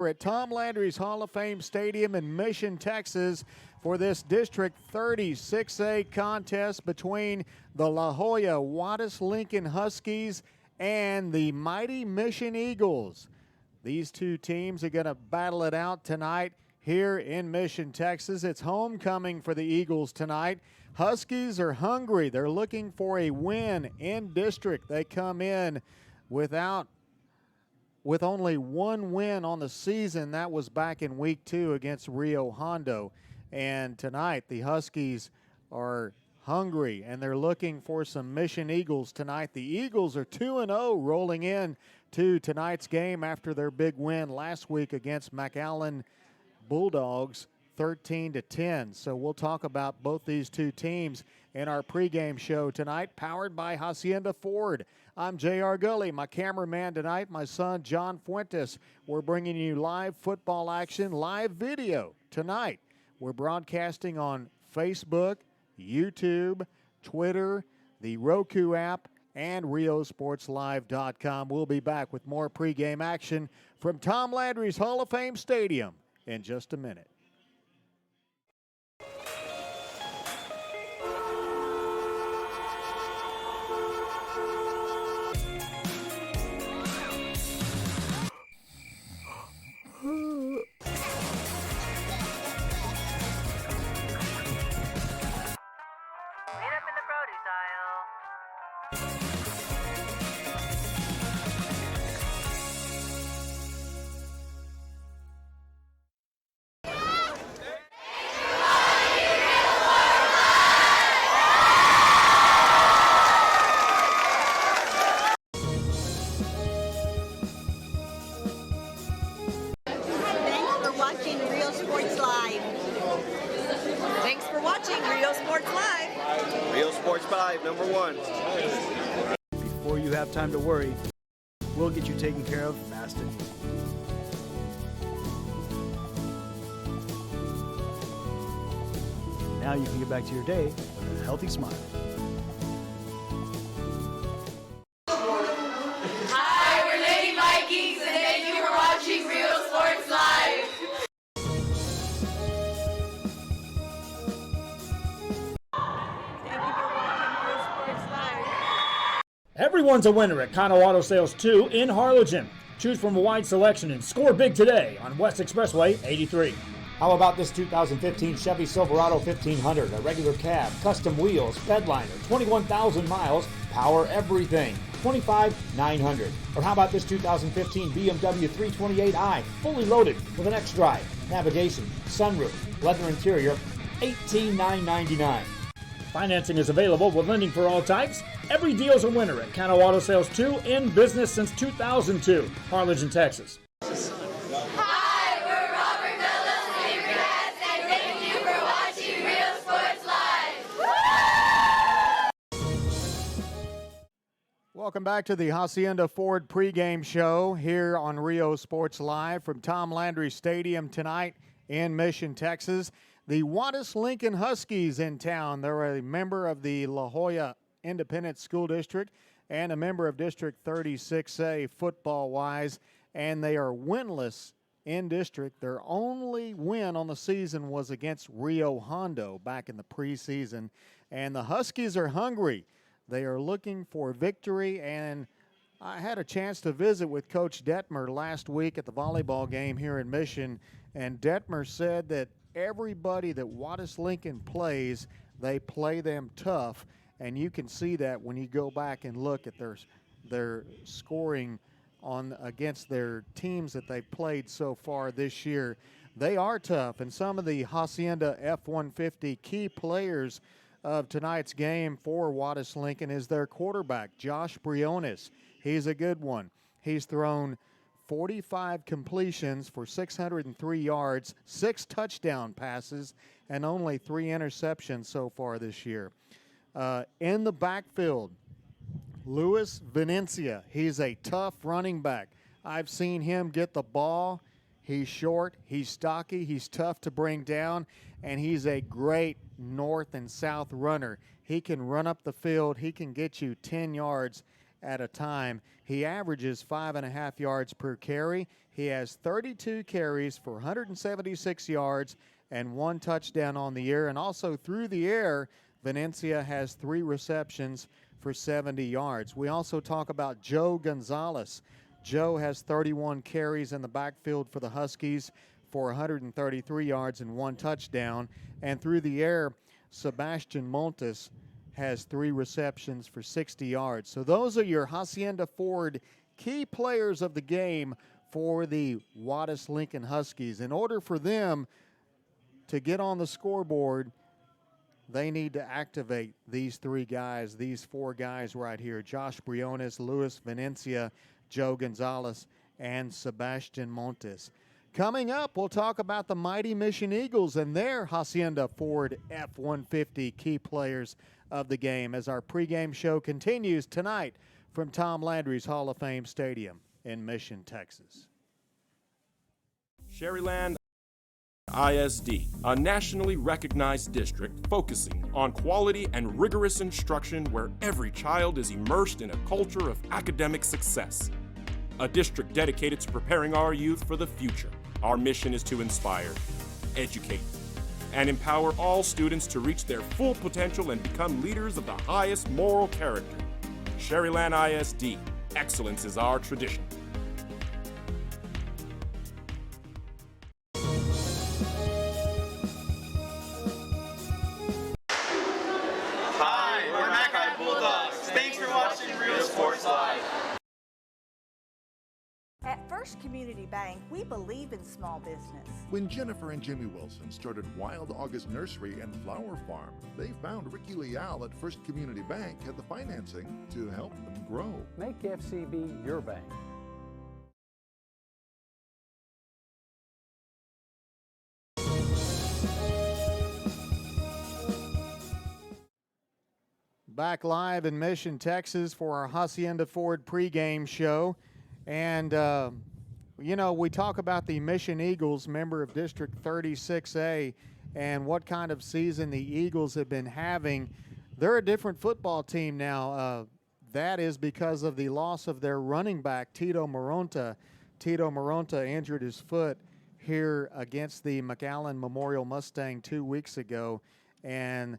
We're at Tom Landry's Hall of Fame Stadium in Mission, Texas for this District 36A contest between the La Joya Juarez-Lincoln Huskies and the mighty Mission Eagles. These two teams are going to battle it out tonight here in Mission, Texas. It's homecoming for the Eagles tonight. Huskies are hungry. They're looking for a win in district. They come in with only one win on the season. That was back in week 2 against Rio Hondo. And tonight the Huskies are hungry and they're looking for some Mission Eagles tonight. The Eagles are 2-0 rolling in to tonight's game after their big win last week against McAllen Bulldogs 13-10. So we'll talk about both these two teams in our pregame show tonight, powered by Hacienda Ford. I'm J.R. Gully, my cameraman tonight, my son John Fuentes. We're bringing you live football action, live video tonight. We're broadcasting on Facebook, YouTube, Twitter, the Roku app, and RioSportsLive.com. We'll be back with more pregame action from Tom Landry's Hall of Fame Stadium in just a minute. Thanks for watching Rio Sports Live. Rio Sports Live, number one. Before you have time to worry, we'll get you taken care of fast and easy. Now you can get back to your day with a healthy smile. Hi, we're Lady Vikings, and thank you for watching Rio Sports Live. Everyone's a winner at Cano Auto Sales 2 in Harlingen. Choose from a wide selection and score big today on West Expressway 83. How about this 2015 Chevy Silverado 1500, a regular cab, custom wheels, bedliner, 21,000 miles, power everything, $25,900. Or how about this 2015 BMW 328i, fully loaded with an X-Drive, navigation, sunroof, leather interior, $18,999. Financing is available with lending for all types. Every deal's a winner at Cano Auto Sales 2, in business since 2002, Harlingen, Texas. Hi, we're Robert Douglas, and thank you for watching Rio Sports Live. Welcome back to the Hacienda Ford pregame show here on Rio Sports Live from Tom Landry Stadium tonight in Mission, Texas. The Juarez-Lincoln Huskies in town. They're a member of the La Joya Independent School District and a member of District 36A football-wise, and they are winless in district. Their only win on the season was against Rio Hondo back in the preseason, and the Huskies are hungry. They are looking for victory, and I had a chance to visit with Coach Detmer last week at the volleyball game here in Mission, and Detmer said that everybody that Juarez-Lincoln plays, they play them tough, and you can see that when you go back and look at their scoring on against their teams that they've played so far this year. They are tough, and some of the Hacienda F-150 key players of tonight's game for Juarez-Lincoln is their quarterback, Josh Briones. He's a good one. He's thrown 45 completions for 603 yards, 6 touchdown passes, and only 3 interceptions so far this year. In the backfield, Luis Venencia. He's a tough running back. I've seen him get the ball. He's short, he's stocky, he's tough to bring down, and he's a great north and south runner. He can run up the field. He can get you 10 yards at a time. He averages 5.5 yards per carry. He has 32 carries for 176 yards and 1 touchdown on the year. And also through the air, Venencia has 3 receptions for 70 yards. We also talk about Joe Gonzalez. Joe has 31 carries in the backfield for the Huskies for 133 yards and 1 touchdown. And through the air, Sebastian Montes has 3 receptions for 60 yards. So those are your Hacienda Ford key players of the game for the Juarez-Lincoln Huskies. In order for them to get on the scoreboard, they need to activate these 3 guys, these 4 guys right here: Josh Briones, Luis Venencia, Joe Gonzalez, and Sebastian Montes. Coming up, we'll talk about the mighty Mission Eagles and their Hacienda Ford F-150 key players of the game as our pregame show continues tonight from Tom Landry's Hall of Fame Stadium in Mission, Texas. Sherryland ISD, a nationally recognized district focusing on quality and rigorous instruction where every child is immersed in a culture of academic success. A district dedicated to preparing our youth for the future. Our mission is to inspire, educate, and empower all students to reach their full potential and become leaders of the highest moral character. Sherryland ISD, excellence is our tradition. Hi, we're Mackay Bulldogs. Thanks for watching Real Sports Live. At First Community Bank, we believe in small business. When Jennifer and Jimmy Wilson started Wild August Nursery and Flower Farm, they found Ricky Leal at First Community Bank had the financing to help them grow. Make FCB your bank. Back live in Mission, Texas for our Hacienda Ford pregame show. And, you know, we talk about the Mission Eagles, member of District 36A, and what kind of season the Eagles have been having. They're a different football team now. That is because of the loss of their running back, Tito Moronta. Tito Moronta injured his foot here against the McAllen Memorial Mustang 2 weeks ago. And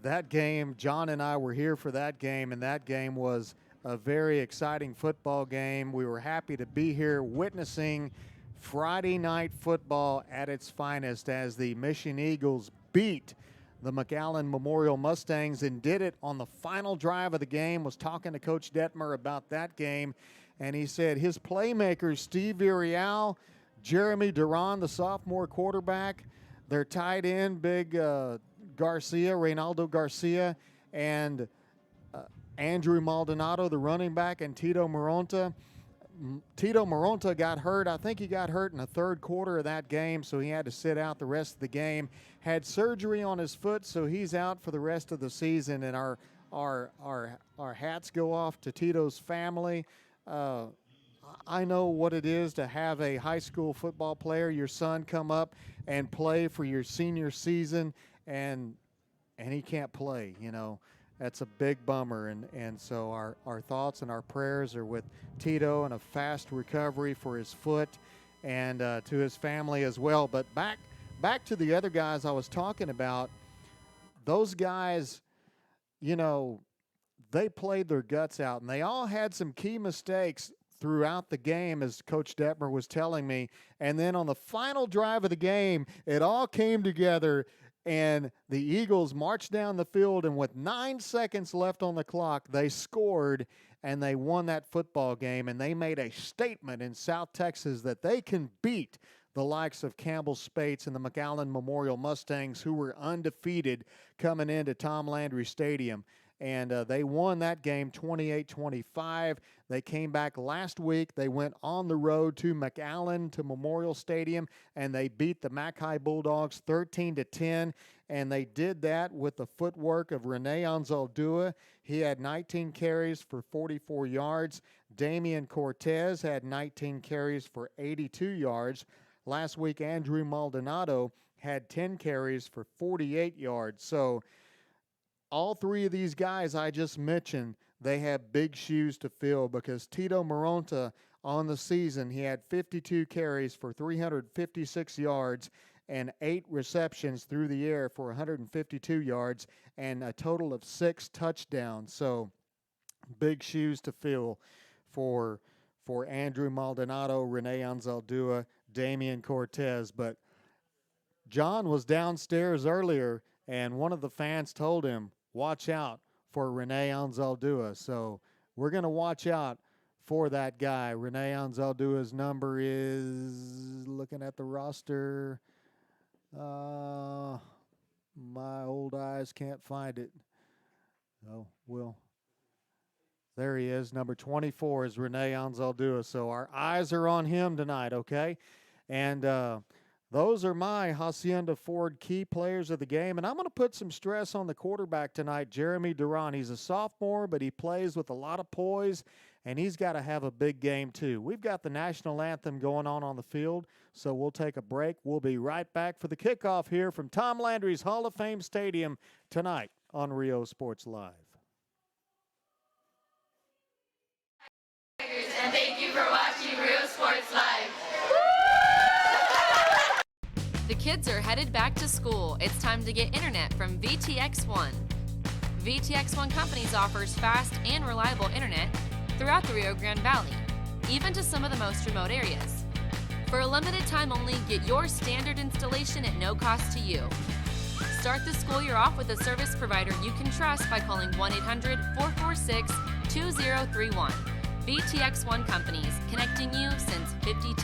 that game, John and I were here for that game, and that game was a very exciting football game. We were happy to be here witnessing Friday night football at its finest as the Mission Eagles beat the McAllen Memorial Mustangs and did it on the final drive of the game. Was talking to Coach Detmer about that game, and he said his playmakers, Steve Virial, Jeremy Duran, the sophomore quarterback, their tight end, big Garcia, Reynaldo Garcia, and Andrew Maldonado, the running back, and Tito Moronta. Tito Moronta got hurt. I think he got hurt in the third quarter of that game, so he had to sit out the rest of the game. Had surgery on his foot, so he's out for the rest of the season, and our hats go off to Tito's family. I know what it is to have a high school football player, your son, come up and play for your senior season, and he can't play, you know. That's a big bummer, and so our thoughts and our prayers are with Tito and a fast recovery for his foot and to his family as well. But back to the other guys I was talking about, those guys, you know, they played their guts out, and they all had some key mistakes throughout the game, as Coach Detmer was telling me. And then on the final drive of the game, it all came together, and the Eagles marched down the field, and with 9 seconds left on the clock, they scored, and they won that football game, and they made a statement in South Texas that they can beat the likes of Campbell Spates and the McAllen Memorial Mustangs, who were undefeated coming into Tom Landry Stadium. And they won that game 28-25. They came back last week. They went on the road to McAllen, to Memorial Stadium, and they beat the Mackay Bulldogs 13-10. And they did that with the footwork of Rene Anzaldua. He had 19 carries for 44 yards. Damian Cortez had 19 carries for 82 yards. Last week, Andrew Maldonado had 10 carries for 48 yards. So all three of these guys I just mentioned, they have big shoes to fill because Tito Moronta on the season, he had 52 carries for 356 yards and 8 receptions through the air for 152 yards and a total of 6 touchdowns. So big shoes to fill for Andrew Maldonado, Rene Anzaldúa, Damian Cortez. But John was downstairs earlier, and one of the fans told him, watch out for Rene Anzaldúa. So we're going to watch out for that guy. Rene Anzaldúa's number is, looking at the roster, my old eyes can't find it. Oh, well, there he is. Number 24 is Rene Anzaldúa. So our eyes are on him tonight, okay? And those are my Hacienda Ford key players of the game. And I'm going to put some stress on the quarterback tonight, Jeremy Duran. He's a sophomore, but he plays with a lot of poise, and he's got to have a big game too. We've got the national anthem going on the field, so we'll take a break. We'll be right back for the kickoff here from Tom Landry's Hall of Fame Stadium tonight on Rio Sports Live. And thank you for watching Rio Sports Live. The kids are headed back to school. It's time to get internet from VTX1. VTX1 Companies offers fast and reliable internet throughout the Rio Grande Valley, even to some of the most remote areas. For a limited time only, get your standard installation at no cost to you. Start the school year off with a service provider you can trust by calling 1-800-446-2031. VTX1 Companies, connecting you since '52.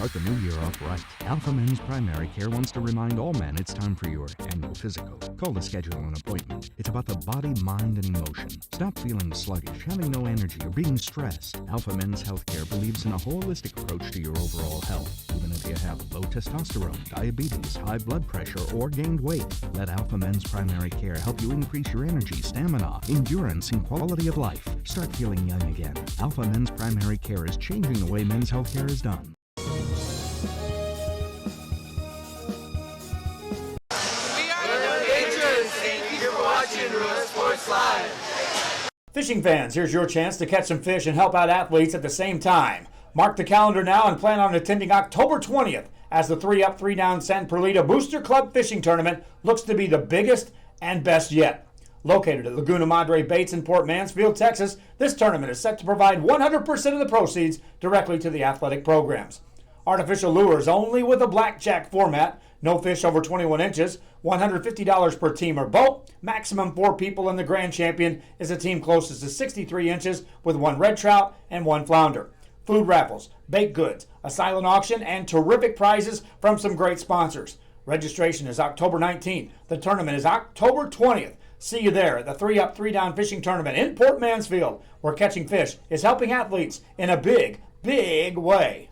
Start the new year off right. Alpha Men's Primary Care wants to remind all men it's time for your annual physical. Call to schedule an appointment. It's about the body, mind, and emotion. Stop feeling sluggish, having no energy, or being stressed. Alpha Men's Healthcare believes in a holistic approach to your overall health. Even if you have low testosterone, diabetes, high blood pressure, or gained weight, let Alpha Men's Primary Care help you increase your energy, stamina, endurance, and quality of life. Start feeling young again. Alpha Men's Primary Care is changing the way men's healthcare is done. Fishing fans, here's your chance to catch some fish and help out athletes at the same time. Mark the calendar now and plan on attending October 20th as the 3-Up, 3-Down San Perlita Booster Club Fishing Tournament looks to be the biggest and best yet. Located at Laguna Madre Baits in Port Mansfield, Texas, this tournament is set to provide 100% of the proceeds directly to the athletic programs. Artificial lures only with a blackjack format, no fish over 21 inches, $150 per team or boat, maximum 4 people, and the grand champion is a team closest to 63 inches with 1 red trout and 1 flounder. Food raffles, baked goods, a silent auction, and terrific prizes from some great sponsors. Registration is October 19th. The tournament is October 20th. See you there at the 3-Up, 3-Down Fishing Tournament in Port Mansfield, where catching fish is helping athletes in a big, big way.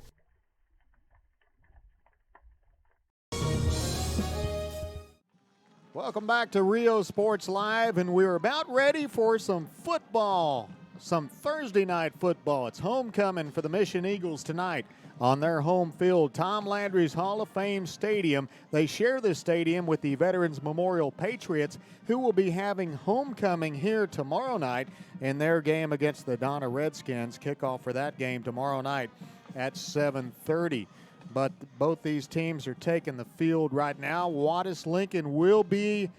Welcome back to Rio Sports Live, and we're about ready for some football, some Thursday night football. It's homecoming for the Mission Eagles tonight on their home field, Tom Landry's Hall of Fame Stadium. They share this stadium with the Veterans Memorial Patriots, who will be having homecoming here tomorrow night in their game against the Donna Redskins. Kickoff for that game tomorrow night at 7:30. But both these teams are taking the field right now. Juarez-Lincoln will be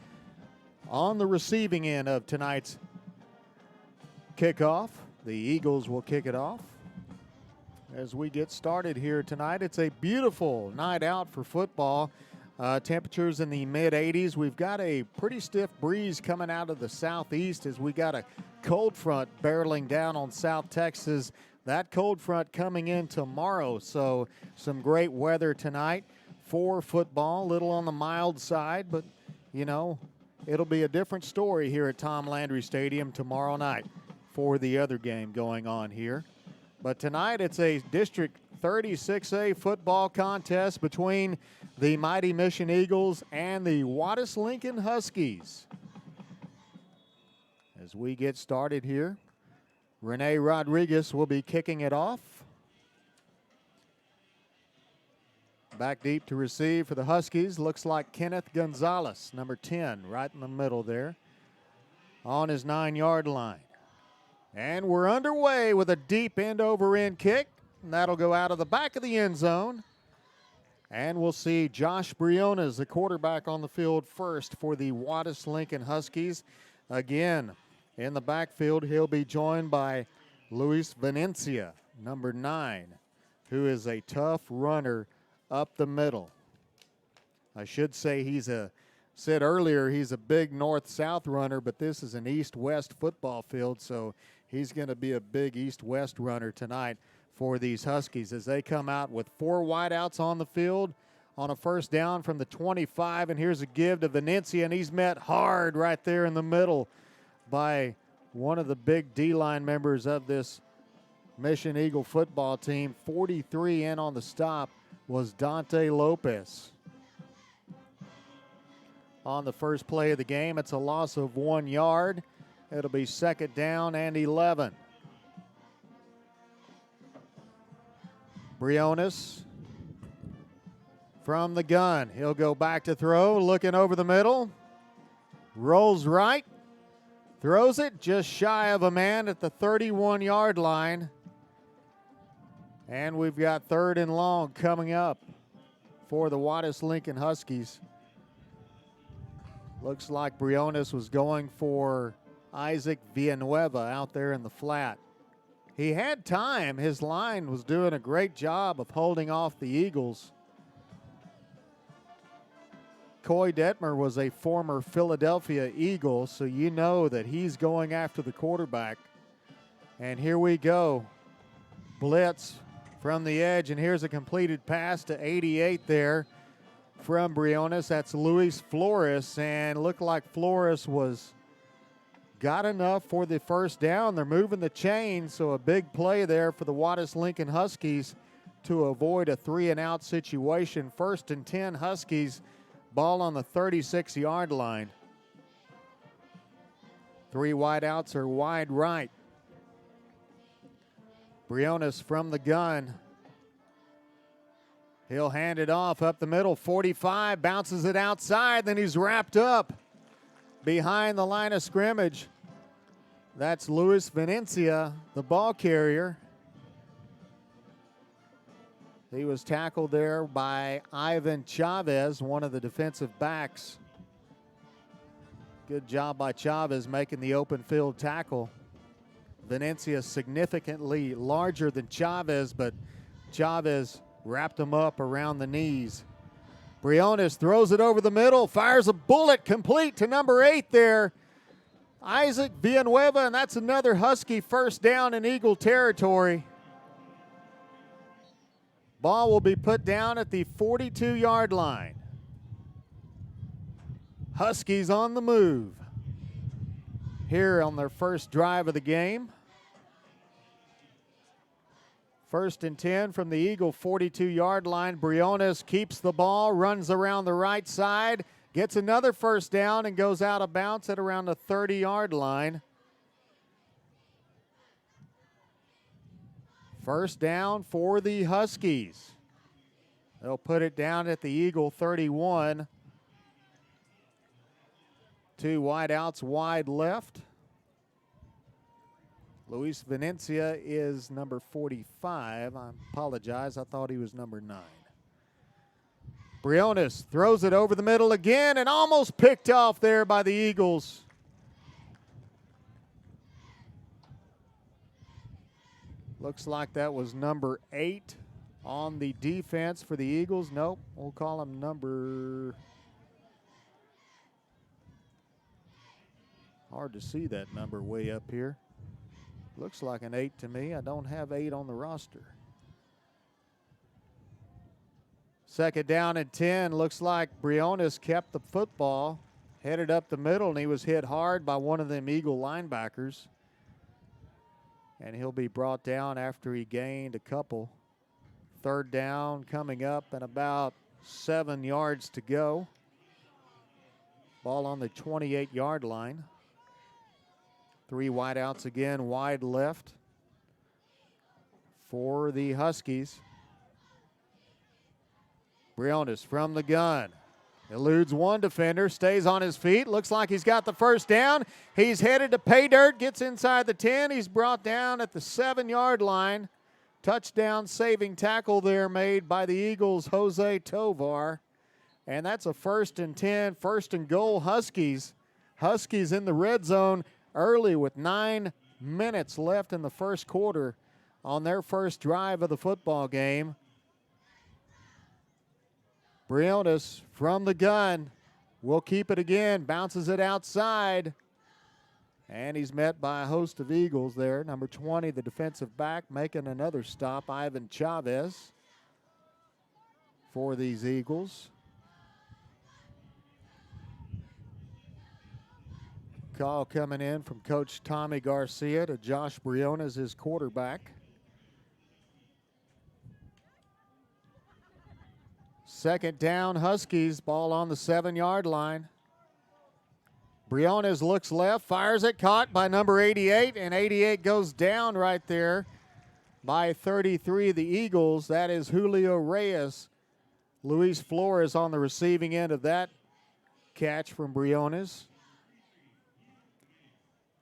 on the receiving end of tonight's kickoff. The Eagles will kick it off. As we get started here tonight, it's a beautiful night out for football. Temperatures in the mid-80s. We've got a pretty stiff breeze coming out of the southeast as we got a cold front barreling down on South Texas. That cold front coming in tomorrow, so some great weather tonight for football. A little on the mild side, but, you know, it'll be a different story here at Tom Landry Stadium tomorrow night for the other game going on here. But tonight it's a District 36A football contest between the mighty Mission Eagles and the Juarez-Lincoln Huskies. As we get started here, Rene Rodriguez will be kicking it off. Back deep to receive for the Huskies. Looks like Kenneth Gonzalez, number 10, right in the middle there on his 9-yard line. And we're underway with a deep end-over-end kick. And that'll go out of the back of the end zone. And we'll see Josh Briones, the quarterback, on the field first for the Juarez-Lincoln Huskies. Again, in the backfield, he'll be joined by Luis Venencia, number 9, who is a tough runner up the middle. I should say said earlier he's a big north-south runner, but this is an east-west football field, so he's going to be a big east-west runner tonight for these Huskies as they come out with 4 wideouts on the field on a first down from the 25. And here's a give to Venencia, and he's met hard right there in the middle by one of the big D-line members of this Mission Eagle football team. 43 in on the stop was Dante Lopez. On the first play of the game, it's a loss of 1 yard. It'll be second down and 11. Briones from the gun. He'll go back to throw, looking over the middle. Rolls right. Throws it just shy of a man at the 31-yard line. And we've got 3rd and long coming up for the Juarez-Lincoln Huskies. Looks like Briones was going for Isaac Villanueva out there in the flat. He had time. His line was doing a great job of holding off the Eagles. Coy Detmer was a former Philadelphia Eagle, so you know that he's going after the quarterback. And here we go. Blitz from the edge, and here's a completed pass to 88 there from Briones. That's Luis Flores, and looked like Flores got enough for the first down. They're moving the chain, so a big play there for the Juarez-Lincoln Huskies to avoid a 3-and-out situation. 1st and 10 Huskies, ball on the 36-yard line. 3 wideouts are wide right. Briones from the gun. He'll hand it off up the middle. 45, bounces it outside, then he's wrapped up behind the line of scrimmage. That's Luis Venencia, the ball carrier. He was tackled there by Ivan Chavez, one of the defensive backs. Good job by Chavez making the open field tackle. Venencia significantly larger than Chavez, but Chavez wrapped him up around the knees. Briones throws it over the middle, fires a bullet complete to number 8 there. Isaac Villanueva, and that's another Husky first down in Eagle territory. Ball will be put down at the 42-yard line. Huskies on the move here on their first drive of the game. 1st and 10 from the Eagle 42-yard line. Briones keeps the ball, runs around the right side, gets another first down, and goes out of bounds at around the 30-yard line. First down for the Huskies. They'll put it down at the Eagle 31. 2 wideouts wide left. Luis Venencia is number 45. I apologize. I thought he was number 9. Briones throws it over the middle again and almost picked off there by the Eagles. Looks like that was number 8 on the defense for the Eagles. Nope, we'll call him number... Hard to see that number way up here. Looks like an 8 to me. I don't have 8 on the roster. Second down and 10. Looks like Briones kept the football, headed up the middle, and he was hit hard by one of them Eagle linebackers. And he'll be brought down after he gained a couple. Third down coming up and about 7 yards to go. Ball on the 28-yard line. 3 wideouts again, wide left for the Huskies. Briones from the gun. Eludes one defender, stays on his feet. Looks like he's got the first down. He's headed to pay dirt, gets inside the 10. He's brought down at the 7-yard line. Touchdown saving tackle there made by the Eagles' Jose Tovar. And that's a 1st and 10, 1st and goal Huskies. Huskies in the red zone early with 9 minutes left in the first quarter on their first drive of the football game. Briones from the gun will keep it again, bounces it outside, and he's met by a host of Eagles there. Number 20, the defensive back, making another stop, Ivan Chavez, for these Eagles. Call coming in from Coach Tommy Garcia to Josh Briones, his quarterback. Second down, Huskies, ball on the 7-yard line. Briones looks left, fires it, caught by number 88, and 88 goes down right there by 33 of the Eagles. That is Julio Reyes. Luis Flores on the receiving end of that catch from Briones.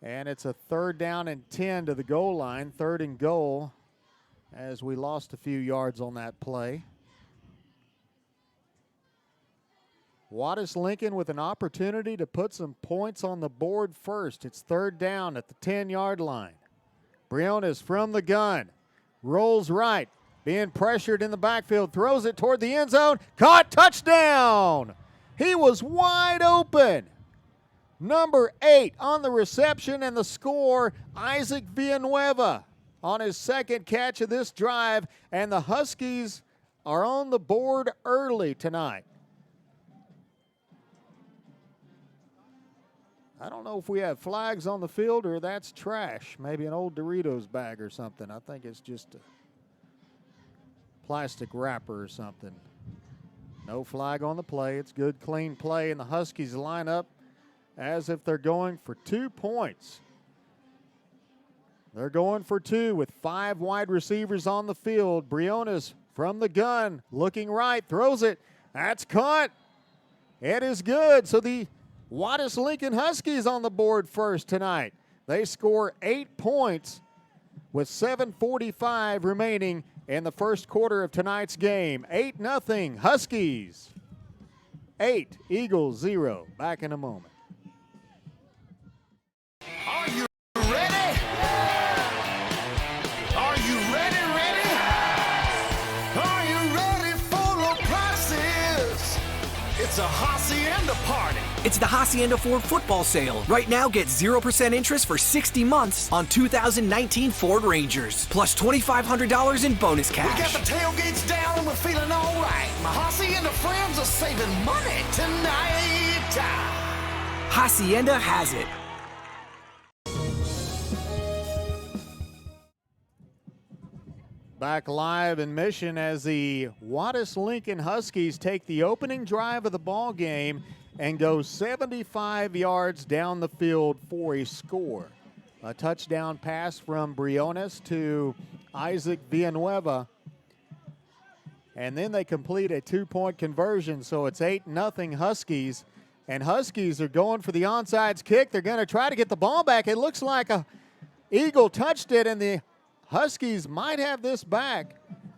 And it's a 3rd down and 10 to the goal line, 3rd and goal, as we lost a few yards on that play. Juarez-Lincoln with an opportunity to put some points on the board first. It's 3rd down at the 10-yard line. Briones from the gun, rolls right, being pressured in the backfield, throws it toward the end zone, caught, touchdown! He was wide open. Number 8 on the reception and the score, Isaac Villanueva on his 2nd catch of this drive, and the Huskies are on the board early tonight. I don't know if we have flags on the field or that's trash, maybe an old Doritos bag or something. I think it's just a plastic wrapper or something. No flag on the play. It's good, clean play, and the Huskies line up as if they're going for 2 points. They're going for 2 with 5 wide receivers on the field. Briones from the gun, looking right, throws it. That's caught. It is good. So the Juarez-Lincoln Huskies on the board first tonight. They score 8 points with 7:45 remaining in the first quarter of tonight's game. 8-0 Huskies. 8, Eagles 0. Back in a moment. Are you ready? Are you ready? Are you ready for low prices? It's a Hacienda party. It's the Hacienda Ford football sale. Right now, get 0% interest for 60 months on 2019 Ford Rangers, plus $2,500 in bonus cash. We got the tailgates down and we're feeling all right. My Hacienda friends are saving money tonight. Hacienda has it. Back live in Mission as the Juarez-Lincoln Huskies take the opening drive of the ball game and go 75 yards down the field for a score. A touchdown pass from Briones to Isaac Villanueva. And then they complete a 2-point conversion, so it's 8-0 Huskies. And Huskies are going for the onside kick. They're going to try to get the ball back. It looks like a Eagle touched it, and the Huskies might have this back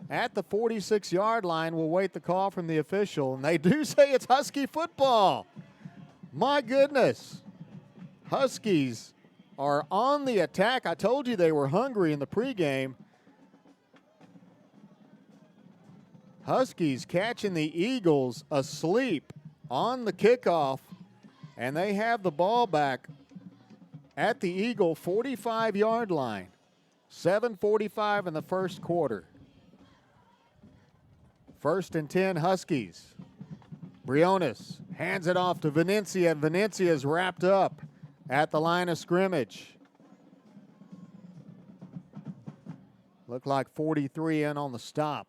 at the 46-yard line. We'll wait the call from the official, and they do say it's Husky football. My goodness. Huskies are on the attack. I told you they were hungry in the pregame. Huskies catching the Eagles asleep on the kickoff, and they have the ball back at the Eagle 45-yard line. 7:45 in the first quarter. 1st and 10 Huskies. Briones hands it off to Venencia. Venencia is wrapped up at the line of scrimmage. Looked like 43 in on the stop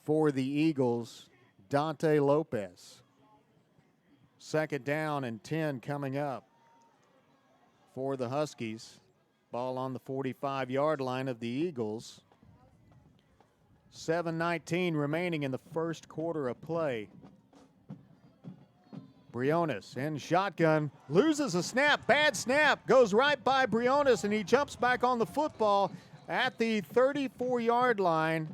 for the Eagles, Dante Lopez. 2nd down and 10 coming up for the Huskies. Ball on the 45-yard line of the Eagles. 7:19 remaining in the first quarter of play. Briones in shotgun, loses a snap, bad snap, goes right by Briones, and he jumps back on the football at the 34-yard line,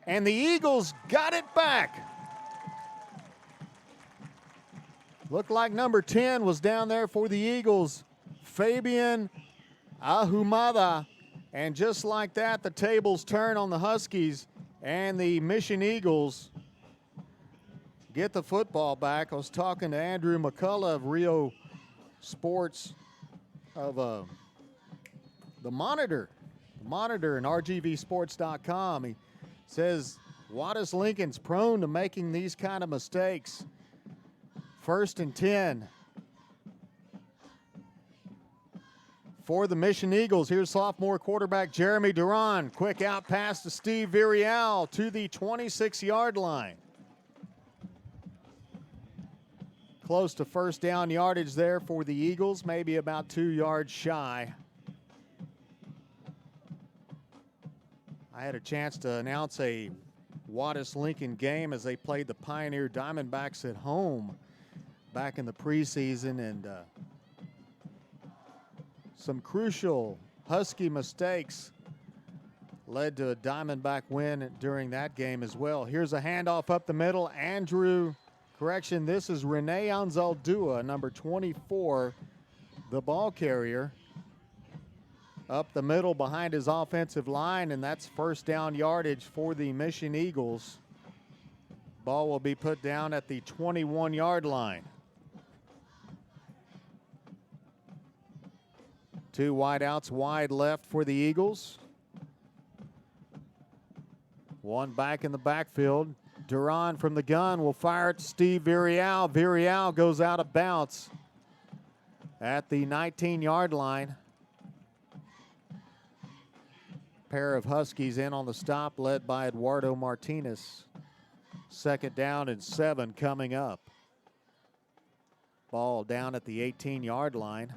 and the Eagles got it back. Looked like number 10 was down there for the Eagles, Fabian Ahumada, and just like that, the tables turn on the Huskies, and the Mission Eagles get the football back. I was talking to Andrew McCullough of Rio Sports of the Monitor and RGVsports.com. He says Juarez-Lincoln's prone to making these kind of mistakes. 1st and 10 for the Mission Eagles. Here's sophomore quarterback Jeremy Duran. Quick out pass to Steve Virial to the 26-yard line. Close to first down yardage there for the Eagles, maybe about 2 yards shy. I had a chance to announce a Juarez-Lincoln game as they played the Pioneer Diamondbacks at home back in the preseason, and some crucial Husky mistakes led to a Diamondback win during that game as well. Here's a handoff up the middle. This is Rene Anzaldúa, number 24, the ball carrier. Up the middle behind his offensive line, and that's first down yardage for the Mission Eagles. Ball will be put down at the 21-yard line. 2 wideouts wide left for the Eagles. 1 back in the backfield. Duran from the gun will fire it to Steve Virial. Virial goes out of bounds at the 19-yard line. Pair of Huskies in on the stop, led by Eduardo Martinez. 2nd down and 7 coming up. Ball down at the 18-yard line.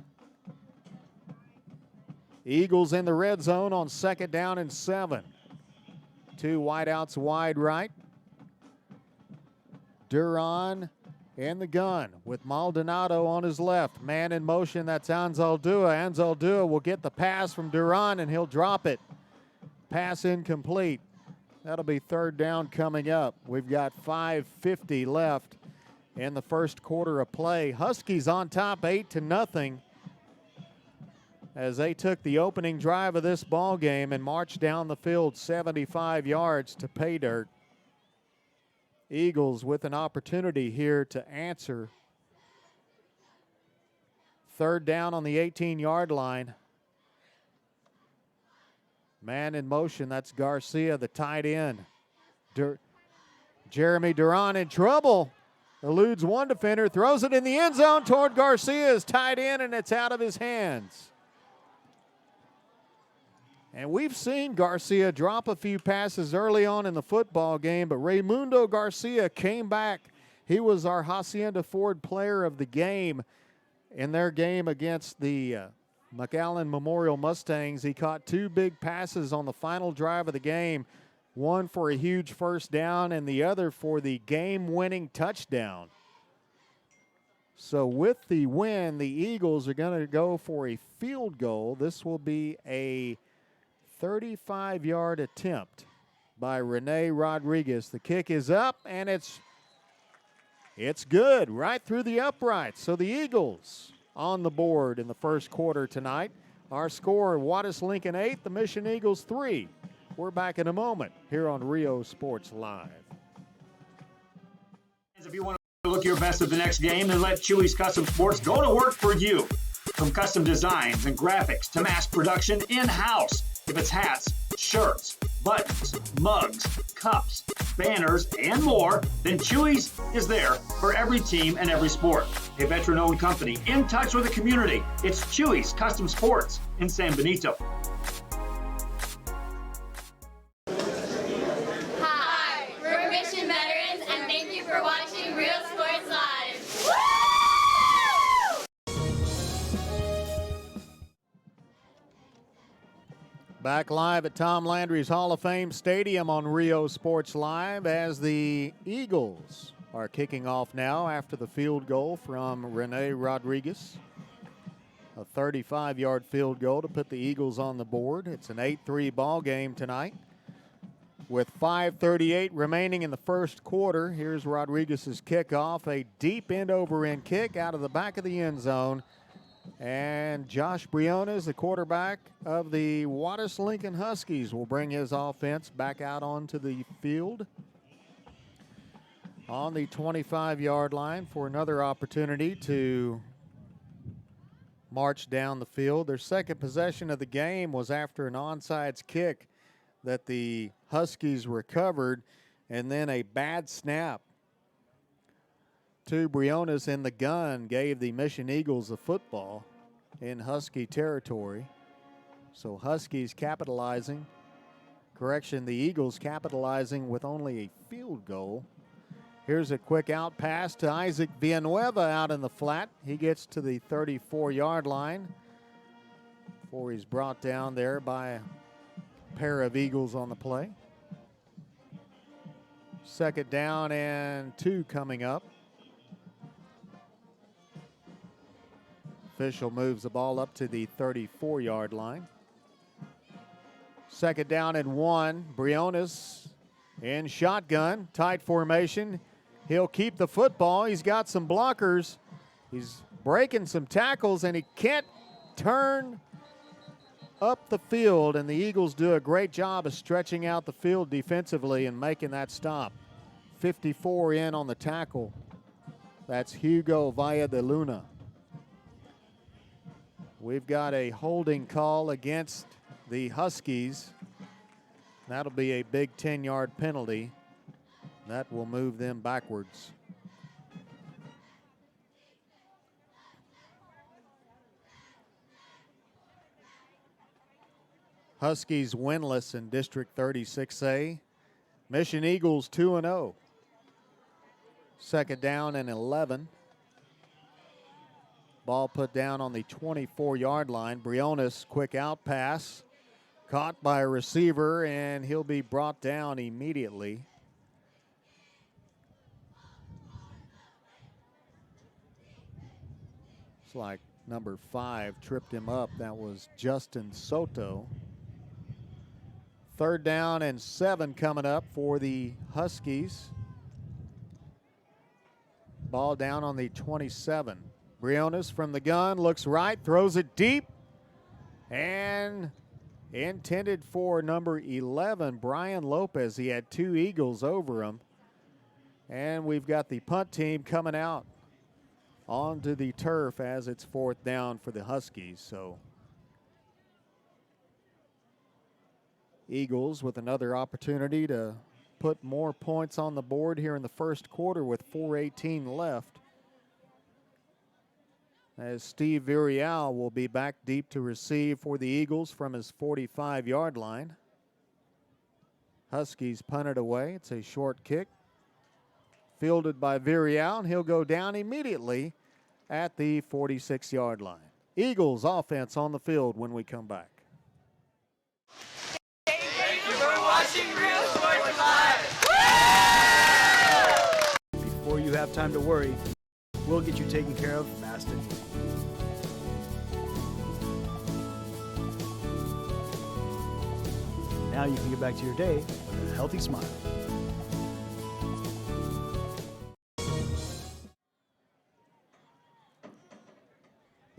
Eagles in the red zone on 2nd down and 7. 2 wideouts wide right. Duran in the gun with Maldonado on his left. Man in motion, that's Anzaldúa. Anzaldúa will get the pass from Duran, and he'll drop it. Pass incomplete. That'll be 3rd down coming up. We've got 5:50 left in the first quarter of play. Huskies on top 8-0 as they took the opening drive of this ball game and marched down the field 75 yards to pay dirt. Eagles with an opportunity here to answer. 3rd down on the 18-yard line. Man in motion, that's Garcia, the tight end. Jeremy Duran in trouble. Eludes one defender, throws it in the end zone toward Garcia's tight end, and it's out of his hands. And we've seen Garcia drop a few passes early on in the football game, but Raymundo Garcia came back. He was our Hacienda Ford player of the game in their game against the McAllen Memorial Mustangs. He caught 2 big passes on the final drive of the game, one for a huge first down and the other for the game-winning touchdown. So with the win, the Eagles are going to go for a field goal. This will be a 35-yard attempt by Rene Rodriguez. The kick is up, and it's good right through the uprights. So the Eagles on the board in the first quarter tonight. Our score, Juarez-Lincoln 8, the Mission Eagles 3. We're back in a moment here on Rio Sports Live. If you want to look your best at the next game, then let Chewy's Custom Sports go to work for you. From custom designs and graphics to mass production in-house. If it's hats, shirts, buttons, mugs, cups, banners, and more, then Chewy's is there for every team and every sport. A veteran-owned company in touch with the community. It's Chewy's Custom Sports in San Benito. Hi, we're Mission Veterans, and thank you for watching Real Sports Live. Woo! Back live at Tom Landry's Hall of Fame Stadium on Rio Sports Live as the Eagles are kicking off now after the field goal from Rene Rodriguez. A 35-yard field goal to put the Eagles on the board. It's an 8-3 ball game tonight. With 5:38 remaining in the first quarter, here's Rodriguez's kickoff. A deep end-over-end kick out of the back of the end zone. And Josh Briones, the quarterback of the Juarez-Lincoln Huskies, will bring his offense back out onto the field on the 25-yard line for another opportunity to march down the field. Their second possession of the game was after an onside kick that the Huskies recovered, and then a bad snap to Briones in the gun gave the Mission Eagles the football in Husky territory. So Huskies capitalizing. Correction, the Eagles capitalizing with only a field goal. Here's a quick out pass to Isaac Villanueva out in the flat. He gets to the 34-yard line before he's brought down there by a pair of Eagles on the play. Second down and 2 coming up. Official moves the ball up to the 34-yard line. Second down and 1. Briones in shotgun, tight formation. He'll keep the football. He's got some blockers. He's breaking some tackles, and he can't turn up the field. And the Eagles do a great job of stretching out the field defensively and making that stop. 54 in on the tackle. That's Hugo Valladoluna. We've got a holding call against the Huskies. That'll be a big 10-yard penalty. That will move them backwards. Huskies winless in District 36A. Mission Eagles 2-0. Second down and 11. Ball put down on the 24-yard line. Briones, quick out pass. Caught by a receiver, and he'll be brought down immediately. It's like number 5 tripped him up. That was Justin Soto. Third down and 7 coming up for the Huskies. Ball down on the 27. Briones from the gun, looks right, throws it deep, and intended for number 11, Brian Lopez. He had 2 Eagles over him. And we've got the punt team coming out onto the turf as it's fourth down for the Huskies. So Eagles with another opportunity to put more points on the board here in the first quarter with 4:18 left. As Steve Virial will be back deep to receive for the Eagles from his 45-yard line. Huskies punt it away. It's a short kick. Fielded by Virial, and he'll go down immediately at the 46-yard line. Eagles offense on the field when we come back. Thank you for watching Real Sports Live. Before you have time to worry, we'll get you taken care of fast and easy. now you can get back to your day with a healthy smile.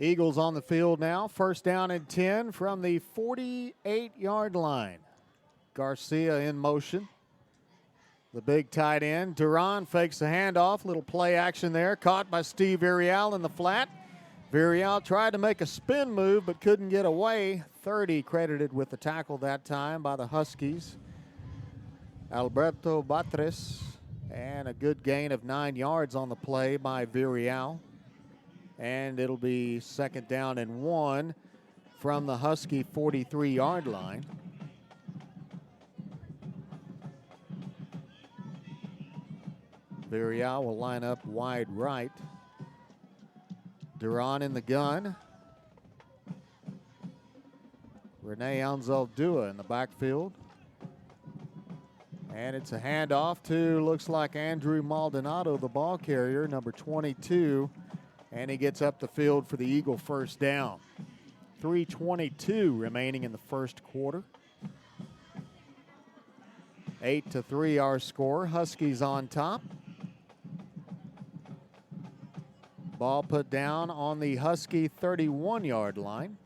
Eagles on the field now. First down and 10 from the 48-yard line. Garcia in motion. The big tight end. Duran fakes the handoff. Little play action there. Caught by Steve Virial in the flat. Virial tried to make a spin move but couldn't get away. 30 credited with the tackle that time by the Huskies. Alberto Batres. And a good gain of 9 yards on the play by Virial. And it'll be second down and 1 from the Husky 43-yard line. Virial will line up wide right. Duran in the gun. Rene Anzaldúa in the backfield. And it's a handoff to, looks like Andrew Maldonado, the ball carrier, number 22. And he gets up the field for the Eagle first down. 3:22 remaining in the first quarter. 8-3 our score. Huskies on top. Ball put down on the Husky 31-yard line.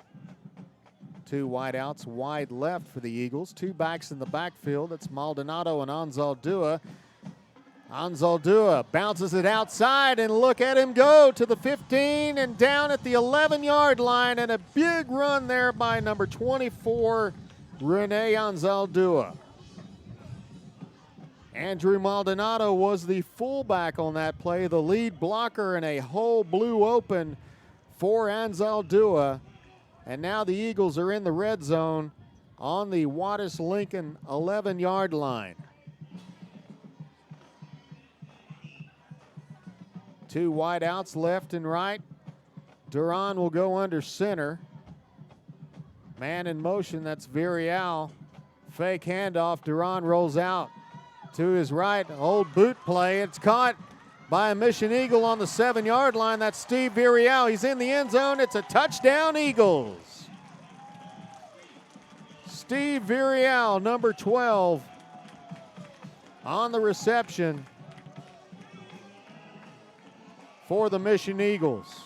2 wideouts wide left for the Eagles. 2 backs in the backfield. It's Maldonado and Anzaldúa. Anzaldúa bounces it outside, and look at him go to the 15 and down at the 11-yard line, and a big run there by number 24, Rene Anzaldúa. Andrew Maldonado was the fullback on that play, the lead blocker, and a hole blew open for Anzaldúa. And now the Eagles are in the red zone on the Juarez-Lincoln 11-yard line. 2 wideouts left and right. Duran will go under center. Man in motion, that's Virial. Fake handoff, Duran rolls out to his right. Old boot play, it's caught by a Mission Eagle on the 7-yard line. That's Steve Virial. He's in the end zone. It's a touchdown, Eagles. Steve Virial, number 12, on the reception for the Mission Eagles.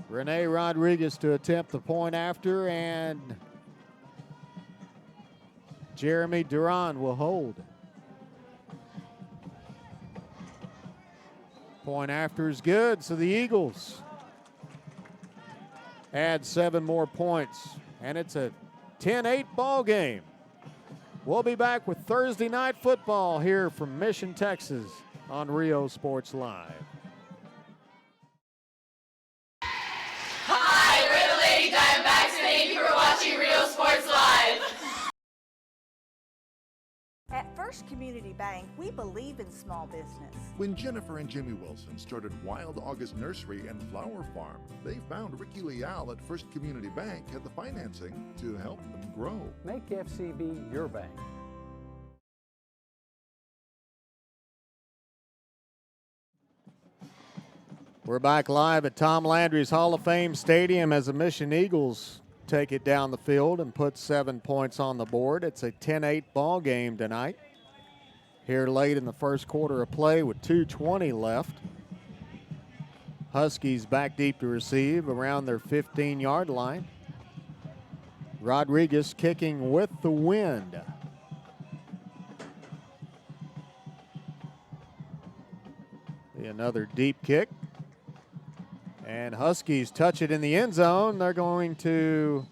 Rene Rodriguez to attempt the point after, and Jeremy Duran will hold. Point after is good, so the Eagles add 7 more points, and it's a 10-8 ball game. We'll be back with Thursday Night Football here from Mission, Texas on Rio Sports Live. Hi, we're the Lady Diamondbacks, and thank you for watching Rio Sports Live. At First Community Bank, we believe in small business. When Jennifer and Jimmy Wilson started Wild August Nursery and Flower Farm, they found Ricky Leal at First Community Bank had the financing to help them grow. Make FCB your bank. We're back live at Tom Landry's Hall of Fame Stadium as the Mission Eagles take it down the field and put 7 points on the board. It's a 10-8 ball game tonight. Here late in the first quarter of play with 2:20 left. Huskies back deep to receive around their 15-yard line. Rodriguez kicking with the wind. Another deep kick. And Huskies touch it in the end zone. They're going to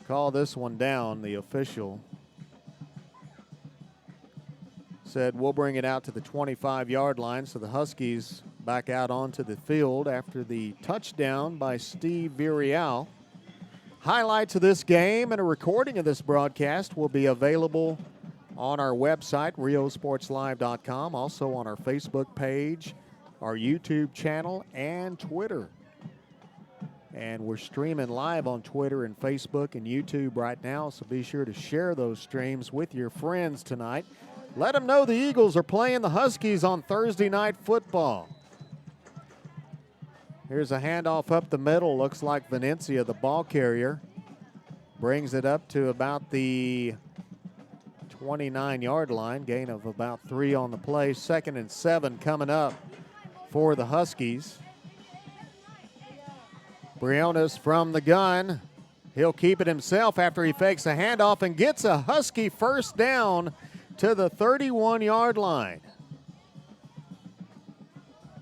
call this one down. The official said we'll bring it out to the 25-yard line. So the Huskies back out onto the field after the touchdown by Steve Virial. Highlights of this game and a recording of this broadcast will be available on our website, riosportslive.com, also on our Facebook page, our YouTube channel, and Twitter. And we're streaming live on Twitter and Facebook and YouTube right now, so be sure to share those streams with your friends tonight. Let them know the Eagles are playing the Huskies on Thursday Night Football. Here's a handoff up the middle. Looks like Venencia, the ball carrier, brings it up to about the 29-yard line. Gain of about 3 on the play. 2nd and 7 coming up for the Huskies. Briones from the gun. He'll keep it himself after he fakes a handoff and gets a Husky first down to the 31-yard line.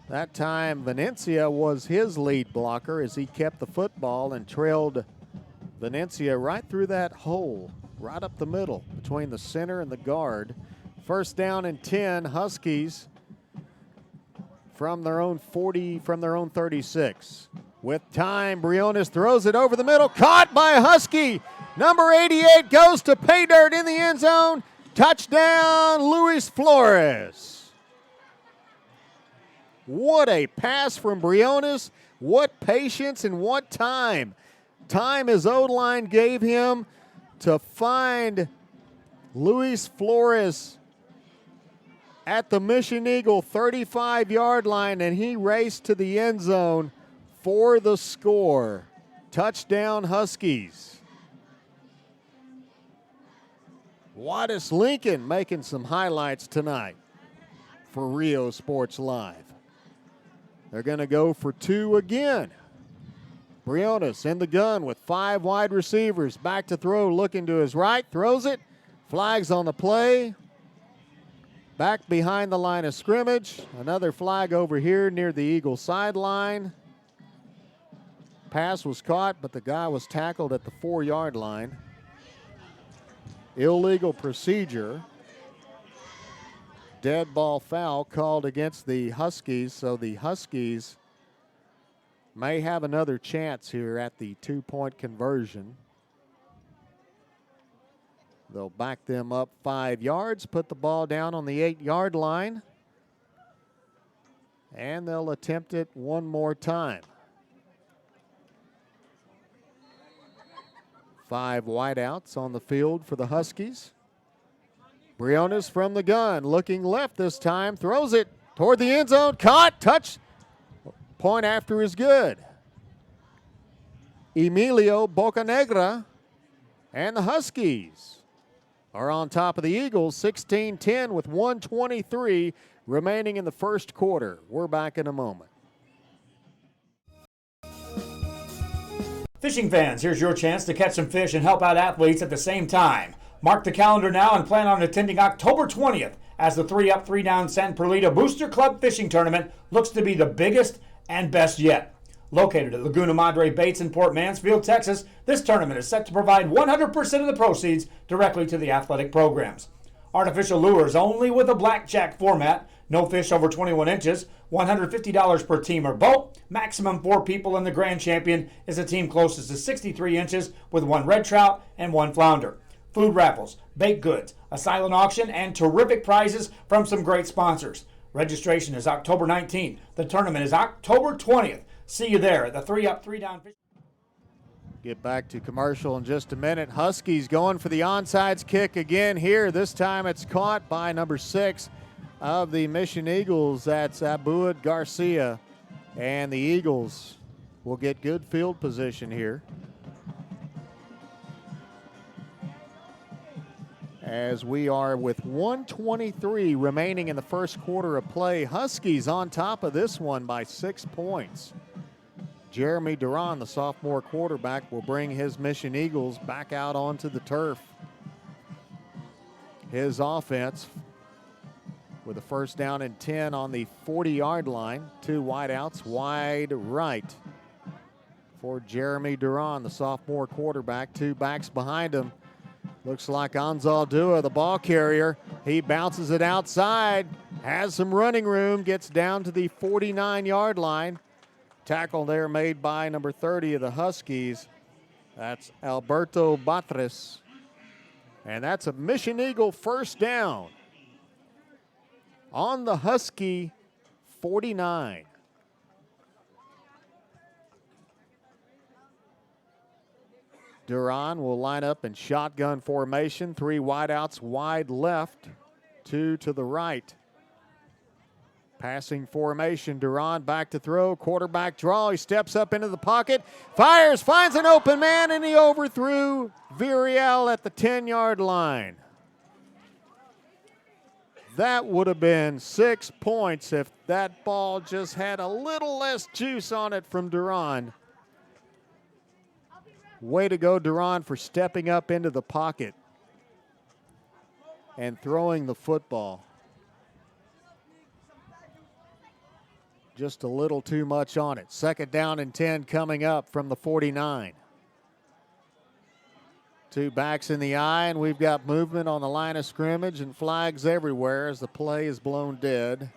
That time, Venencia was his lead blocker as he kept the football and trailed Venencia right through that hole, right up the middle between the center and the guard. First down and 10, Huskies from their own 40, from their own 36. With time, Briones throws it over the middle, caught by a Husky. Number 88 goes to pay dirt in the end zone. Touchdown, Luis Flores. What a pass from Briones. What patience and what time. Time his O-line gave him to find Luis Flores at the Mission Eagle 35-yard line, and he raced to the end zone for the score. Touchdown, Huskies. Juarez-Lincoln making some highlights tonight for Rio Sports Live. They're going to go for 2 again. Briones in the gun with 5 wide receivers. Back to throw, looking to his right, throws it. Flags on the play. Back behind the line of scrimmage. Another flag over here near the Eagle sideline. Pass was caught, but the guy was tackled at the 4-yard line. Illegal procedure. Dead ball foul called against the Huskies, so the Huskies may have another chance here at the 2-point conversion. They'll back them up 5 yards, put the ball down on the 8-yard line, and they'll attempt it one more time. 5 wideouts on the field for the Huskies. Briones from the gun, looking left this time, throws it toward the end zone, caught, touch, point after is good. Emilio Bocanegra and the Huskies are on top of the Eagles, 16-10 with 1:23 remaining in the first quarter. We're back in a moment. Fishing fans, here's your chance to catch some fish and help out athletes at the same time. Mark the calendar now and plan on attending October 20th as the 3-up, 3-down San Perlita Booster Club Fishing Tournament looks to be the biggest and best yet. Located at Laguna Madre Baits in Port Mansfield, Texas, this tournament is set to provide 100% of the proceeds directly to the athletic programs. Artificial lures only with a blackjack format, no fish over 21 inches, $150 per team or boat, maximum 4 people, and the grand champion is a team closest to 63 inches with 1 red trout and 1 flounder. Food raffles, baked goods, a silent auction, and terrific prizes from some great sponsors. Registration is October 19th. The tournament is October 20th. See you there at the 3-up, 3-down fish. Get back to commercial in just a minute. Huskies going for the onside kick again here. This time it's caught by number 6 of the Mission Eagles. That's Abuad Garcia. And the Eagles will get good field position here, as we are with 1:23 remaining in the first quarter of play. Huskies on top of this one by 6 points. Jeremy Duran, the sophomore quarterback, will bring his Mission Eagles back out onto the turf. His offense with a first down and 10 on the 40-yard line. 2 wideouts, wide right for Jeremy Duran, the sophomore quarterback. 2 backs behind him. Looks like Anzal Dua, the ball carrier. He bounces it outside, has some running room, gets down to the 49-yard line. Tackle there made by number 30 of the Huskies. That's Alberto Batres. And that's a Mission Eagle first down on the Husky 49. Duran will line up in shotgun formation. 3 wideouts wide left. Two to the right. Passing formation, Duran back to throw, quarterback draw, he steps up into the pocket, fires, finds an open man, and he overthrew Virial at the 10-yard line. That would have been 6 points if that ball just had a little less juice on it from Duran. Way to go, Duran, for stepping up into the pocket and throwing the football. Just a little too much on it. Second down and 10 coming up from the 49. Two backs in the eye, and we've got movement on the line of scrimmage and flags everywhere as the play is blown dead.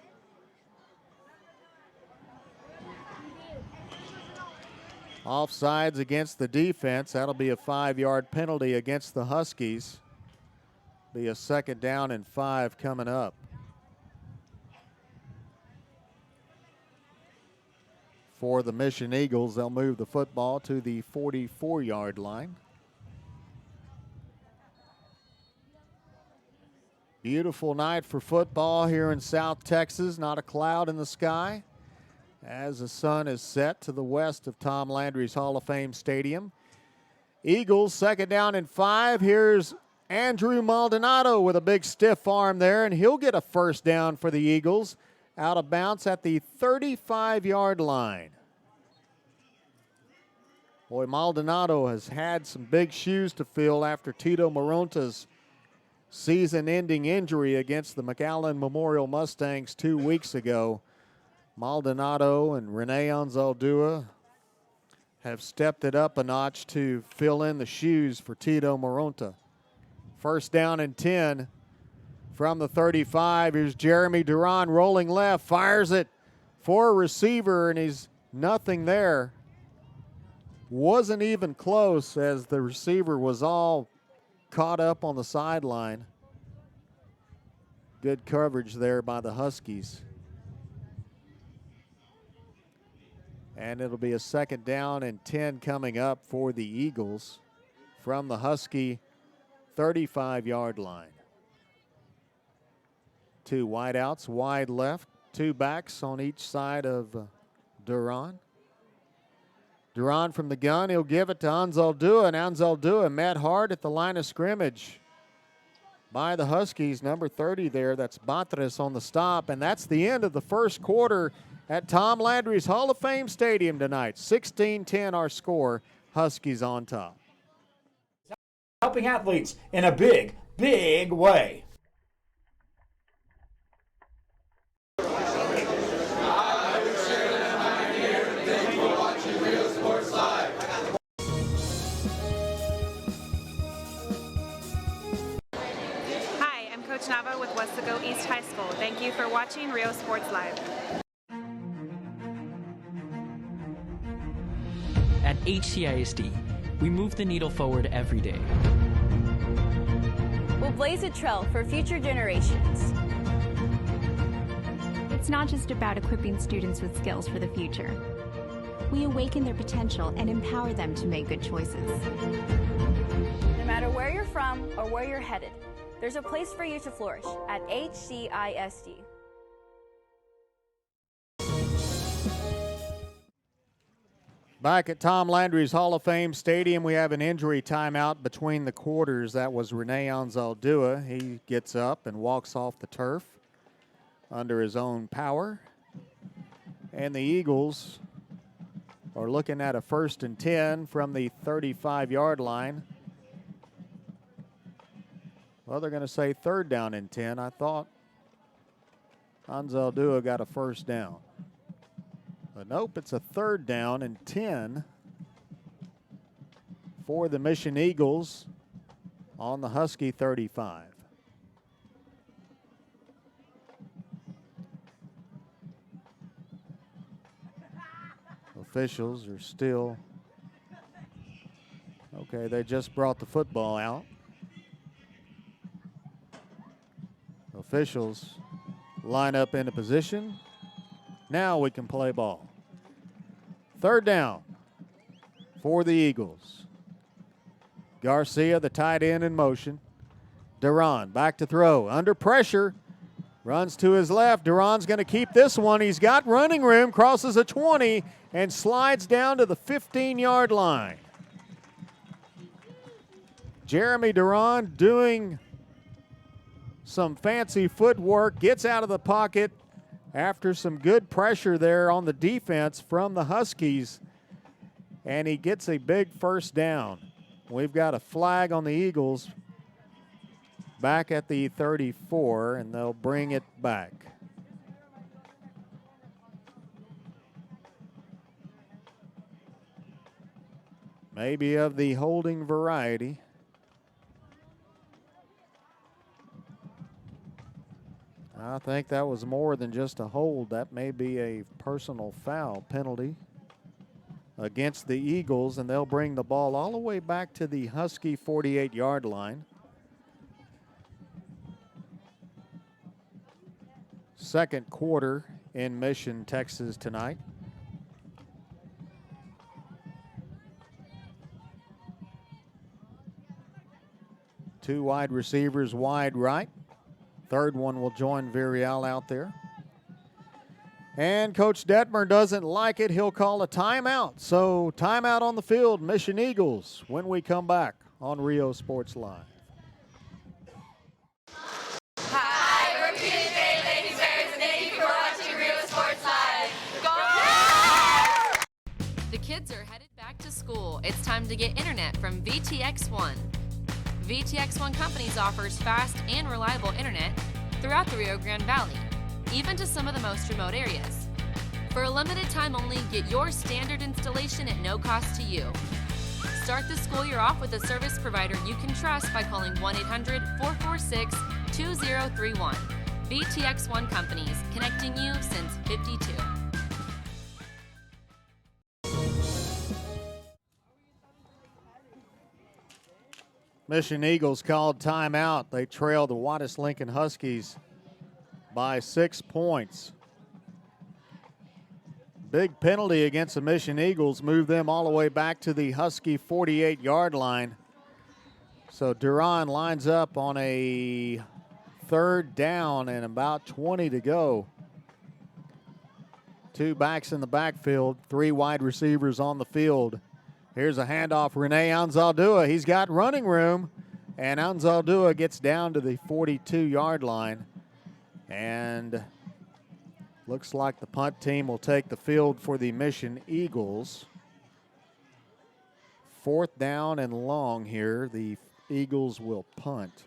Offsides against the defense. That'll be a 5-yard penalty against the Huskies. Be a second down and 5 coming up. For the Mission Eagles, they'll move the football to the 44-yard line. Beautiful night for football here in South Texas. Not a cloud in the sky as the sun is set to the west of Tom Landry's Hall of Fame Stadium. Eagles, second down and 5. Here's Andrew Maldonado with a big stiff arm there, and he'll get a first down for the Eagles. Out of bounds at the 35-yard line. Boy, Maldonado has had some big shoes to fill after Tito Moronta's season-ending injury against the McAllen Memorial Mustangs 2 weeks ago. Maldonado and Rene Anzaldúa have stepped it up a notch to fill in the shoes for Tito Moronta. First down and 10 from the 35. Here's Jeremy Duran rolling left, fires it for a receiver, and he's nothing there. Wasn't even close as the receiver was all caught up on the sideline. Good coverage there by the Huskies. And it'll be a second down and 10 coming up for the Eagles from the Husky 35-yard line. Two wideouts, wide left, two backs on each side of Duran. Duran from the gun, he'll give it to Anzaldúa, and Anzaldúa met hard at the line of scrimmage by the Huskies. Number 30 there, that's Batres on the stop, and that's the end of the first quarter at Tom Landry's Hall of Fame Stadium tonight. 16-10 our score, Huskies on top. Helping athletes in a big, big way. Coach Nava with Westaco East High School. Thank you for watching Rio Sports Live. At HCISD, we move the needle forward every day. We'll blaze a trail for future generations. It's not just about equipping students with skills for the future. We awaken their potential and empower them to make good choices. No matter where you're from or where you're headed, there's a place for you to flourish at HCISD. Back at Tom Landry's Hall of Fame Stadium, we have an injury timeout between the quarters. That was Rene Anzaldúa. He gets up and walks off the turf under his own power. And the Eagles are looking at a 1st and 10 from the 35-yard line. Well, they're going to say 3rd down and 10. I thought Anzaldúa got a first down. But nope, it's a 3rd down and 10 for the Mission Eagles on the Husky 35. Officials are still, okay, they just brought the football out. Officials line up into position. Now we can play ball. 3rd down for the Eagles. Garcia, the tight end, in motion. Duran back to throw. Under pressure. Runs to his left. Duran's going to keep this one. He's got running room. Crosses a 20 and slides down to the 15-yard line. Jeremy Duran doing some fancy footwork. Gets out of the pocket after some good pressure there on the defense from the Huskies. And he gets a big first down. We've got a flag on the Eagles back at the 34, and they'll bring it back. Maybe of the holding variety. I think that was more than just a hold. That may be a personal foul penalty against the Eagles, and they'll bring the ball all the way back to the Husky 48-yard line. Second quarter in Mission, Texas tonight. Two wide receivers wide right. Third one will join Virial out there. And Coach Detmer doesn't like it. He'll call a timeout. So timeout on the field, Mission Eagles, when we come back on Rio Sports Live. Hi, we're PJ Lady Bears, and thank you for watching Rio Sports Live. Go! The kids are headed back to school. It's time to get internet from VTX1. VTX1 Companies offers fast and reliable internet throughout the Rio Grande Valley, even to some of the most remote areas. For a limited time only, get your standard installation at no cost to you. Start the school year off with a service provider you can trust by calling 1-800-446-2031. VTX1 Companies, connecting you since '52. Mission Eagles called timeout. They trailed the Juarez-Lincoln Huskies by 6 points. Big penalty against the Mission Eagles moved them all the way back to the Husky 48-yard line. So Duran lines up on a third down and about 20 to go. Two backs in the backfield, three wide receivers on the field. Here's a handoff, Rene Anzaldúa. He's got running room, and Anzaldúa gets down to the 42-yard line. And looks like the punt team will take the field for the Mission Eagles. Fourth down and long here. The Eagles will punt.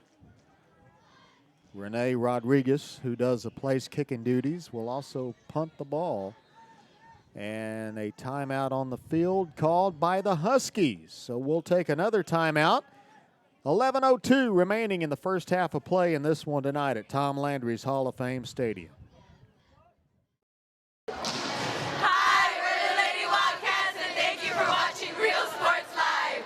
Rene Rodriguez, who does the place kicking duties, will also punt the ball. And a timeout on the field called by the Huskies. So we'll take another timeout. 11:02 remaining in the first half of play in this one tonight at Tom Landry's Hall of Fame Stadium. Hi, we're the Lady Wildcats, and thank you for watching Rio Sports Live.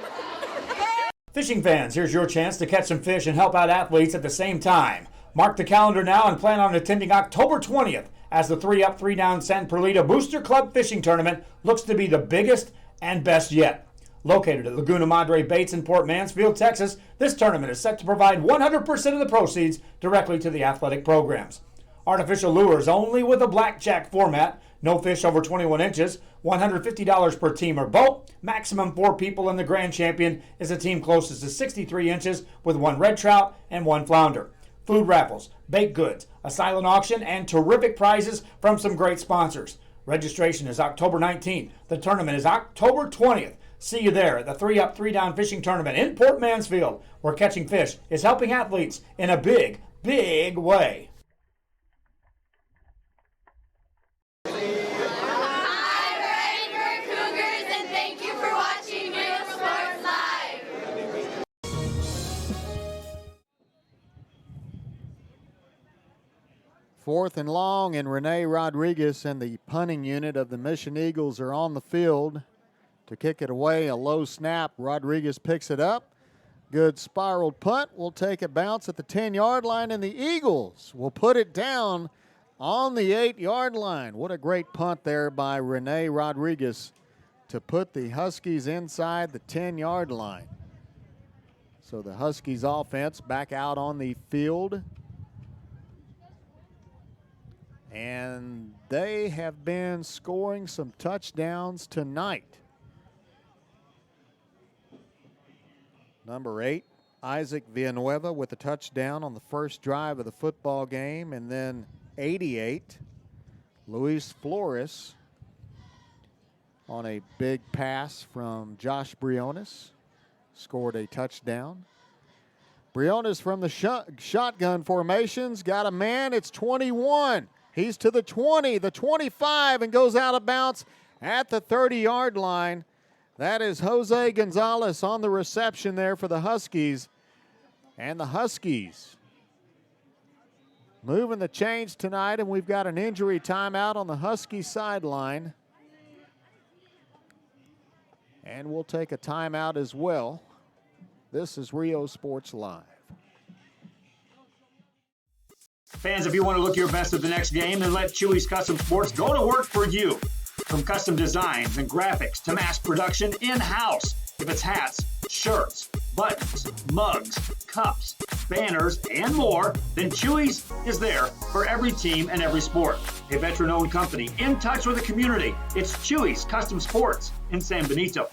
Fishing fans, here's your chance to catch some fish and help out athletes at the same time. Mark the calendar now and plan on attending October 20th as the 3-up, 3-down San Perlita Booster Club Fishing Tournament looks to be the biggest and best yet. Located at Laguna Madre Baits in Port Mansfield, Texas, this tournament is set to provide 100% of the proceeds directly to the athletic programs. Artificial lures only with a blackjack format, no fish over 21 inches, $150 per team or boat, maximum 4 people, and the grand champion is a team closest to 63 inches with 1 red trout and 1 flounder. Food raffles, baked goods, a silent auction, and terrific prizes from some great sponsors. Registration is October 19th. The tournament is October 20th. See you there at the 3-up, 3-down fishing tournament in Port Mansfield, where catching fish is helping athletes in a big, big way. Fourth and long, and Rene Rodriguez and the punting unit of the Mission Eagles are on the field to kick it away. A low snap. Rodriguez picks it up. Good spiraled punt. Will take a bounce at the 10-yard line, and the Eagles will put it down on the 8-yard line. What a great punt there by Rene Rodriguez to put the Huskies inside the 10-yard line. So the Huskies offense back out on the field. And they have been scoring some touchdowns tonight. Number 8, Isaac Villanueva with a touchdown on the first drive of the football game. And then 88, Luis Flores on a big pass from Josh Briones, scored a touchdown. Briones from the shotgun formations, got a man, it's 21. He's to the 20, the 25, and goes out of bounds at the 30-yard line. That is Jose Gonzalez on the reception there for the Huskies. And the Huskies moving the chains tonight, and we've got an injury timeout on the Husky sideline. And we'll take a timeout as well. This is Rio Sports Live. Fans, if you want to look your best at the next game, then let Chewy's Custom Sports go to work for you. From custom designs and graphics to mass production in-house. If it's hats, shirts, buttons, mugs, cups, banners, and more, then Chewy's is there for every team and every sport. A veteran-owned company in touch with the community. It's Chewy's Custom Sports in San Benito.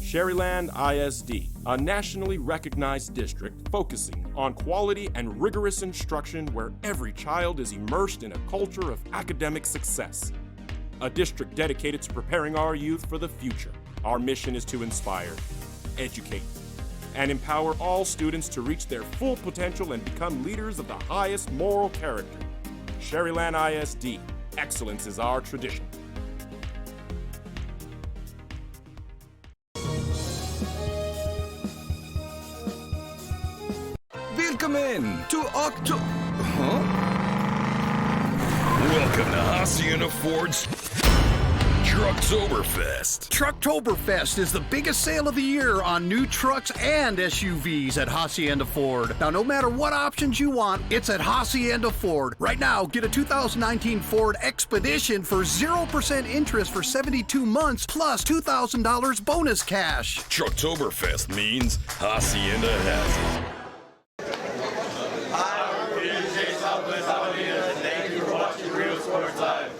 Sherryland ISD, a nationally recognized district focusing on quality and rigorous instruction where every child is immersed in a culture of academic success. A district dedicated to preparing our youth for the future. Our mission is to inspire, educate, and empower all students to reach their full potential and become leaders of the highest moral character. Sherryland ISD, excellence is our tradition. Willkommen to Welcome to Hacienda Ford's Trucktoberfest. Trucktoberfest is the biggest sale of the year on new trucks and SUVs at Hacienda Ford. Now, no matter what options you want, it's at Hacienda Ford. Right now, get a 2019 Ford Expedition for 0% interest for 72 months plus $2,000 bonus cash. Trucktoberfest means Hacienda has it. Thank you for watching Rio Sports Live.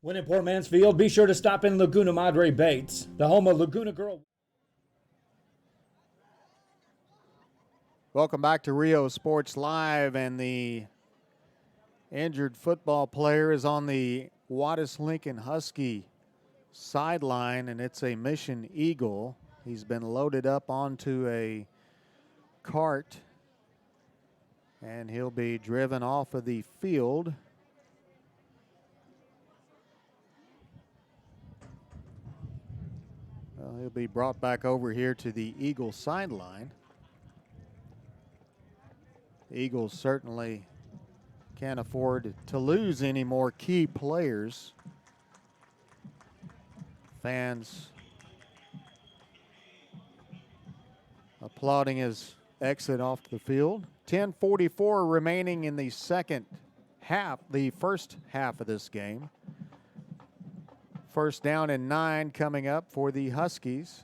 When in Port Mansfield, be sure to stop in Laguna Madre Baits, the home of Laguna Girl. Welcome back to Rio Sports Live, and the injured football player is on the Juarez-Lincoln Husky sideline, and it's a Mission Eagle. He's been loaded up onto a cart, and he'll be driven off of the field. Well, he'll be brought back over here to the Eagles sideline. The Eagles certainly can't afford to lose any more key players. Fans applauding his exit off the field. 10:44 remaining in the second half, the first half of this game. First down and 9 coming up for the Huskies.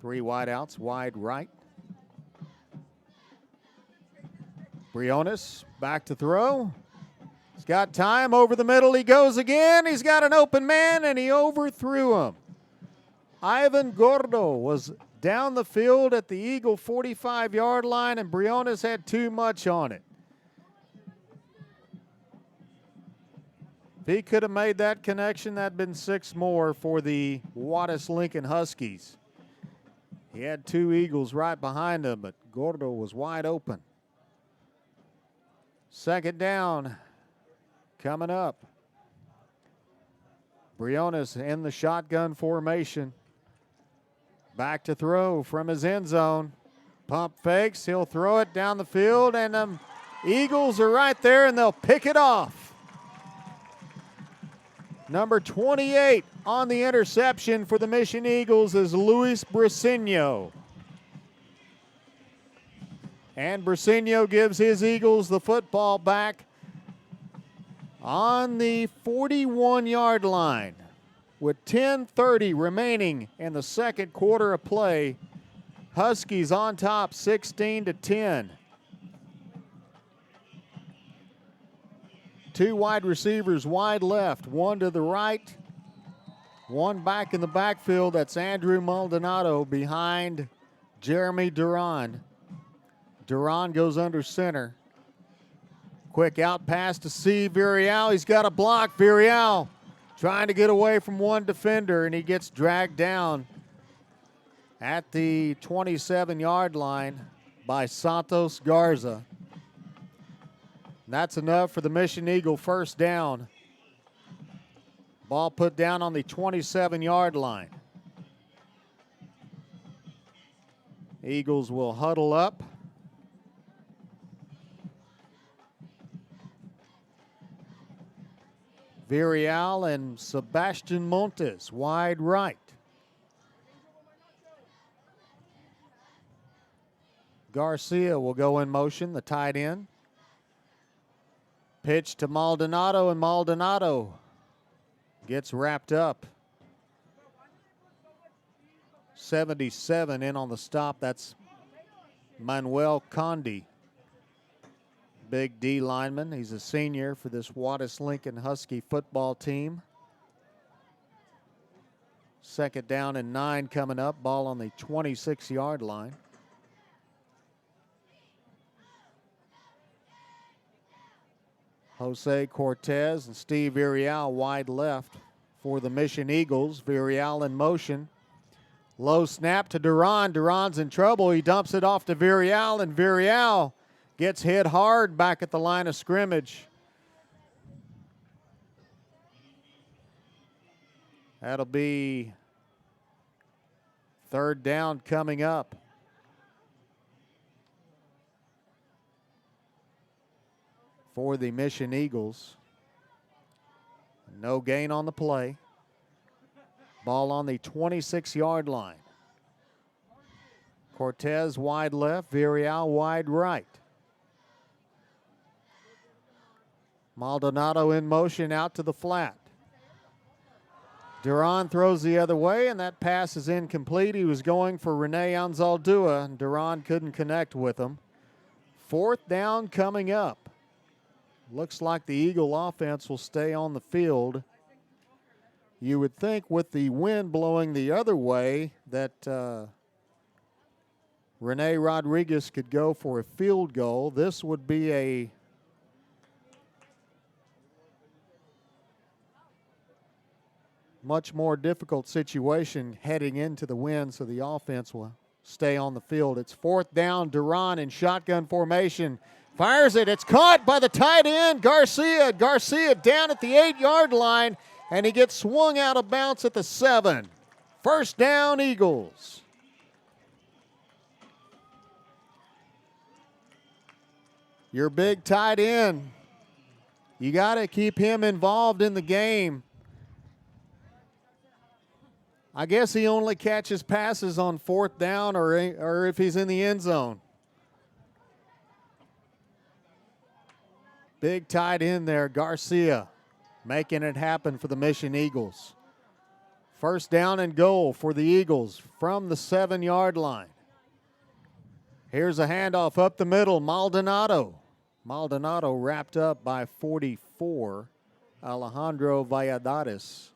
3 wideouts, wide right. Briones back to throw. He's got time, over the middle he goes again. He's got an open man and he overthrew him. Ivan Gordo was down the field at the Eagle 45-yard line, and Briones had too much on it. If he could have made that connection, that'd been 6 more for the Juarez-Lincoln Huskies. He had 2 Eagles right behind him, but Gordo was wide open. Second down coming up. Briones in the shotgun formation. Back to throw from his end zone. Pump fakes, he'll throw it down the field, and the Eagles are right there, and they'll pick it off. Number 28 on the interception for the Mission Eagles is Luis Briceño. And Briceño gives his Eagles the football back on the 41-yard line. With 10:30 remaining in the second quarter of play, Huskies on top 16-10. 2 wide receivers wide left, 1 to the right, 1 back in the backfield. That's Andrew Maldonado behind Jeremy Duran. Duran goes under center. Quick out pass to C. Villarreal. He's got a block. Villarreal trying to get away from 1 defender, and he gets dragged down at the 27-yard line by Santos Garza. And that's enough for the Mission Eagle first down. Ball put down on the 27-yard line. Eagles will huddle up. Villarreal and Sebastian Montes wide right. Garcia will go in motion, the tight end. Pitch to Maldonado, and Maldonado gets wrapped up. 77 in on the stop. That's Manuel Condi. Big D lineman. He's a senior for this Juarez-Lincoln Husky football team. Second down and 9 coming up. Ball on the 26-yard line. Jose Cortez and Steve Villarreal wide left for the Mission Eagles. Villarreal in motion. Low snap to Duran. Duran's in trouble. He dumps it off to Villarreal, and Villarreal gets hit hard back at the line of scrimmage. That'll be third down coming up. For the Mission Eagles. No gain on the play. Ball on the 26-yard line. Cortez wide left, Villarreal wide right. Maldonado in motion out to the flat. Duran throws the other way, and that pass is incomplete. He was going for Rene Anzaldúa, and Duran couldn't connect with him. Fourth down coming up. Looks like the Eagle offense will stay on the field. You would think with the wind blowing the other way that Rene Rodriguez could go for a field goal. This would be a much more difficult situation heading into the wind, so the offense will stay on the field. It's fourth down. Duran in shotgun formation. Fires it. It's caught by the tight end, Garcia. Garcia down at the 8-yard line, and he gets swung out of bounds at the 7. First down, Eagles. Your big tight end. You got to keep him involved in the game. I guess he only catches passes on fourth down or if he's in the end zone. Big tight end there, Garcia, making it happen for the Mission Eagles. First down and goal for the Eagles from the 7-yard line. Here's a handoff up the middle, Maldonado. Maldonado wrapped up by 44, Alejandro Valladares.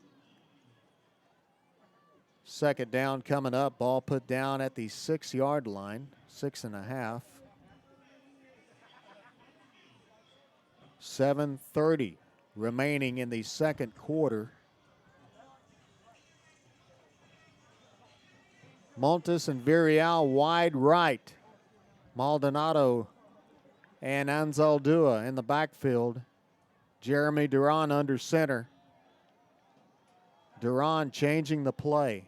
Second down coming up, ball put down at the 6-yard line, 6.5. 7:30 remaining in the second quarter. Montes and Villarreal wide right. Maldonado and Anzaldúa in the backfield. Jeremy Duran under center. Duran changing the play.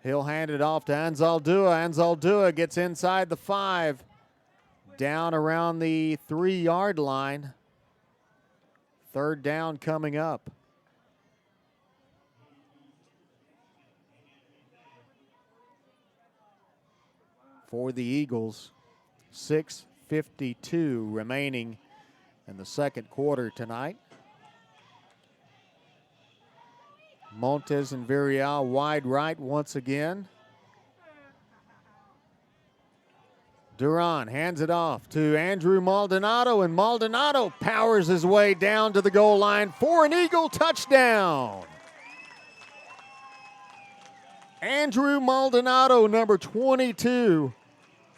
He'll hand it off to Anzaldúa. Anzaldúa gets inside the 5. Down around the 3-yard line. Third down coming up. For the Eagles, 6:52 remaining in the second quarter tonight. Montes and Villarreal wide right once again. Duran hands it off to Andrew Maldonado, and Maldonado powers his way down to the goal line for an Eagle touchdown. Andrew Maldonado, number 22,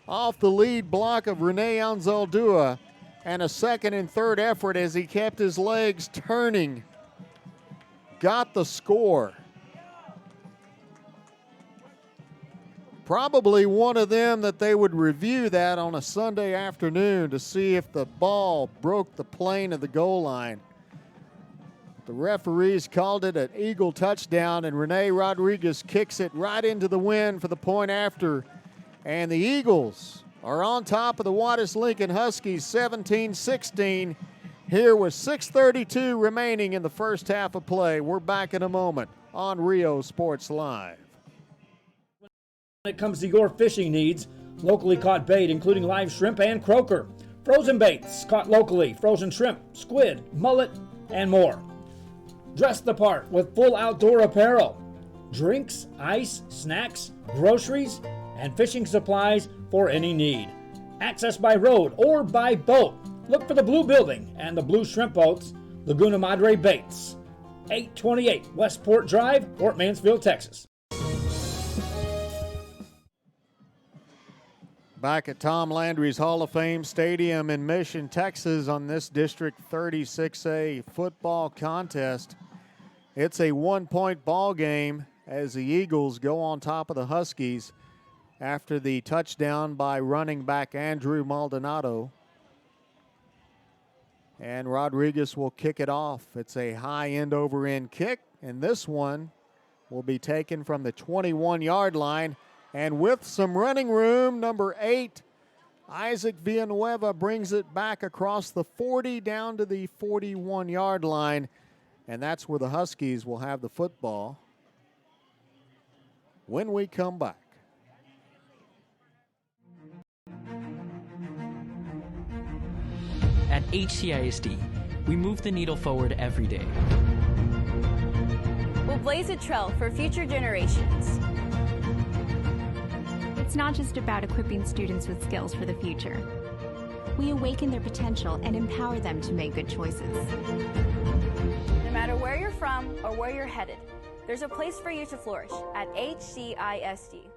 off the lead block of Rene Anzaldúa, and a second and third effort as he kept his legs turning. Got the score. Probably one of them that they would review that on a Sunday afternoon to see if the ball broke the plane of the goal line. The referees called it an Eagle touchdown, and Rene Rodriguez kicks it right into the wind for the point after. And the Eagles are on top of the Juarez-Lincoln Huskies 17-16 here with 6:32 remaining in the first half of play. We're back in a moment on Rio Sports Live. When it comes to your fishing needs, locally caught bait including live shrimp and croaker, frozen baits caught locally, frozen shrimp, squid, mullet, and more. Dress the part with full outdoor apparel, drinks, ice, snacks, groceries, and fishing supplies for any need. Access by road or by boat. Look for the Blue Building and the Blue Shrimp Boats, Laguna Madre Baits. 828 Westport Drive, Fort Mansfield, Texas. Back at Tom Landry's Hall of Fame Stadium in Mission, Texas on this District 36A football contest. It's a one-point ball game as the Eagles go on top of the Huskies after the touchdown by running back Andrew Maldonado. And Rodriguez will kick it off. It's a high end-over-end kick, and this one will be taken from the 21-yard line. And with some running room, number 8, Isaac Villanueva brings it back across the 40 down to the 41-yard line. And that's where the Huskies will have the football when we come back. At HCISD, we move the needle forward every day. We'll blaze a trail for future generations. It's not just about equipping students with skills for the future. We awaken their potential and empower them to make good choices. No matter where you're from or where you're headed, there's a place for you to flourish at HCISD.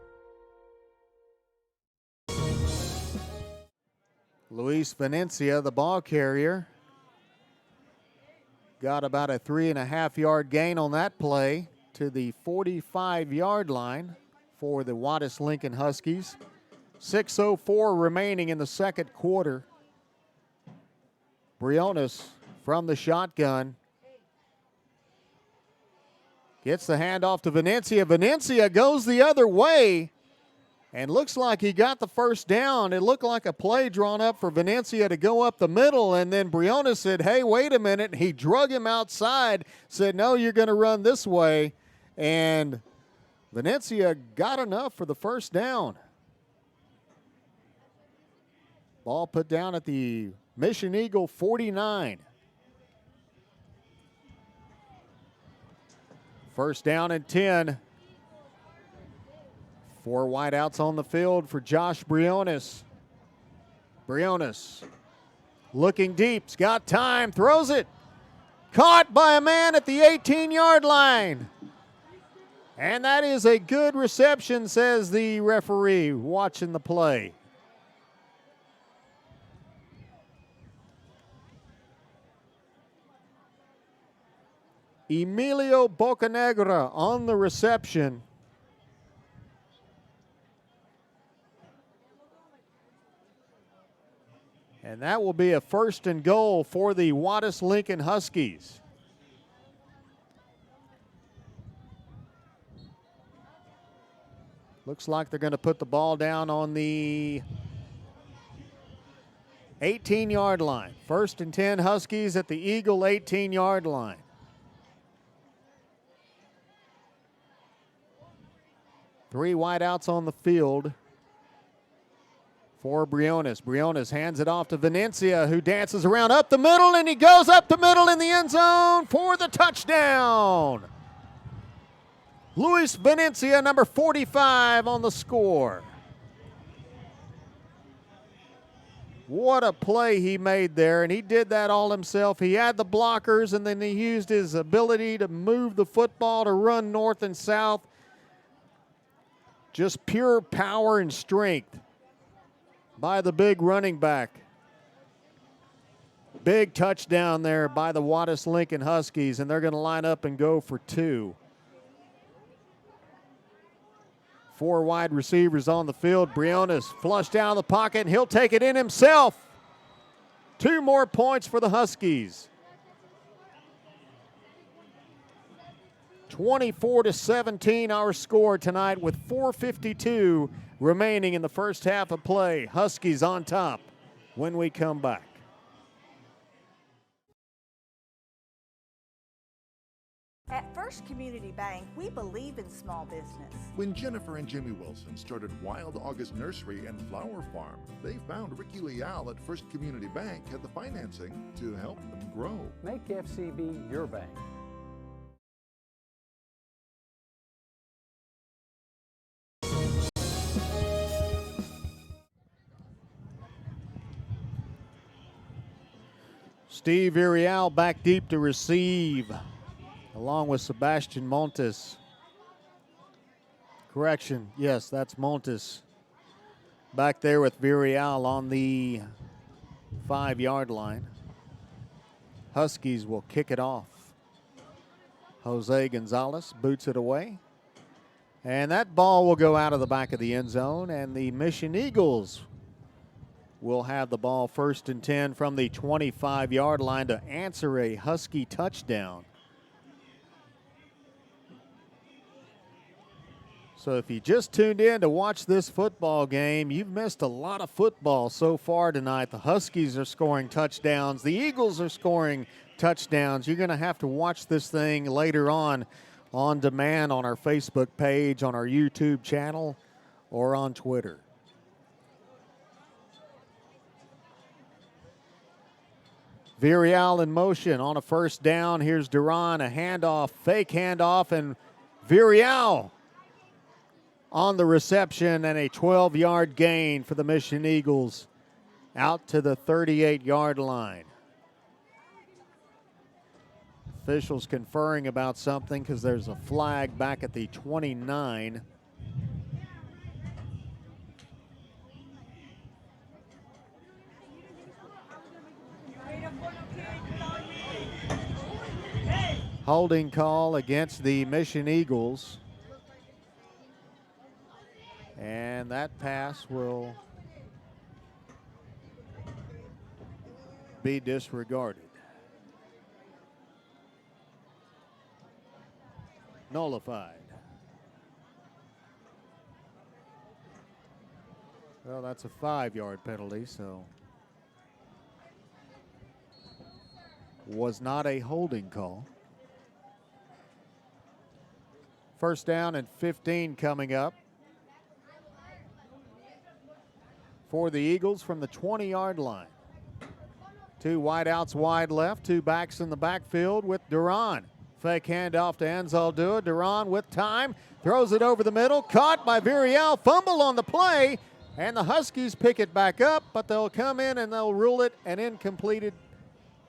Luis Venencia, the ball carrier, got about a 3.5-yard gain on that play to the 45-yard line for the Juarez-Lincoln Huskies. 6:04 remaining in the second quarter. Briones from the shotgun gets the handoff to Venencia. Venencia goes the other way and looks like he got the first down. It looked like a play drawn up for Venencia to go up the middle, and then Briones said, hey, wait a minute. He drug him outside, said, no, you're going to run this way, and Venencia got enough for the first down. Ball put down at the Mission Eagle 49. First down and 10. 4 wideouts on the field for Josh Briones. Briones looking deep, he's got time, throws it. Caught by a man at the 18-yard line. And that is a good reception, says the referee watching the play. Emilio Bocanegra on the reception. And that will be a 1st and goal for the Juarez-Lincoln Huskies. Looks like they're going to put the ball down on the 18-yard line. 1st and 10 Huskies at the Eagle 18-yard line. Three wideouts on the field for Briones. Briones hands it off to Venencia, who dances around up the middle, and he goes up the middle in the end zone for the touchdown. Luis Venencia, number 45 on the score. What a play he made there, and he did that all himself. He had the blockers, and then he used his ability to move the football to run north and south. Just pure power and strength by the big running back. Big touchdown there by the Juarez-Lincoln Huskies, and they're going to line up and go for 2. 4 wide receivers on the field. Briones flushed out of the pocket, and he'll take it in himself. 2 more points for the Huskies. 24-17 our score tonight with 4:52 remaining in the first half of play. Huskies on top when we come back. At First Community Bank, we believe in small business. When Jennifer and Jimmy Wilson started Wild August Nursery and Flower Farm, they found Ricky Leal at First Community Bank had the financing to help them grow. Make FCB your bank. Steve Irial back deep to receive, along with Sebastian Montes. Correction, yes, that's Montes. Back there with Virial on the 5-yard line. Huskies will kick it off. Jose Gonzalez boots it away. And that ball will go out of the back of the end zone, and the Mission Eagles will have the ball 1st and 10 from the 25-yard line to answer a Husky touchdown. So if you just tuned in to watch this football game, you've missed a lot of football so far tonight. The Huskies are scoring touchdowns. The Eagles are scoring touchdowns. You're going to have to watch this thing later on demand on our Facebook page, on our YouTube channel, or on Twitter. Virial in motion on a 1st down. Here's Duran, a handoff, fake handoff, and Virial on the reception, and a 12-yard gain for the Mission Eagles out to the 38-yard line. Officials conferring about something because there's a flag back at the 29. Holding call against the Mission Eagles. And that pass will be disregarded. Nullified. Well, that's a 5-yard penalty, so was not a holding call. 1st down and 15 coming up for the Eagles from the 20-yard line. Two wideouts wide left, two backs in the backfield with Duran. Fake handoff to Anzaldúa. Duran with time, throws it over the middle, caught by Virial, fumble on the play, and the Huskies pick it back up, but they'll come in and they'll rule it an incompleted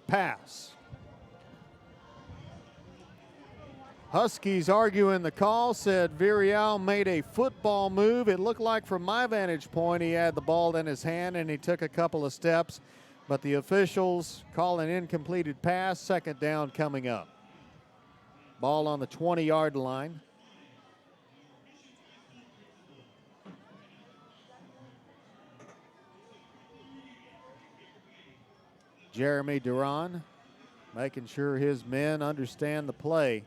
pass. Huskies arguing the call, said Virial made a football move. It looked like from my vantage point he had the ball in his hand and he took a couple of steps, but the officials call an incompleted pass, second down coming up. Ball on the 20-yard line. Jeremy Duran making sure his men understand the play.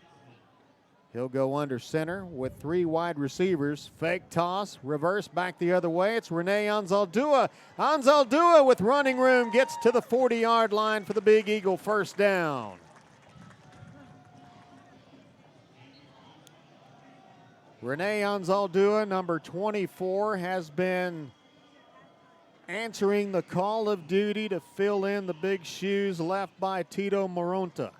He'll go under center with three wide receivers. Fake toss, reverse back the other way. It's Rene Anzaldúa. Anzaldúa with running room gets to the 40-yard line for the Big Eagle first down. Rene Anzaldúa, number 24, has been answering the call of duty to fill in the big shoes left by Tito Moronta.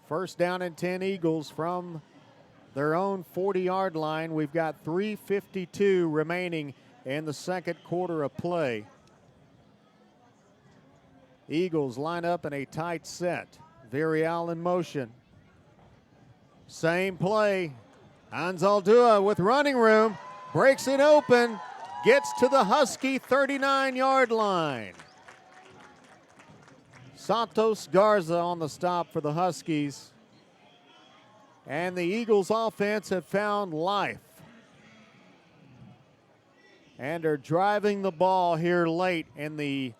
First down and 10 Eagles from their own 40-yard line. We've got 3:52 remaining in the second quarter of play. Eagles line up in a tight set. Virial in motion. Same play. Anzaldúa with running room, breaks it open, gets to the Husky 39-yard line. Santos Garza on the stop for the Huskies. And the Eagles offense have found life and are driving the ball here late in the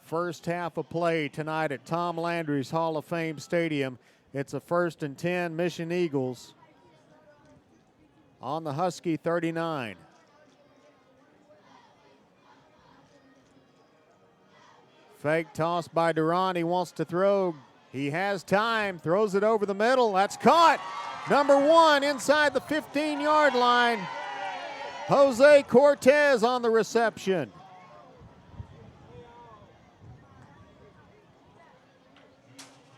first half of play tonight at Tom Landry's Hall of Fame Stadium. It's a 1st and 10 Mission Eagles on the Husky 39. Fake toss by Duran. He wants to throw. He has time. Throws it over the middle. That's caught. Number 1 inside the 15-yard line. Jose Cortez on the reception.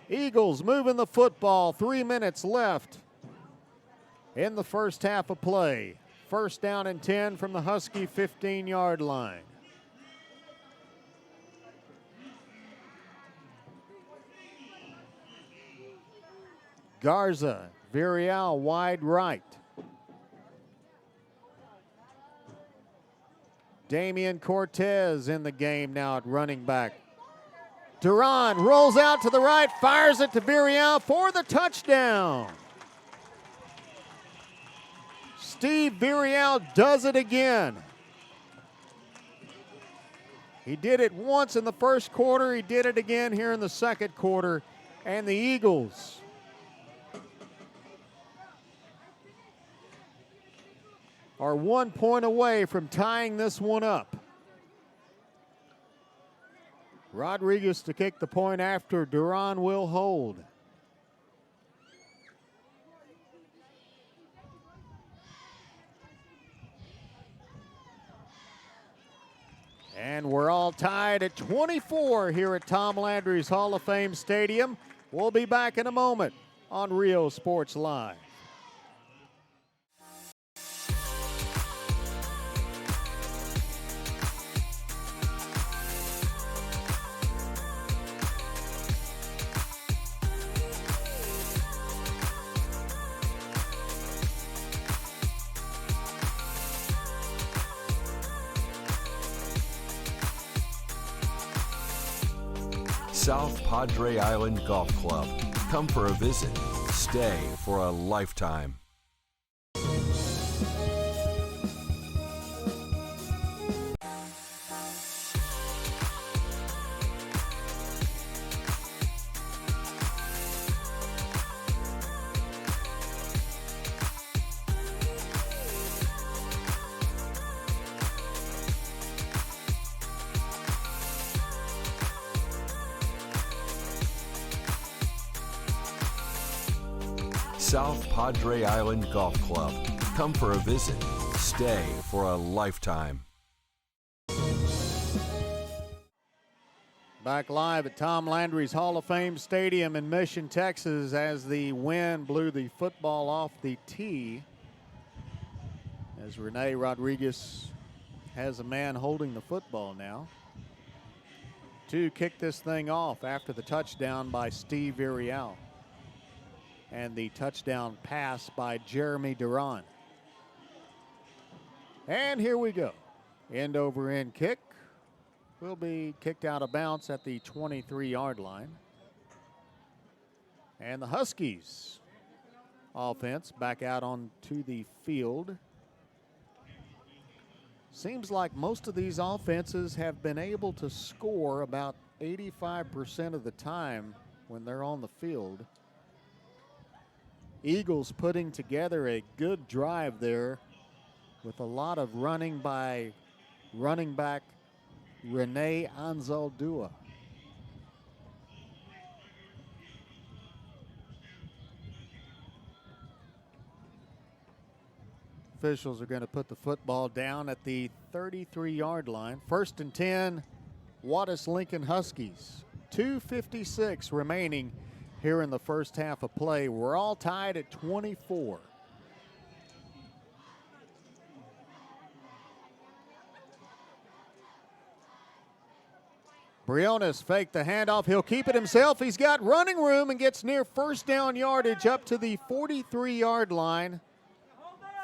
Eagles moving the football. 3 minutes left in the first half of play. First down and 10 from the Husky 15-yard line. Garza, Virial wide right. Damian Cortez in the game now at running back. Duran rolls out to the right, fires it to Virial for the touchdown. Steve Virial does it again. He did it once in the first quarter. He did it again here in the second quarter. And the Eagles are 1 point away from tying this one up. Rodriguez to kick the point after. Duran will hold. And we're all tied at 24 here at Tom Landry's Hall of Fame Stadium. We'll be back in a moment on Rio Sports Live. South Padre Island Golf Club. Come for a visit. Stay for a lifetime. South Padre Island Golf Club. Come for a visit. Stay for a lifetime. Back live at Tom Landry's Hall of Fame Stadium in Mission, Texas, as the wind blew the football off the tee. As Rene Rodriguez has a man holding the football now to kick this thing off after the touchdown by Steve Virial and the touchdown pass by Jeremy Duran. And here we go. End over end kick will be kicked out of bounds at the 23-yard line. And the Huskies offense back out onto the field. Seems like most of these offenses have been able to score about 85% of the time when they're on the field. Eagles putting together a good drive there with a lot of running by running back Rene Anzaldúa. Officials are going to put the football down at the 33-yard line. 1st and 10, Juarez-Lincoln Huskies. 2:56 remaining here in the first half of play. We're all tied at 24. Briones faked the handoff. He'll keep it himself. He's got running room and gets near first down yardage up to the 43-yard line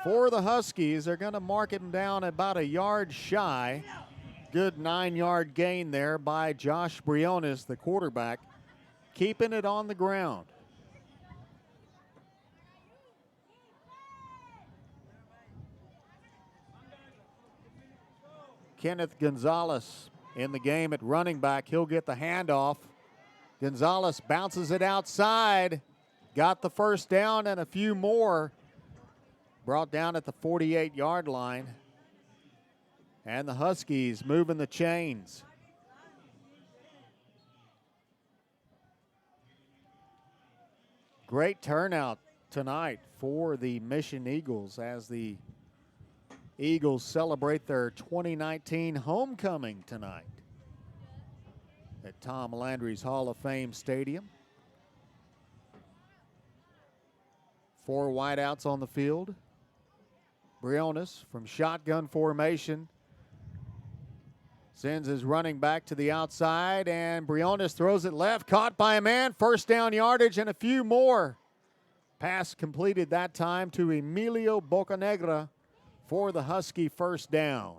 for the Huskies. They're going to mark him down about a yard shy. Good 9-yard gain there by Josh Briones, the quarterback, keeping it on the ground. Kenneth Gonzalez in the game at running back. He'll get the handoff. Gonzalez bounces it outside. Got the first down and a few more. Brought down at the 48-yard line. And the Huskies moving the chains. Great turnout tonight for the Mission Eagles as the Eagles celebrate their 2019 homecoming tonight at Tom Landry's Hall of Fame Stadium. 4 wideouts on the field. Briones from shotgun formation sends his running back to the outside, and Briones throws it left, caught by a man, first down yardage and a few more. Pass completed that time to Emilio Bocanegra for the Husky first down.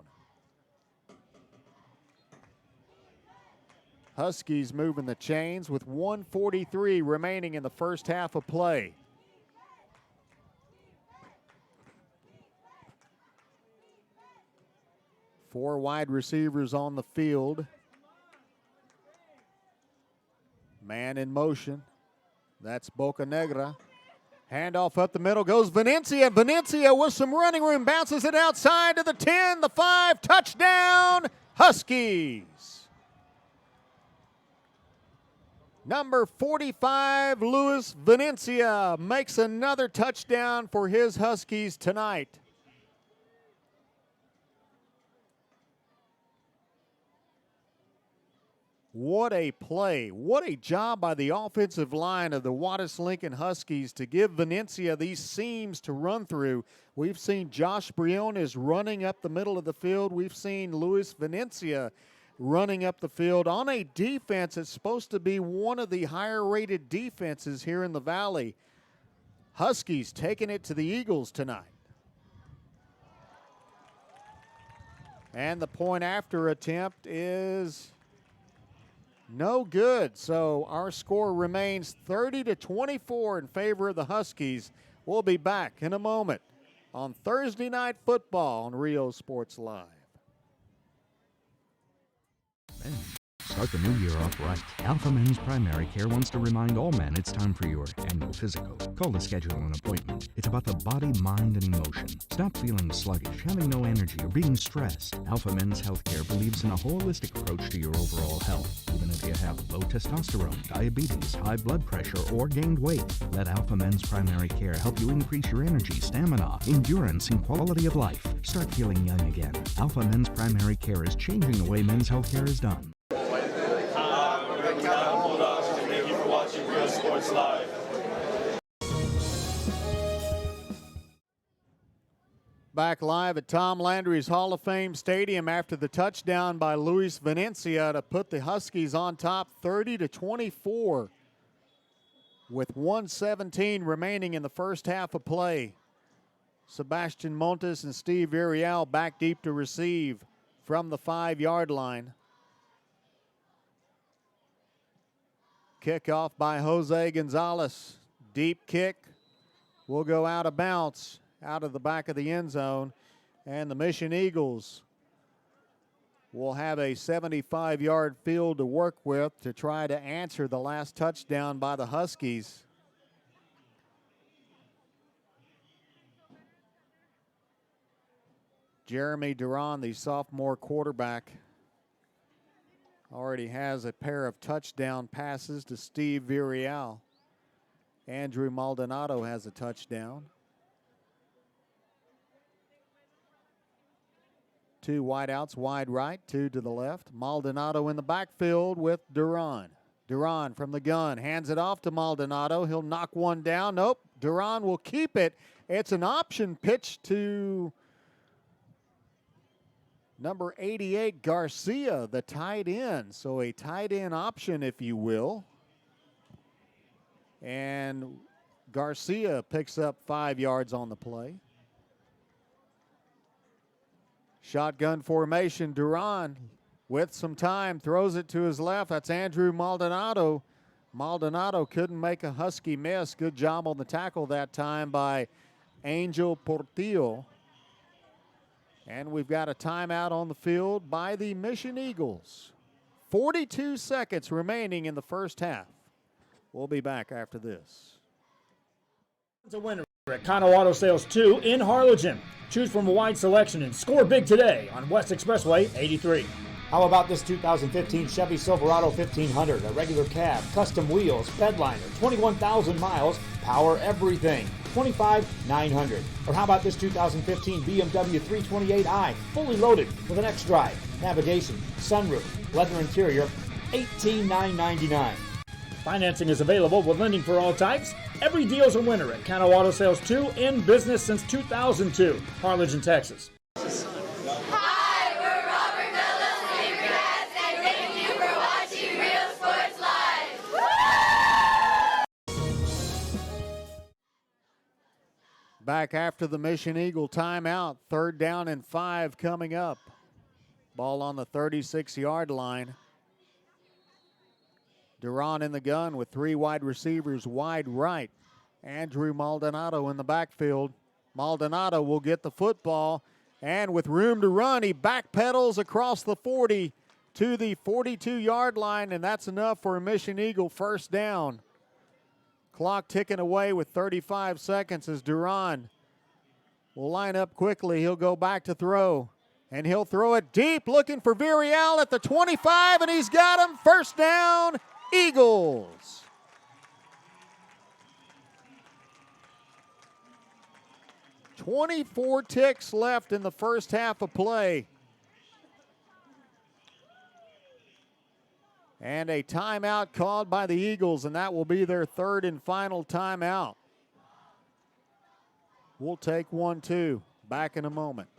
Huskies moving the chains with 1:43 remaining in the first half of play. Four wide receivers on the field. Man in motion. That's Bocanegra. Handoff up the middle goes Venencia. Venencia with some running room. Bounces it outside to the 10, the 5. Touchdown, Huskies. Number 45, Luis Venencia, makes another touchdown for his Huskies tonight. What a play. What a job by the offensive line of the Juarez-Lincoln Huskies to give Venencia these seams to run through. We've seen Josh Briones running up the middle of the field. We've seen Luis Venencia running up the field on a defense that's supposed to be one of the higher-rated defenses here in the Valley. Huskies taking it to the Eagles tonight. And the point after attempt is no good. So our score remains 30-24 in favor of the Huskies. We'll be back in a moment on Thursday Night Football on Rio Sports Live. Men, start the new year off right. Alpha Men's Primary Care wants to remind all men it's time for your annual physical. Call to schedule an appointment. It's about the body, mind, and emotion. Stop feeling sluggish, having no energy, or being stressed. Alpha Men's Healthcare believes in a holistic approach to your overall health. Even if you have low testosterone, diabetes, high blood pressure, or gained weight, let Alpha Men's Primary Care help you increase your energy, stamina, endurance, and quality of life. Start feeling young again. Alpha Men's Primary Care is changing the way men's healthcare is done. Sports Live. Back live at Tom Landry's Hall of Fame Stadium after the touchdown by Luis Venencia to put the Huskies on top 30-24 with 1:17 remaining in the first half of play. Sebastian Montes and Steve Virial back deep to receive from the 5-yard line. Kickoff by Jose Gonzalez. Deep kick will go out of bounds, out of the back of the end zone. And the Mission Eagles will have a 75-yard field to work with to try to answer the last touchdown by the Huskies. Jeremy Duran, the sophomore quarterback, already has a pair of touchdown passes to Steve Virial. Andrew Maldonado has a touchdown. 2 wideouts, wide right, 2 to the left. Maldonado in the backfield with Duran. Duran from the gun, hands it off to Maldonado. He'll knock one down. Nope, Duran will keep it. It's an option pitch to number 88, Garcia, the tight end. So a tight end option, if you will. And Garcia picks up 5 yards on the play. Shotgun formation, Duran with some time, throws it to his left. That's Andrew Maldonado. Maldonado couldn't make a Husky miss. Good job on the tackle that time by Angel Portillo. And we've got a timeout on the field by the Mission Eagles. 42 seconds remaining in the first half. We'll be back after this. It's a winner at Kano Auto Sales 2 in Harlingen. Choose from a wide selection and score big today on West Expressway 83. How about this 2015 Chevy Silverado 1500, a regular cab, custom wheels, bedliner, 21,000 miles, power everything, $25,900. Or how about this 2015 BMW 328i, fully loaded with an X-Drive, navigation, sunroof, leather interior, $18,999. Financing is available with lending for all types. Every deal's a winner at Kano Auto Sales 2, in business since 2002, Harlingen, Texas. Hi, we're Robert Mello, Sabercats, and thank you for watching Real Sports Live. Back after the Mission Eagle timeout, 3rd down and 5 coming up. Ball on the 36-yard line. Duran in the gun with 3 wide receivers wide right. Andrew Maldonado in the backfield. Maldonado will get the football, and with room to run, he backpedals across the 40 to the 42-yard line, and that's enough for a Mission Eagle first down. Clock ticking away with 35 seconds as Duran will line up quickly. He'll go back to throw, and he'll throw it deep, looking for Virial at the 25, and he's got him. First down, Eagles. .24 ticks left in the first half of play. And a timeout called by the Eagles, and that will be their 3rd and final timeout. We'll take 1-2. Back in a moment.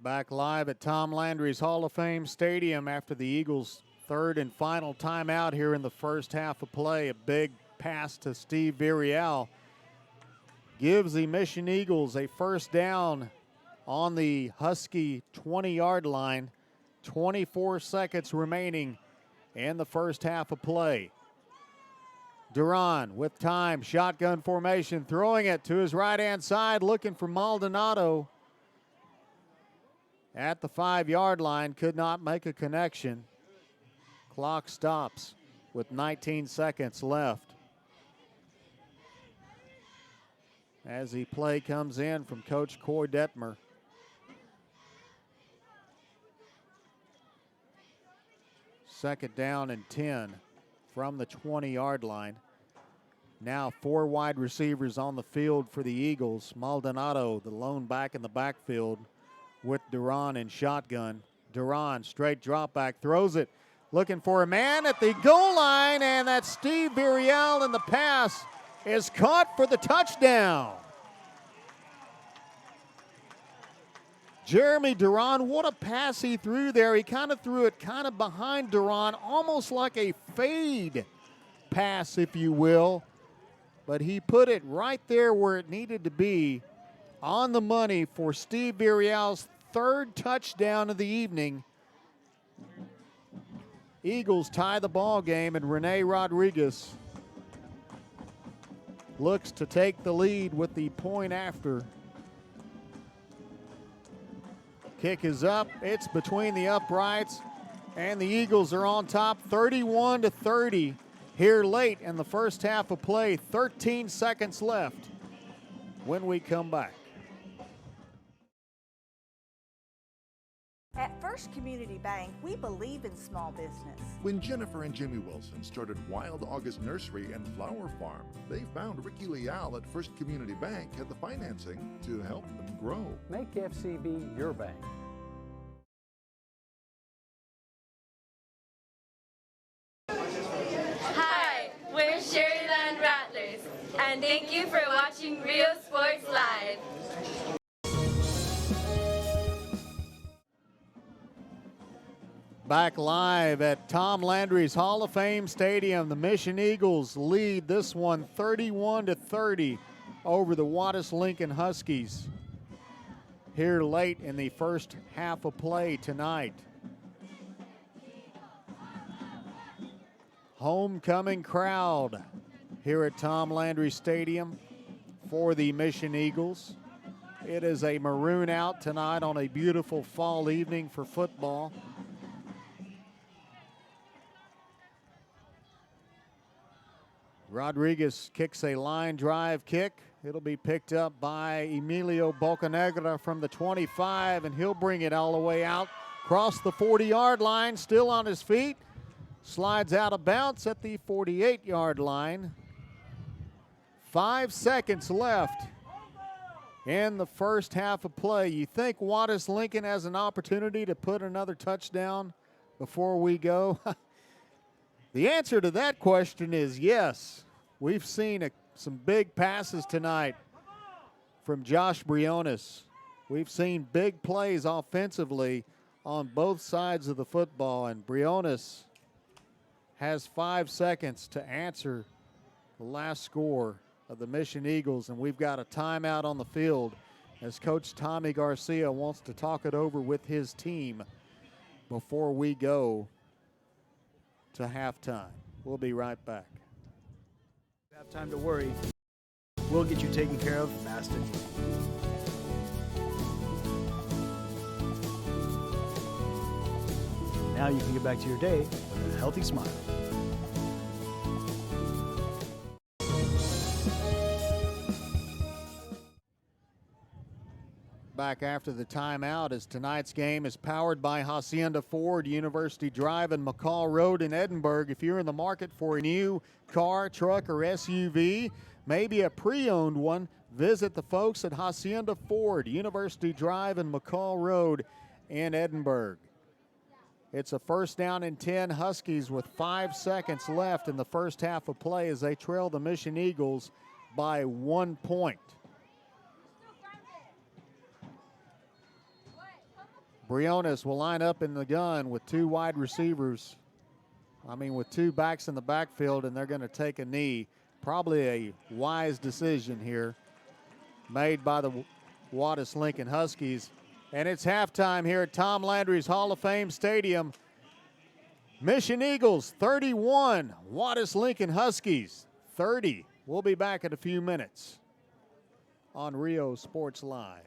Back live at Tom Landry's Hall of Fame Stadium after the Eagles' 3rd and final timeout here in the first half of play. A big pass to Steve Virial gives the Mission Eagles a first down on the Husky 20-yard line. 24 seconds remaining in the first half of play. Duran with time, shotgun formation, throwing it to his right-hand side, looking for Maldonado. at the 5-yard line, could not make a connection. Clock stops with 19 seconds left. As the play comes in from Coach Coy Detmer. Second down and 10 from the 20-yard line. Now 4 wide receivers on the field for the Eagles. Maldonado, the lone back in the backfield with Duran in shotgun. Duran, straight drop back, throws it. Looking for a man at the goal line, and that's Steve Virial, and the pass is caught for the touchdown. Jeremy Duran, what a pass he threw there. He kind of threw it kind of behind Duran, almost like a fade pass, if you will. But he put it right there where it needed to be, on the money for Steve Virial's 3rd touchdown of the evening. Eagles tie the ball game, and Rene Rodriguez looks to take the lead with the point after. Kick is up. It's between the uprights, and the Eagles are on top 31-30 here late in the first half of play. 13 seconds left when we come back. At First Community Bank, we believe in small business. When Jennifer and Jimmy Wilson started Wild August Nursery and Flower Farm, they found Ricky Leal at First Community Bank had the financing to help them grow. Make FCB your bank. Hi, we're Sherryland Rattlers, and thank you for watching Rio Sports Live. Back live at Tom Landry's Hall of Fame Stadium, the Mission Eagles lead this one 31-30 over the Juarez-Lincoln Huskies here late in the first half of play tonight. Homecoming crowd here at Tom Landry Stadium for the Mission Eagles. It is a maroon out tonight on a beautiful fall evening for football. Rodriguez kicks a line drive kick. It'll be picked up by Emilio Bocanegra from the 25, and he'll bring it all the way out across the 40-yard line, still on his feet. Slides out of bounds at the 48-yard line. 5 seconds left in the first half of play. You think Juarez-Lincoln has an opportunity to put another touchdown before we go? The answer to that question is yes. We've seen some big passes tonight from Josh Briones. We've seen big plays offensively on both sides of the football, and Briones has 5 seconds to answer the last score of the Mission Eagles, and we've got a timeout on the field as Coach Tommy Garcia wants to talk it over with his team before we go to halftime. We'll be right back. If you have time to worry, we'll get you taken care of fast and easy. Now you can get back to your day with a healthy smile. Back after the timeout, as tonight's game is powered by Hacienda Ford, University Drive and McCall Road in Edinburgh. If you're in the market for a new car, truck, or SUV, maybe a pre-owned one, visit the folks at Hacienda Ford, University Drive and McCall Road in Edinburgh. It's a first down and 10 Huskies with 5 seconds left in the first half of play as they trail the Mission Eagles by 1 point. Briones will line up in the gun with 2 wide receivers. With 2 backs in the backfield, and they're going to take a knee. Probably a wise decision here made by the Juarez-Lincoln Huskies. And it's halftime here at Tom Landry's Hall of Fame Stadium. Mission Eagles 31, Juarez-Lincoln Huskies 30. We'll be back in a few minutes on Rio Sports Live.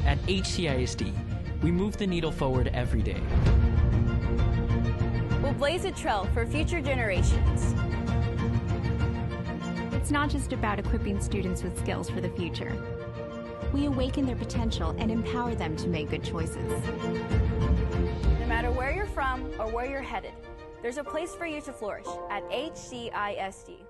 At HCISD, we move the needle forward every day. We'll blaze a trail for future generations. It's not just about equipping students with skills for the future. We awaken their potential and empower them to make good choices. No matter where you're from or where you're headed, there's a place for you to flourish at HCISD.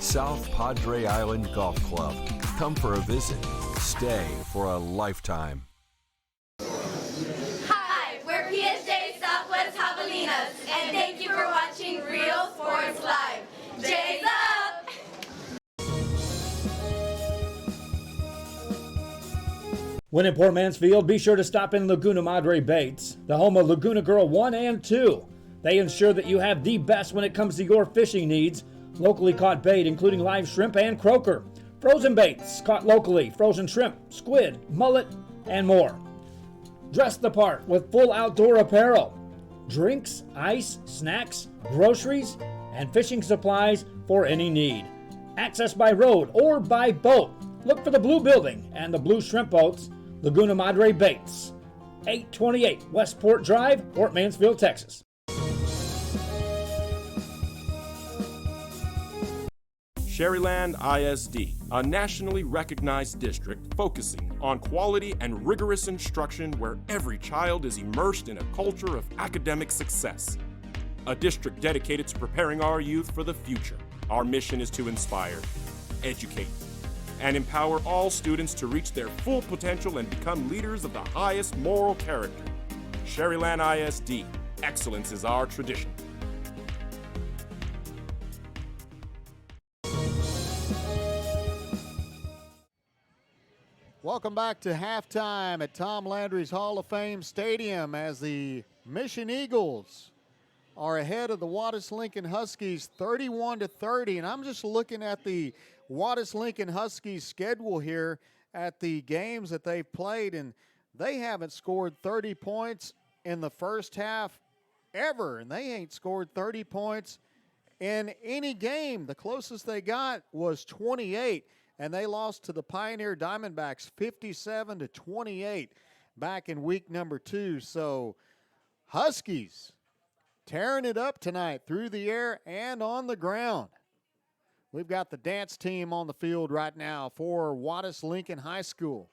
South Padre Island Golf Club. Come for a visit. Stay for a lifetime. Hi, we're PSJ Southwest Javelinas, and thank you for watching Real Sports Live. Jay's up! When in Port Mansfield, be sure to stop in Laguna Madre Baits, the home of Laguna Girl 1 and 2. They ensure that you have the best when it comes to your fishing needs. Locally caught bait, including live shrimp and croaker. Frozen baits, caught locally, frozen shrimp, squid, mullet, and more. Dress the part with full outdoor apparel. Drinks, ice, snacks, groceries, and fishing supplies for any need. Access by road or by boat. Look for the blue building and the blue shrimp boats, Laguna Madre Baits. 828 Westport Drive, Port Mansfield, Texas. Sherryland ISD, a nationally recognized district focusing on quality and rigorous instruction where every child is immersed in a culture of academic success. A district dedicated to preparing our youth for the future. Our mission is to inspire, educate, and empower all students to reach their full potential and become leaders of the highest moral character. Sherryland ISD, excellence is our tradition. Welcome back to halftime at Tom Landry's Hall of Fame Stadium as the Mission Eagles are ahead of the Juarez-Lincoln Huskies 31-30. And I'm just looking at the Juarez-Lincoln Huskies schedule here at the games that they've played, and they haven't scored 30 points in the first half ever, and they ain't scored 30 points in any game. The closest they got was 28. And they lost to the Pioneer Diamondbacks 57-28 back in week number 2. So Huskies tearing it up tonight through the air and on the ground. We've got the dance team on the field right now for Juarez-Lincoln High School.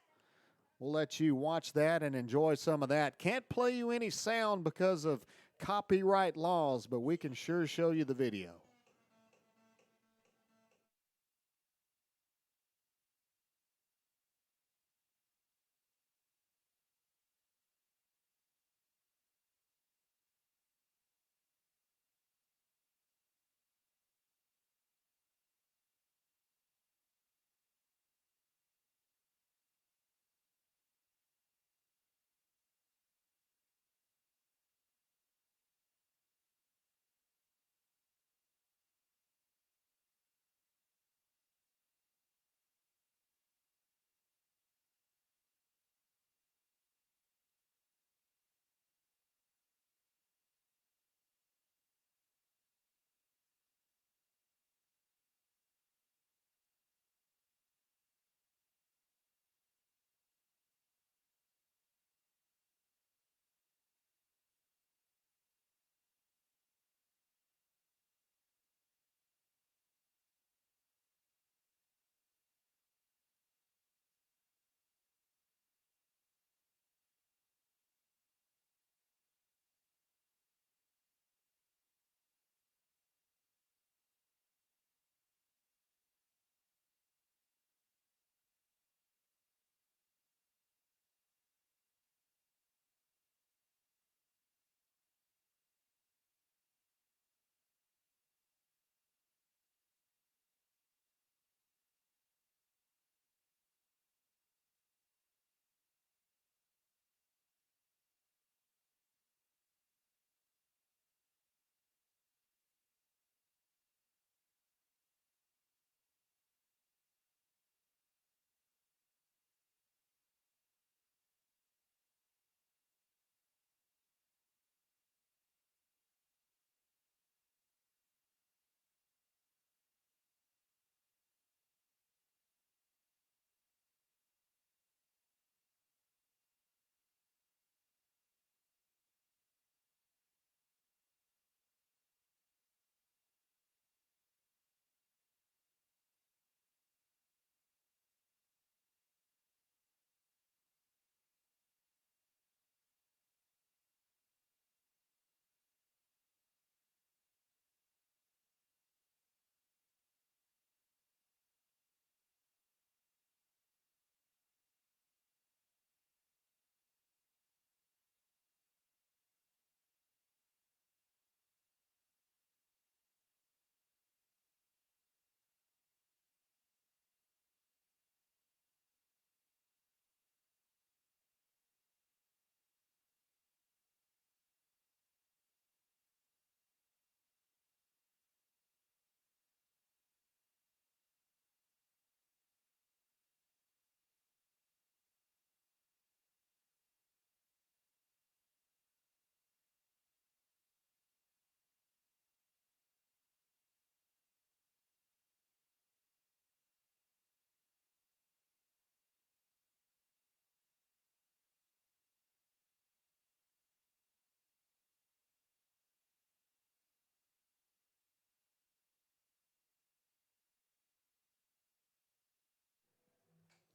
We'll let you watch that and enjoy some of that. Can't play you any sound because of copyright laws, but we can sure show you the video.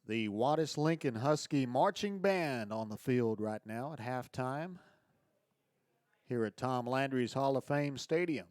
The Juarez-Lincoln Husky Marching Band on the field right now at halftime here at Tom Landry's Hall of Fame Stadium.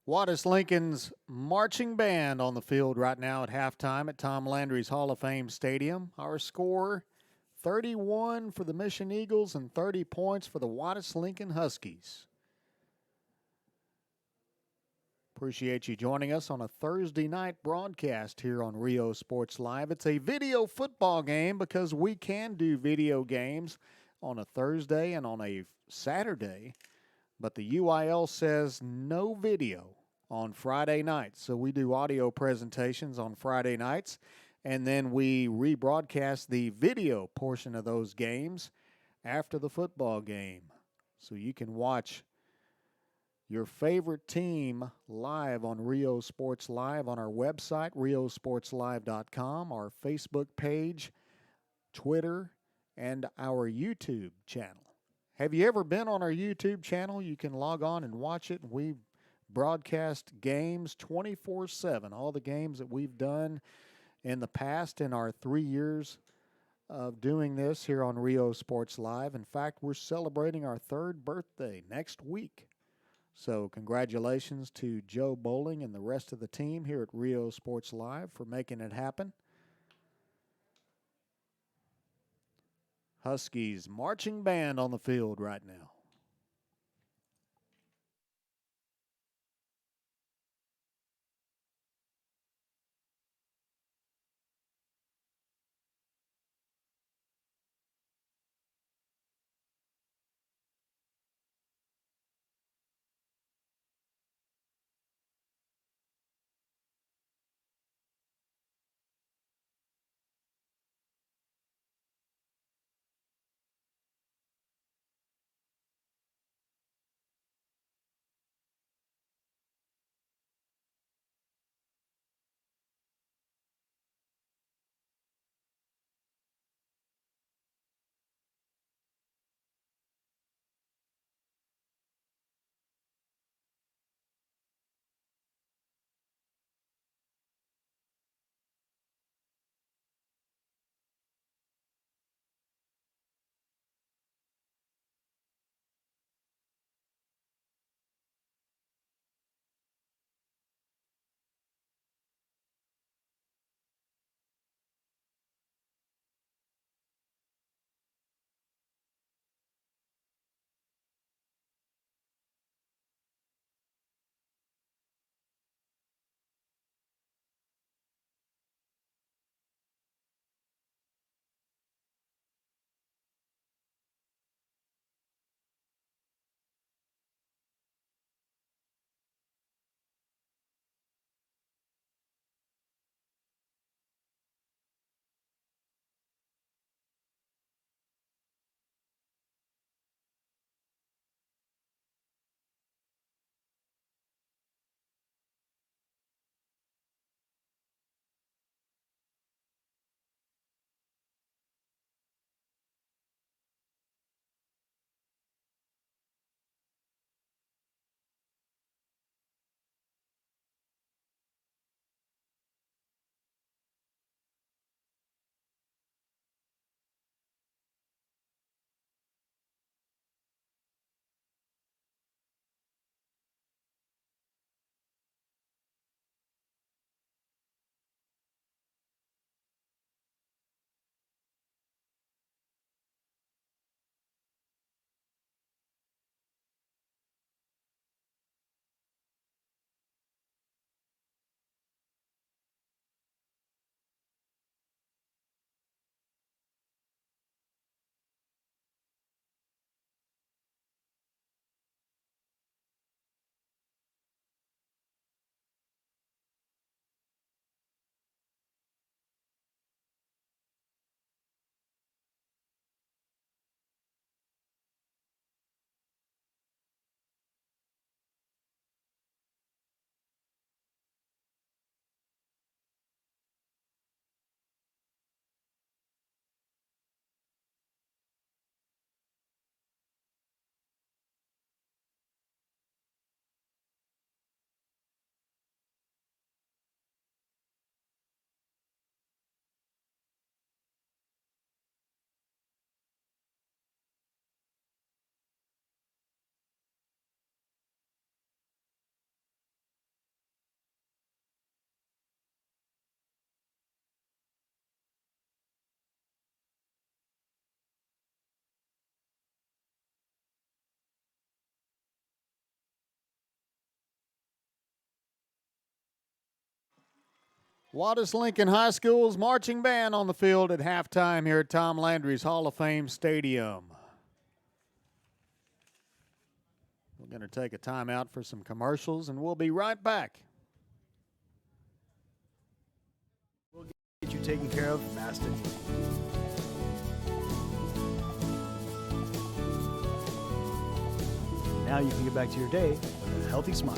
Juarez-Lincoln's marching band on the field right now at halftime at Tom Landry's Hall of Fame Stadium. Our score, 31 for the Mission Eagles and 30 points for the Juarez-Lincoln Huskies. Appreciate you joining us on a Thursday night broadcast here on Rio Sports Live. It's a video football game because we can do video games on a Thursday and on a Saturday, but the UIL says no video on Friday nights. So we do audio presentations on Friday nights, and then we rebroadcast the video portion of those games after the football game. So you can watch your favorite team live on Rio Sports Live on our website, riosportslive.com, our Facebook page, Twitter, and our YouTube channel. Have you ever been on our YouTube channel? You can log on and watch it. We broadcast games 24/7, all the games that we've done in the past in our 3 years of doing this here on Rio Sports Live. In fact, we're celebrating our 3rd birthday next week. So congratulations to Joe Bowling and the rest of the team here at Rio Sports Live for making it happen. Huskies marching band on the field right now. Juarez-Lincoln High School's marching band on the field at halftime here at Tom Landry's Hall of Fame Stadium. We're going to take a timeout for some commercials, and we'll be right back. We'll get you taken care of, Master. Now you can get back to your day with a healthy smile.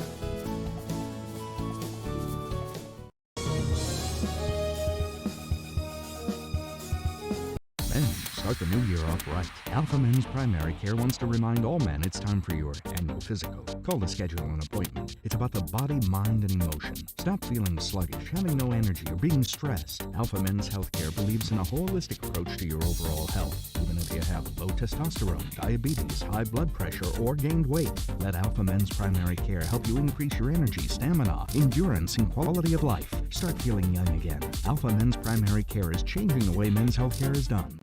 Men, start the new year off right. Alpha Men's Primary Care wants to remind all men it's time for your annual physical. Call to schedule an appointment. It's about the body, mind, and emotion. Stop feeling sluggish, having no energy, or being stressed. Alpha Men's Healthcare believes in a holistic approach to your overall health. Even if you have low testosterone, diabetes, high blood pressure, or gained weight, let Alpha Men's Primary Care help you increase your energy, stamina, endurance, and quality of life. Start feeling young again. Alpha Men's Primary Care is changing the way men's healthcare is done.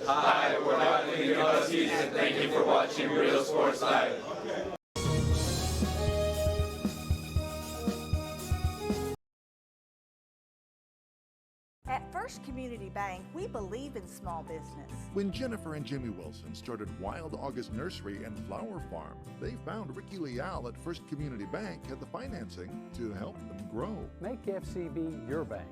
Hi, we're Lincoln Huskies, and thank you for watching Real Sports Live. At First Community Bank, we believe in small business. When Jennifer and Jimmy Wilson started Wild August Nursery and Flower Farm, they found Ricky Leal at First Community Bank had the financing to help them grow. Make FCB your bank.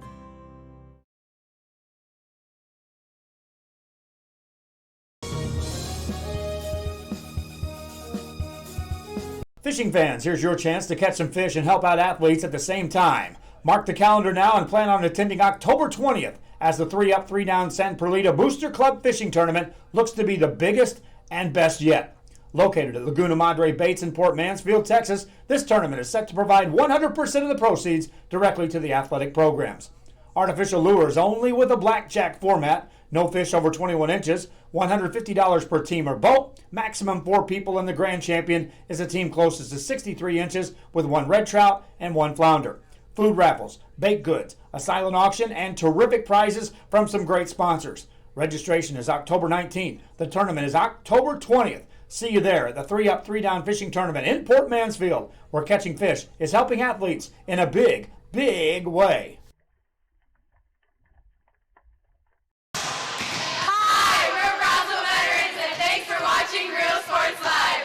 Fishing fans, here's your chance to catch some fish and help out athletes at the same time. Mark the calendar now and plan on attending October 20th as the 3-up, 3-down San Perlita Booster Club Fishing Tournament looks to be the biggest and best yet. Located at Laguna Madre Baits in Port Mansfield, Texas, this tournament is set to provide 100% of the proceeds directly to the athletic programs. Artificial lures only with a blackjack format, no fish over 21 inches, $150 per team or boat, maximum 4 people, and the grand champion is a team closest to 63 inches with 1 red trout and 1 flounder. Food raffles, baked goods, a silent auction, and terrific prizes from some great sponsors. Registration is October 19th. The tournament is October 20th. See you there at the 3-up, 3-down fishing tournament in Port Mansfield, where catching fish is helping athletes in a big, big way. Hi, we're Brownsville veterans, and thanks for watching Real Sports Live.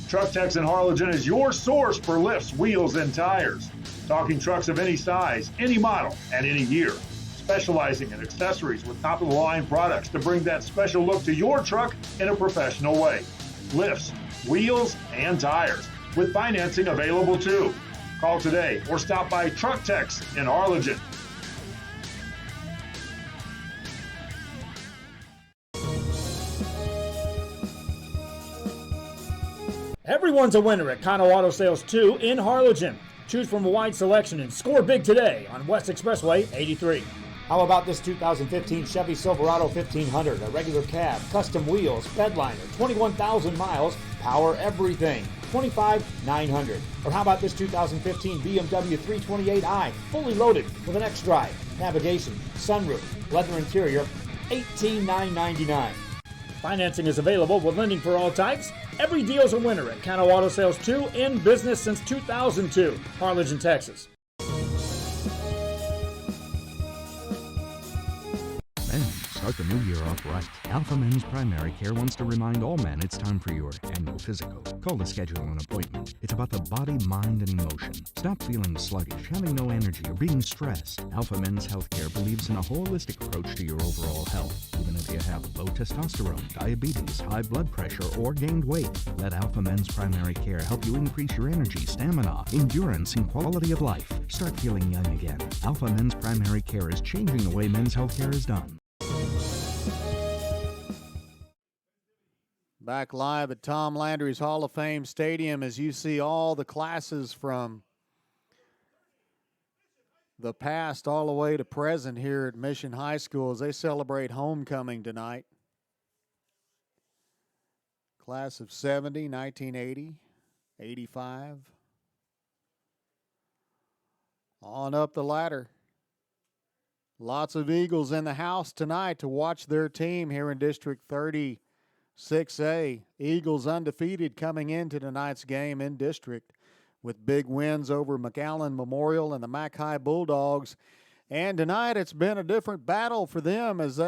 Truck Techs in Harlingen is your source for lifts, wheels, and tires. Talking trucks of any size, any model, and any year. Specializing in accessories with top-of-the-line products to bring that special look to your truck in a professional way. Lifts, wheels, and tires, with financing available too. Call today or stop by Truck Techs in Harlingen. Everyone's a winner at Kano Auto Sales 2 in Harlingen. Choose from a wide selection and score big today on West Expressway 83. How about this 2015 Chevy Silverado 1500, a regular cab, custom wheels, bedliner, 21,000 miles, power everything, $25,900. Or how about this 2015 BMW 328i, fully loaded with an X-Drive, navigation, sunroof, leather interior, $18,999. Financing is available with lending for all types. Every deal's a winner at Kano Auto Sales 2, in business since 2002, Harlingen, Texas. Men, start the new year off right. Alpha Men's Primary Care wants to remind all men it's time for your annual physical. Call to schedule an appointment. It's about the body, mind, and emotion. Stop feeling sluggish, having no energy, or being stressed. Alpha Men's Healthcare believes in a holistic approach to your overall health. Even if you have low testosterone, diabetes, high blood pressure, or gained weight, let Alpha Men's Primary Care help you increase your energy, stamina, endurance, and quality of life. Start feeling young again. Alpha Men's Primary Care is changing the way men's healthcare is done. Back live at Tom Landry's Hall of Fame Stadium as you see all the classes from the past all the way to present here at Mission High School as they celebrate homecoming tonight. Class of 70, 1980, 85. On up the ladder. Lots of Eagles in the house tonight to watch their team here in District 30 6A. Eagles undefeated coming into tonight's game in district with big wins over McAllen Memorial and the Mac High Bulldogs. And tonight it's been a different battle for them as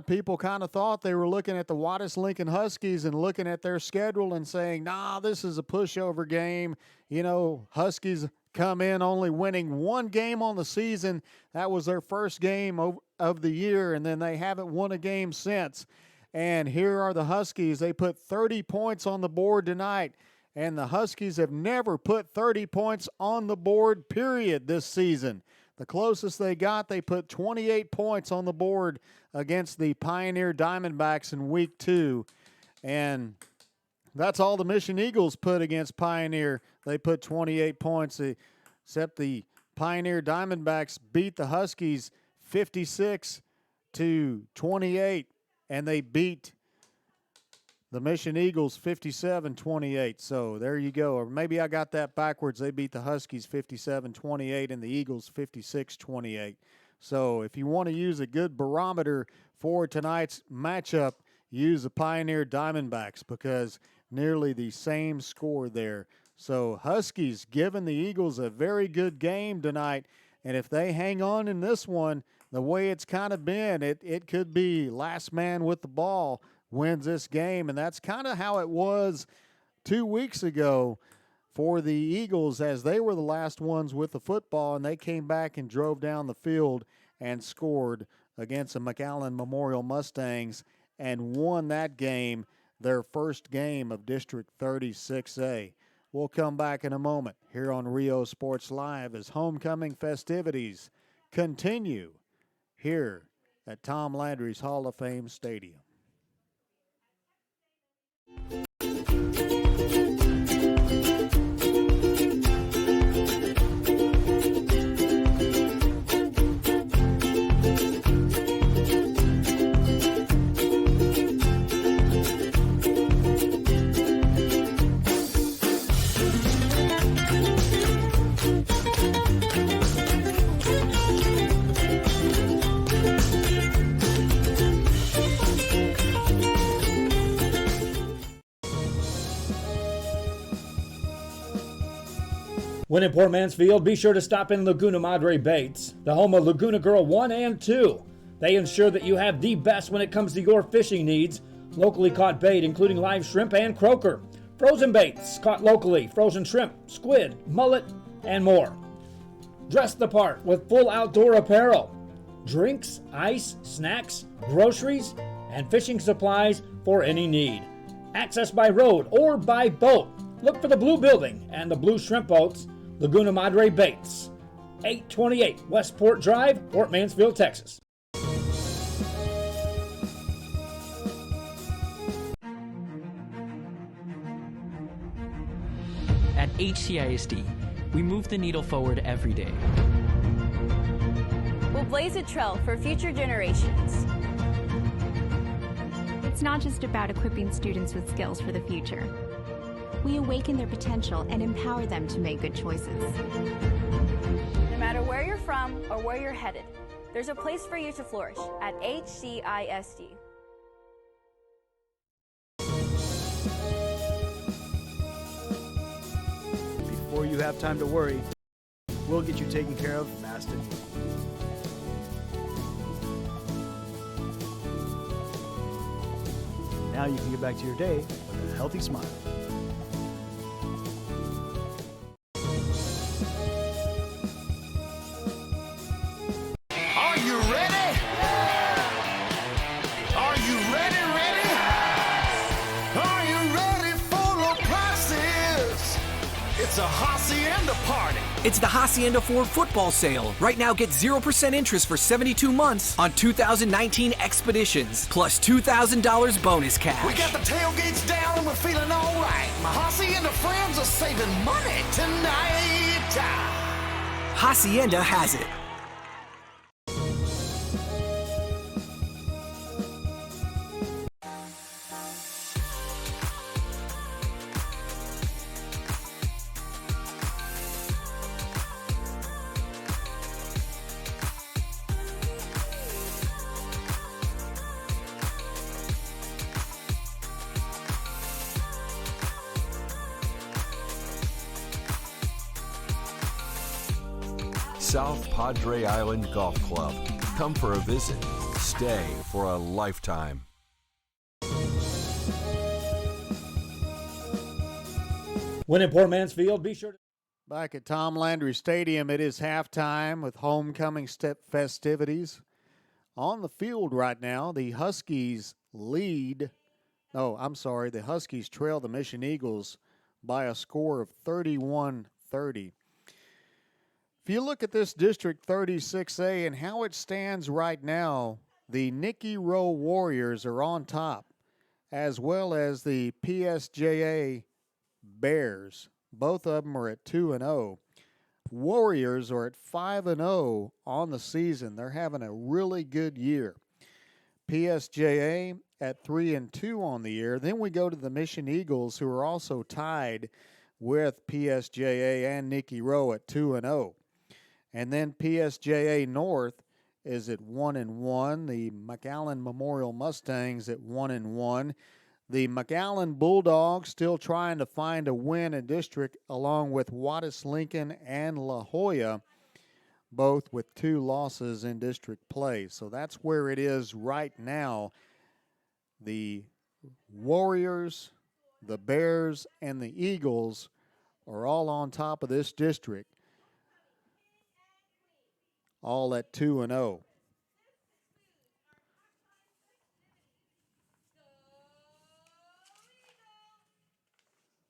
people thought they were looking at the Juarez-Lincoln Huskies and looking at their schedule and saying, nah, this is a pushover game. You know, Huskies come in only winning one game on the season. That was their first game of the year, and then they haven't won a game since. And here are the Huskies. They put 30 points on the board tonight, and the Huskies have never put 30 points on the board, period, this season. The closest they got, they put 28 points on the board against the Pioneer Diamondbacks in Week 2. And that's all the Mission Eagles put against Pioneer. They put 28 points, except the Pioneer Diamondbacks beat the Huskies 56-28, and they beat the Mission Eagles 57-28. So there you go. Or maybe I got that backwards. They beat the Huskies 57-28 and the Eagles 56-28. So if you want to use a good barometer for tonight's matchup, use the Pioneer Diamondbacks because nearly the same score there. So Huskies giving the Eagles a very good game tonight. And if they hang on in this one, the way it's kind of been, it could be last man with the ball wins this game. And that's kind of how it was 2 weeks ago for the Eagles, as they were the last ones with the football, and they came back and drove down the field and scored against the McAllen Memorial Mustangs and won that game, their first game of District 36A. We'll come back in a moment here on Rio Sports Live as homecoming festivities continue here at Tom Landry's Hall of Fame Stadium. When in Port Mansfield, be sure to stop in Laguna Madre Baits, the home of Laguna Girl 1 and 2. They ensure that you have the best when it comes to your fishing needs. Locally caught bait, including live shrimp and croaker. Frozen baits, caught locally, frozen shrimp, squid, mullet, and more. Dress the part with full outdoor apparel. Drinks, ice, snacks, groceries, and fishing supplies for any need. Access by road or by boat. Look for the blue building and the blue shrimp boats. Laguna Madre Baits, 828 Westport Drive, Port Mansfield, Texas. At HCISD, we move the needle forward every day. We'll blaze a trail for future generations. It's not just about equipping students with skills for the future. We awaken their potential and empower them to make good choices. No matter where you're from or where you're headed, there's a place for you to flourish at HCISD. Before you have time to worry, we'll get you taken care of fast and easy. Now you can get back to your day with a healthy smile. Are you ready? Are you ready, ready? Are you ready for the prices? It's a Hacienda party. It's the Hacienda Ford football sale. Right now, get 0% interest for 72 months on 2019 Expeditions, plus $2,000 bonus cash. We got the tailgates down and we're feeling all right. My Hacienda friends are saving money tonight. Hacienda has it. South Padre Island Golf Club. Come for a visit. Stay for a lifetime. When in Port Mansfield, be sure to... Back at Tom Landry Stadium, it is halftime with homecoming step festivities. On the field right now, the Huskies the Huskies trail the Mission Eagles by a score of 31-30. If you look at this District 36A and how it stands right now, the Nicky Rowe Warriors are on top, as well as the PSJA Bears. Both of them are at 2-0. Warriors are at 5-0 on the season. They're having a really good year. PSJA at 3-2 on the year. Then we go to the Mission Eagles, who are also tied with PSJA and Nicky Rowe at 2-0. And then PSJA North is at 1-1. The McAllen Memorial Mustangs at 1-1. The McAllen Bulldogs still trying to find a win in district, along with Juarez-Lincoln and La Joya, both with 2 losses in district play. So that's where it is right now. The Warriors, the Bears, and the Eagles are all on top of this district, all at 2-0.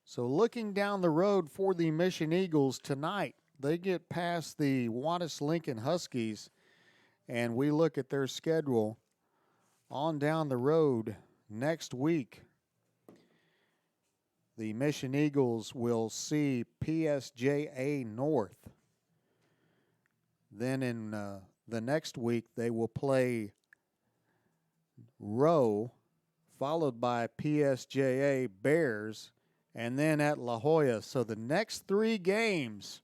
So looking down the road for the Mission Eagles tonight, they get past the Juarez-Lincoln Huskies, and we look at their schedule on down the road next week. The Mission Eagles will see PSJA North. Then in the next week, they will play Rowe, followed by PSJA Bears, and then at La Joya. So the next 3 games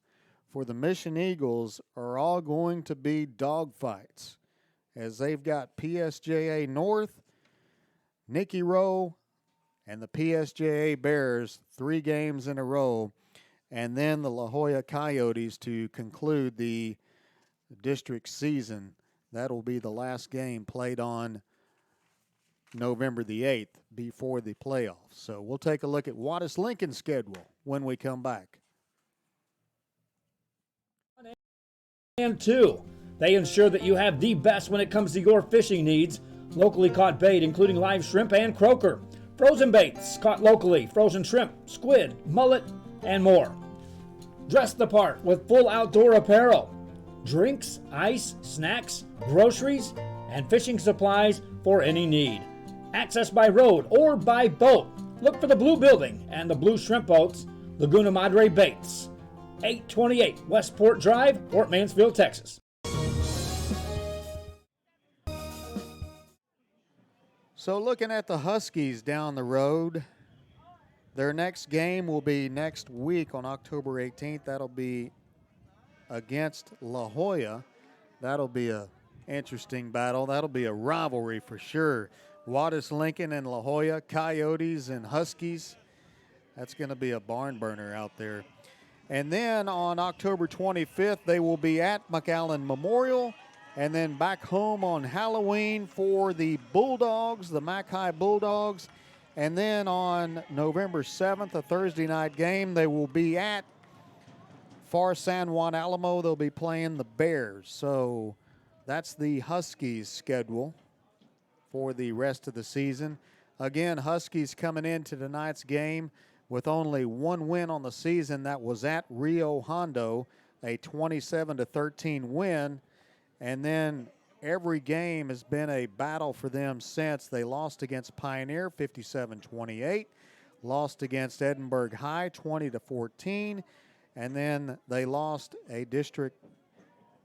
for the Mission Eagles are all going to be dogfights, as they've got PSJA North, Nicky Rowe, and the PSJA Bears 3 games in a row, and then the La Joya Coyotes to conclude the district season. That'll be the last game played on November the 8th before the playoffs. So we'll take a look at Juarez-Lincoln's schedule when we come back. And 2, they ensure that you have the best when it comes to your fishing needs. Locally caught bait, including live shrimp and croaker. Frozen baits caught locally, frozen shrimp, squid, mullet, and more. Dress the part with full outdoor apparel. Drinks, ice, snacks, groceries, and fishing supplies for any need. Access by road or by boat. Look for the Blue Building and the Blue Shrimp Boats, Laguna Madre Baits. 828 Westport Drive, Port Mansfield, Texas. So looking at the Huskies down the road, their next game will be next week on October 18th. That'll be against La Joya. That'll be a interesting battle. That'll be a rivalry for sure. Juarez-Lincoln and La Joya, Coyotes and Huskies. That's going to be a barn burner out there. And then on October 25th, they will be at McAllen Memorial, and then back home on Halloween for the Bulldogs, the Mac High Bulldogs. And then on November 7th, a Thursday night game, they will be at Far San Juan Alamo. They'll be playing the Bears. So that's the Huskies schedule for the rest of the season. Again, Huskies coming into tonight's game with only 1 win on the season. That was at Rio Hondo, a 27-13 win. And then every game has been a battle for them since. They lost against Pioneer 57-28, lost against Edinburgh High 20-14, and then they lost a district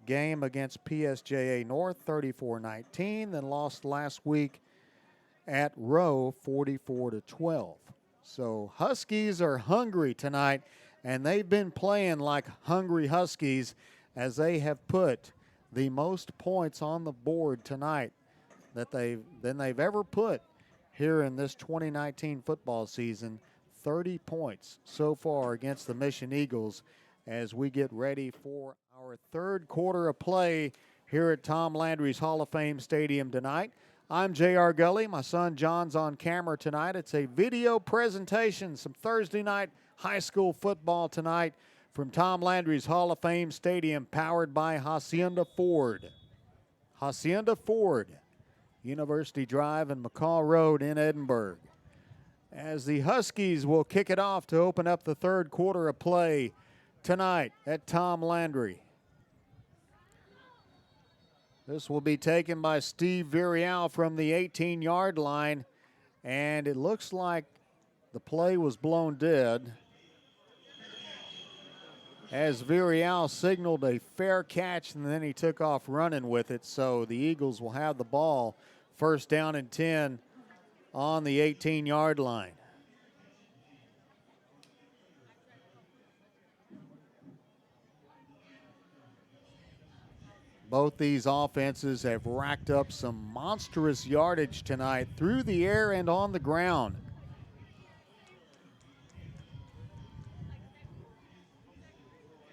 game against PSJA North 34-19, then lost last week at Rowe 44-12. So Huskies are hungry tonight, and they've been playing like hungry Huskies as they have put the most points on the board tonight that they've ever put here in this 2019 football season. 30 points so far against the Mission Eagles as we get ready for our third quarter of play here at Tom Landry's Hall of Fame Stadium tonight. I'm J.R. Gully. My son John's on camera tonight. It's a video presentation, some Thursday night high school football tonight from Tom Landry's Hall of Fame Stadium, powered by Hacienda Ford. Hacienda Ford, University Drive and McCall Road in Edinburgh. As the Huskies will kick it off to open up the third quarter of play tonight at Tom Landry. This will be taken by Steve Virial from the 18-yard line, and it looks like the play was blown dead as Virial signaled a fair catch, and then he took off running with it. So the Eagles will have the ball first down and 10 on the 18-yard line. Both these offenses have racked up some monstrous yardage tonight through the air and on the ground.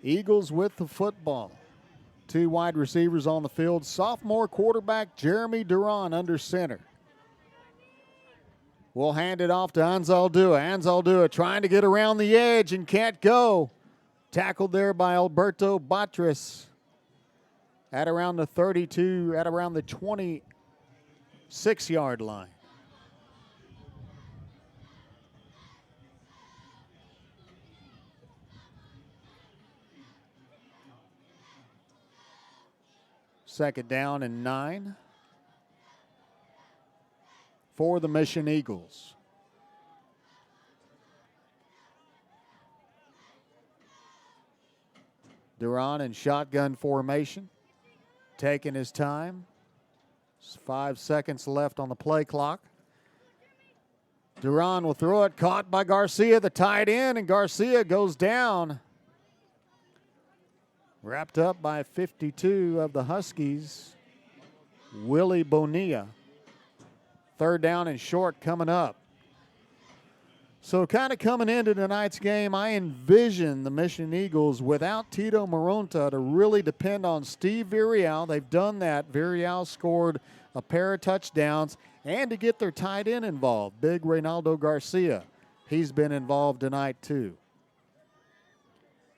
Eagles with the football. Two wide receivers on the field. Sophomore quarterback Jeremy Duran under center. We'll hand it off to Anzaldua. Anzaldua trying to get around the edge and can't go. Tackled there by Alberto Batres at around the 32, at around the 26-yard line. Second down and 9 for the Mission Eagles. Duran in shotgun formation, taking his time. 5 seconds left on the play clock. Duran will throw it, caught by Garcia, the tight end, and Garcia goes down. Wrapped up by 52 of the Huskies, Willie Bonilla. Third down and short coming up. So kind of coming into tonight's game, I envision the Mission Eagles without Tito Moronta to really depend on Steve Virial. They've done that. Virial scored a pair of touchdowns, and to get their tight end involved, big Reynaldo Garcia. He's been involved tonight too.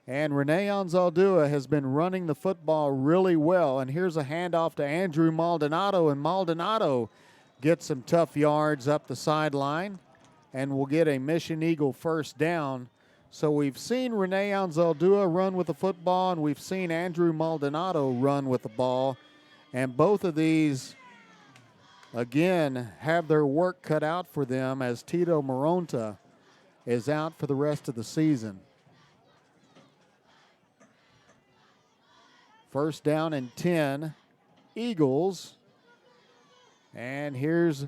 And Rene Anzaldua has been running the football really well. And here's a handoff to Andrew Maldonado, and Maldonado gets some tough yards up the sideline and will get a Mission Eagle first down. So we've seen Rene Anzaldua run with the football, and we've seen Andrew Maldonado run with the ball. And both of these, again, have their work cut out for them as Tito Moronta is out for the rest of the season. First down and 10, Eagles. And here's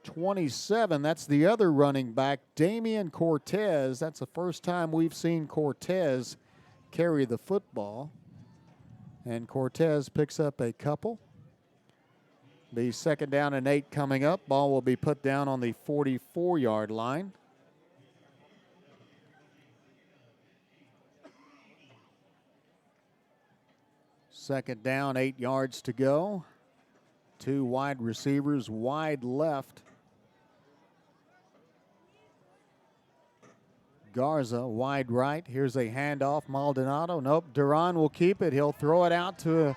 27. That's the other running back, Damian Cortez. That's the first time we've seen Cortez carry the football. And Cortez picks up a couple. The second down and 8 coming up. Ball will be put down on the 44-yard line. Second down, 8 yards to go. Two wide receivers wide left. Garza wide right. Here's a handoff. Maldonado. Nope. Duran will keep it. He'll throw it out to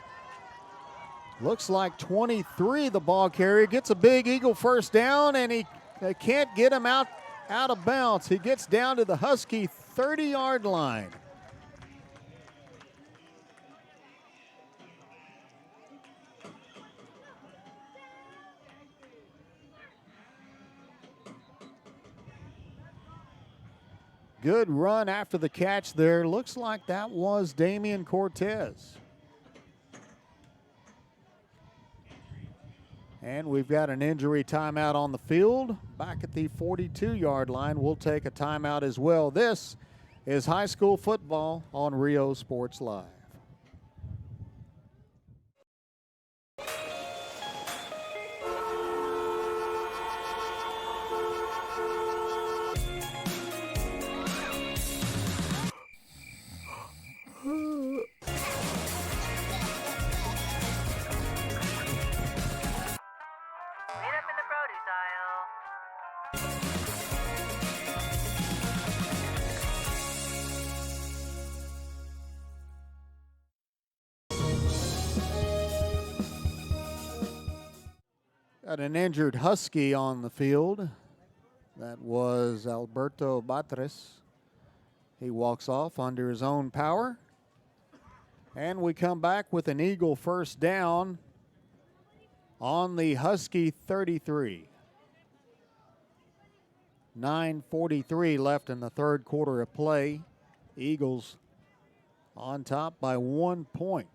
looks like 23. The ball carrier gets a big Eagle first down, and they can't get him out of bounds. He gets down to the Husky 30-yard line. Good run after the catch there. Looks like that was Damian Cortez. And we've got an injury timeout on the field. Back at the 42-yard line, we'll take a timeout as well. This is high school football on Rio Sports Live. Got an injured Husky on the field. That was Alberto Batres. He walks off under his own power. And we come back with an Eagle first down on the Husky 33. 9:43 left in the third quarter of play. Eagles on top by 1 point.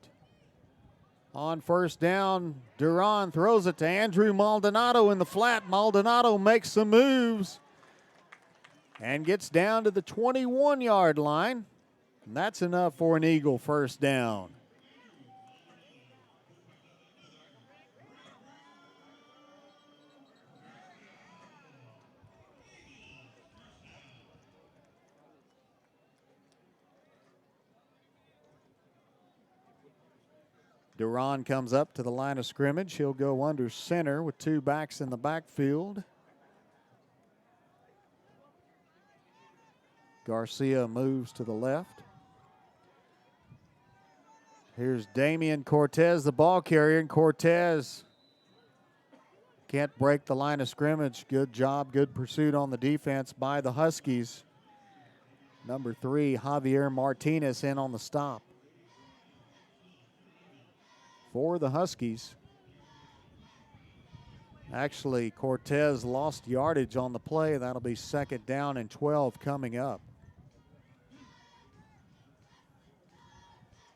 On first down, Duran throws it to Andrew Maldonado in the flat. Maldonado makes some moves and gets down to the 21-yard line. And that's enough for an Eagle first down. Duran comes up to the line of scrimmage. He'll go under center with two backs in the backfield. Garcia moves to the left. Here's Damian Cortez, the ball carrier, and Cortez can't break the line of scrimmage. Good job, good pursuit on the defense by the Huskies. Number 3, Javier Martinez in on the stop. For the Huskies. Actually, Cortez lost yardage on the play. That'll be second down and 12 coming up.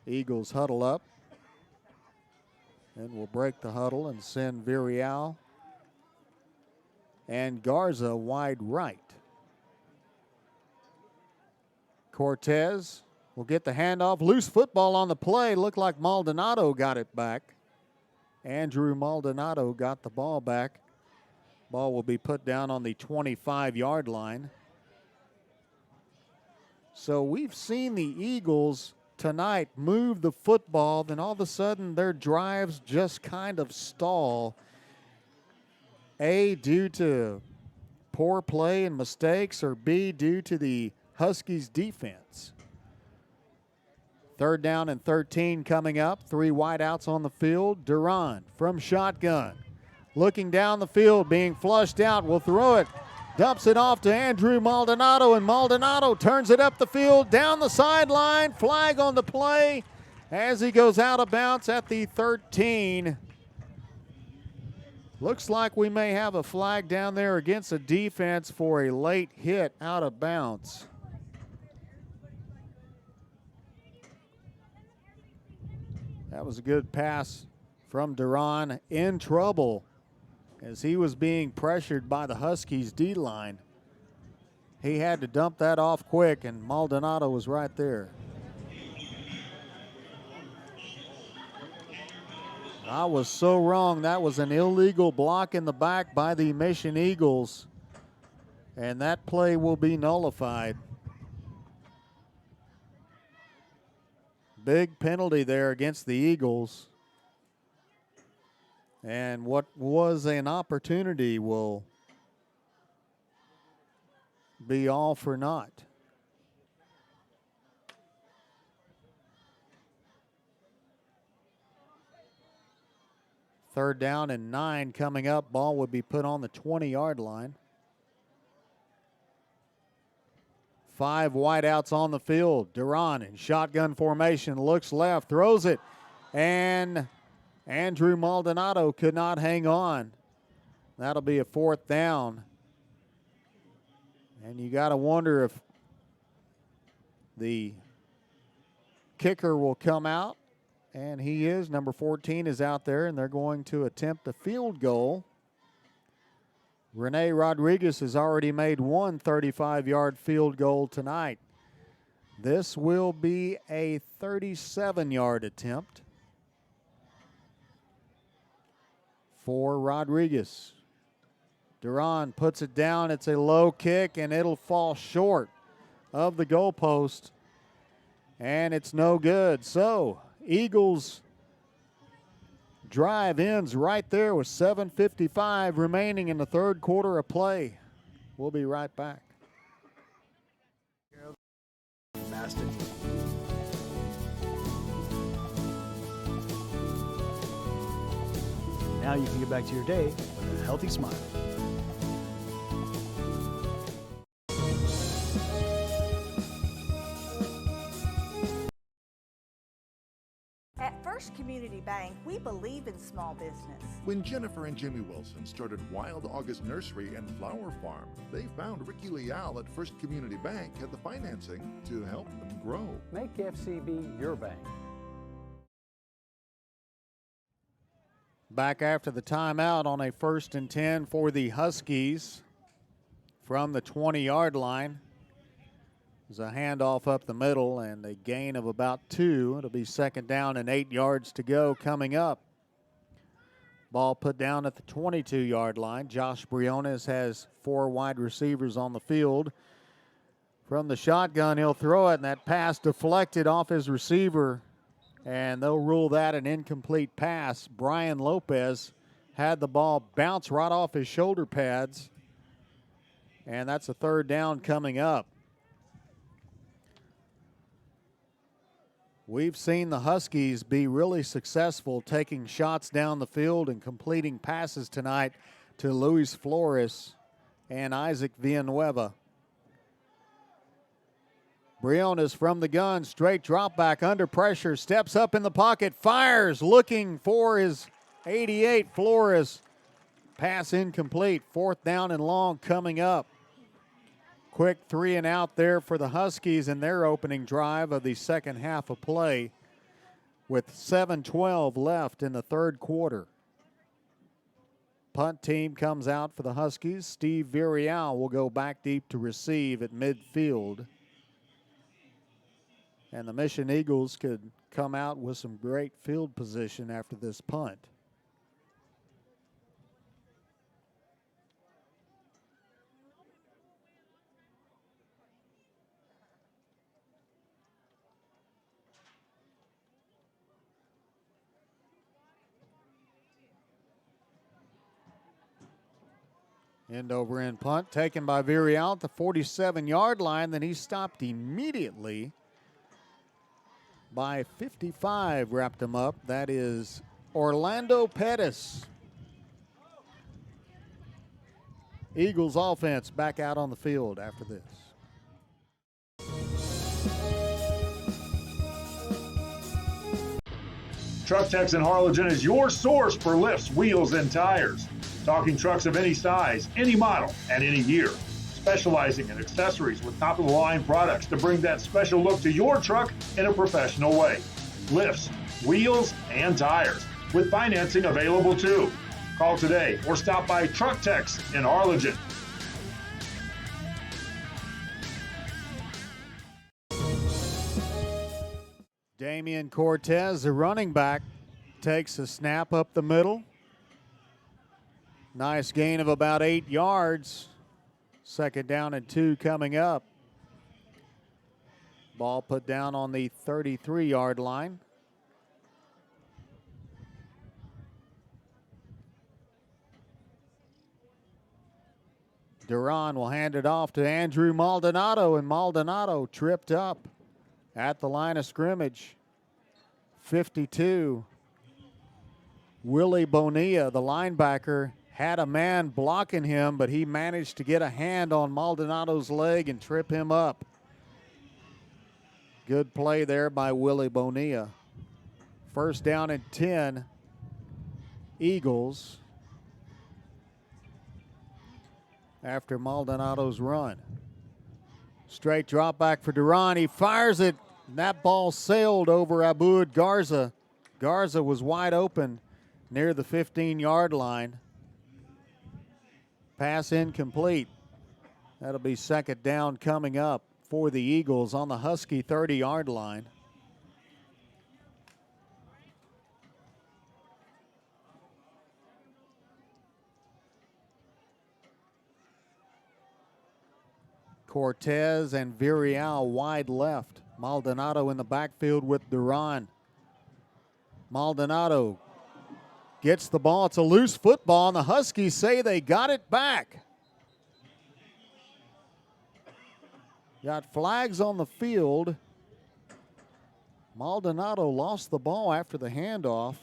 Eagles huddle up. And we'll break the huddle and send Villarreal and Garza wide right. Cortez will get the handoff. Loose football on the play. Looked like Maldonado got it back. Andrew Maldonado got the ball back. Ball will be put down on the 25-yard line. So we've seen the Eagles tonight move the football, then all of a sudden their drives just kind of stall. A, due to poor play and mistakes, or B, due to the Huskies defense. Third down and 13 coming up. 3 wideouts on the field. Duran from shotgun. Looking down the field, being flushed out, will throw it. Dumps it off to Andrew Maldonado, and Maldonado turns it up the field, down the sideline. Flag on the play as he goes out of bounds at the 13. Looks like we may have a flag down there against the defense for a late hit out of bounds. That was a good pass from Duran, in trouble as he was being pressured by the Huskies D-line. He had to dump that off quick, and Maldonado was right there. I was so wrong. That was an illegal block in the back by the Mission Eagles, and that play will be nullified. Big penalty there against the Eagles. And what was an opportunity will be all for naught. Third down and 9 coming up. Ball would be put on the 20-yard line. 5 wideouts on the field. Duran in shotgun formation, looks left, throws it, and Andrew Maldonado could not hang on. That'll be a 4th down. And you got to wonder if the kicker will come out, and he is. Number 14 is out there, and they're going to attempt a field goal. Rene Rodriguez has already made one 35-yard field goal tonight. This will be a 37-yard attempt for Rodriguez. Duran puts it down. It's a low kick, and it'll fall short of the goalpost, and it's no good. So Eagles drive ends right there with 7:55 remaining in the third quarter of play. We'll be right back. Now you can get back to your day with a healthy smile. At First Community Bank, we believe in small business. When Jennifer and Jimmy Wilson started Wild August Nursery and Flower Farm, they found Ricky Leal at First Community Bank had the financing to help them grow. Make FCB your bank. Back after the timeout on a 1st and 10 for the Huskies from the 20-yard line. There's a handoff up the middle and a gain of about 2. It'll be 2nd down and 8 yards to go coming up. Ball put down at the 22-yard line. Josh Briones has 4 wide receivers on the field. From the shotgun, he'll throw it, and that pass deflected off his receiver, and they'll rule that an incomplete pass. Brian Lopez had the ball bounce right off his shoulder pads, and that's a 3rd down coming up. We've seen the Huskies be really successful taking shots down the field and completing passes tonight to Luis Flores and Isaac Villanueva. Briones from the gun, straight drop back under pressure, steps up in the pocket, fires, looking for his 88, Flores. Pass incomplete, 4th down and long coming up. Quick 3 and out there for the Huskies in their opening drive of the second half of play with 7:12 left in the 3rd quarter. Punt team comes out for the Huskies. Steve Villarreal will go back deep to receive at midfield. And the Mission Eagles could come out with some great field position after this punt. End over end punt taken by Villarreal at the 47-yard line. Then he stopped immediately by 55, wrapped him up. That is Orlando Pettis. Eagles offense back out on the field after this. Truck Techs in Harlingen is your source for lifts, wheels, and tires. Talking trucks of any size, any model, and any year. Specializing in accessories with top-of-the-line products to bring that special look to your truck in a professional way. Lifts, wheels, and tires, with financing available too. Call today or stop by Truck Techs in Harlingen. Damian Cortez, the running back, takes a snap up the middle. Nice gain of about 8 yards. 2nd down and 2 coming up. Ball put down on the 33-yard line. Duran will hand it off to Andrew Maldonado, and Maldonado tripped up at the line of scrimmage. 52. Willie Bonilla, the linebacker, had a man blocking him, but he managed to get a hand on Maldonado's leg and trip him up. Good play there by Willie Bonilla. 1st down and 10, Eagles, after Maldonado's run. Straight drop back for Duran. He fires it, and that ball sailed over Abud Garza. Garza was wide open near the 15-yard line. Pass incomplete. That'll be 2nd down coming up for the Eagles on the Husky 30-yard line. Cortez and Villarreal wide left. Maldonado in the backfield with Duran. Maldonado gets the ball. It's a loose football, and the Huskies say they got it back. Got flags on the field. Maldonado lost the ball after the handoff.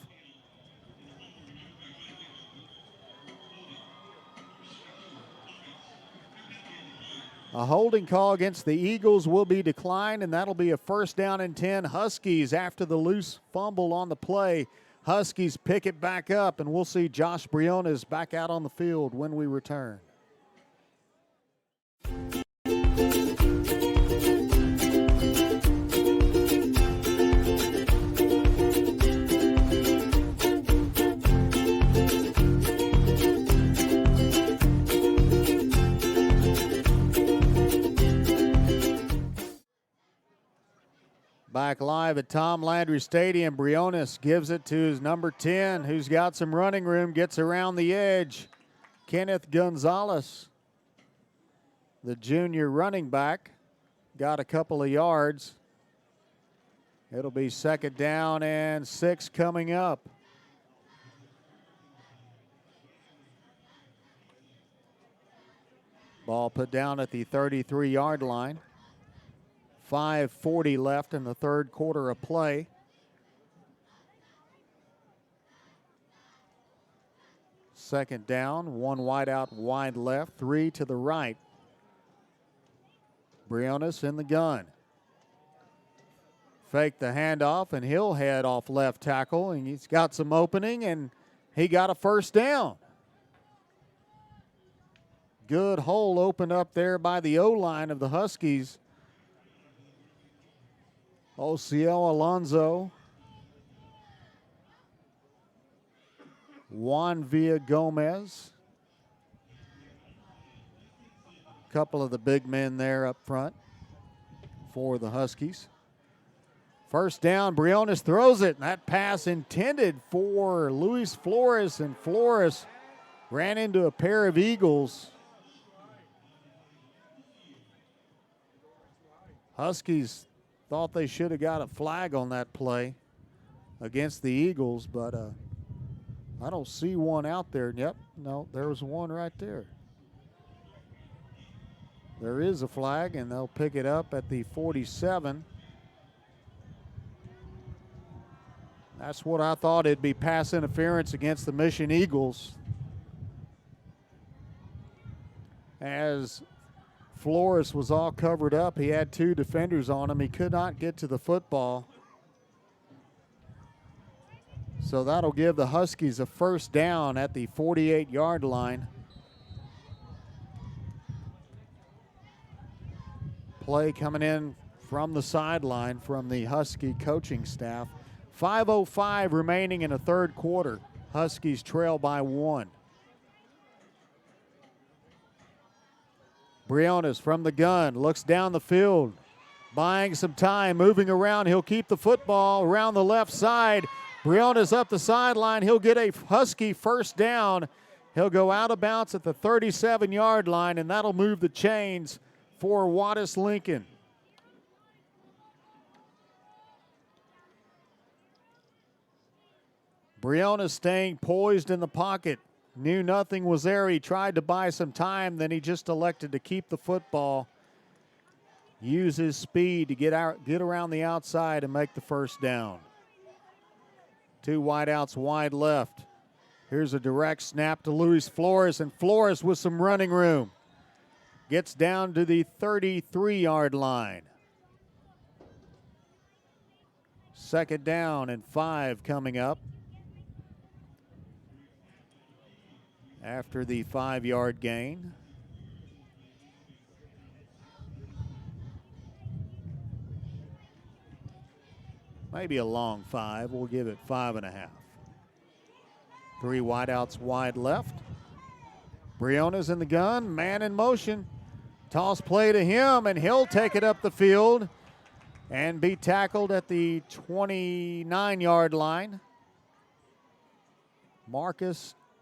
A holding call against the Eagles will be declined, and that'll be a 1st down and 10. Huskies after the loose fumble on the play. Huskies pick it back up, and we'll see Josh Briones back out on the field when we return. Back live at Tom Landry Stadium, Briones gives it to his number 10, who's got some running room, gets around the edge. Kenneth Gonzalez, the junior running back, got a couple of yards. It'll be 2nd down and 6 coming up. Ball put down at the 33-yard line. 5:40 left in the 3rd quarter of play. Second down, 1 wide out, wide left, 3 to the right. Briones in the gun. Fake the handoff, and he'll head off left tackle, and he's got some opening, and he got a 1st down. Good hole opened up there by the O-line of the Huskies. Ociel Alonso, Juan Villa Gomez. A couple of the big men there up front for the Huskies. 1st down, Briones throws it, and that pass intended for Luis Flores, and Flores ran into a pair of Eagles. Huskies thought they should have got a flag on that play against the Eagles, but I don't see one out there. Yep, no, there was one right there. There is a flag, and they'll pick it up at the 47. That's what I thought. It'd be pass interference against the Mission Eagles, as Flores was all covered up. He had 2 defenders on him. He could not get to the football. So that'll give the Huskies a 1st down at the 48-yard line. Play coming in from the sideline from the Husky coaching staff. 5:05 remaining in the 3rd quarter. Huskies trail by 1. Briones from the gun, looks down the field, buying some time, moving around. He'll keep the football around the left side. Briones up the sideline. He'll get a Husky 1st down. He'll go out of bounds at the 37-yard line, and that'll move the chains for Juarez-Lincoln. Briones staying poised in the pocket. Knew nothing was there. He tried to buy some time, then he just elected to keep the football. Use his speed to get around the outside and make the 1st down. 2 wideouts wide left. Here's a direct snap to Luis Flores, and Flores with some running room. Gets down to the 33-yard line. 2nd down and 5 coming up. After the 5-yard gain. Maybe a long 5. We'll give it 5.5. 3 wideouts wide left. Briones in the gun, man in motion. Toss play to him, and he'll take it up the field and be tackled at the 29-yard line.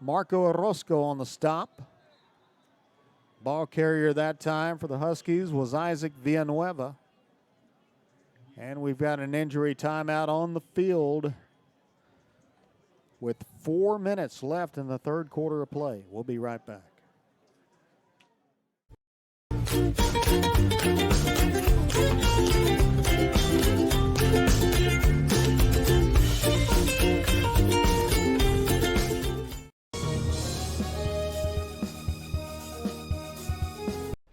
Marco Orozco on the stop. Ball carrier that time for the Huskies was Isaac Villanueva. And we've got an injury timeout on the field with 4 minutes left in the 3rd quarter of play. We'll be right back.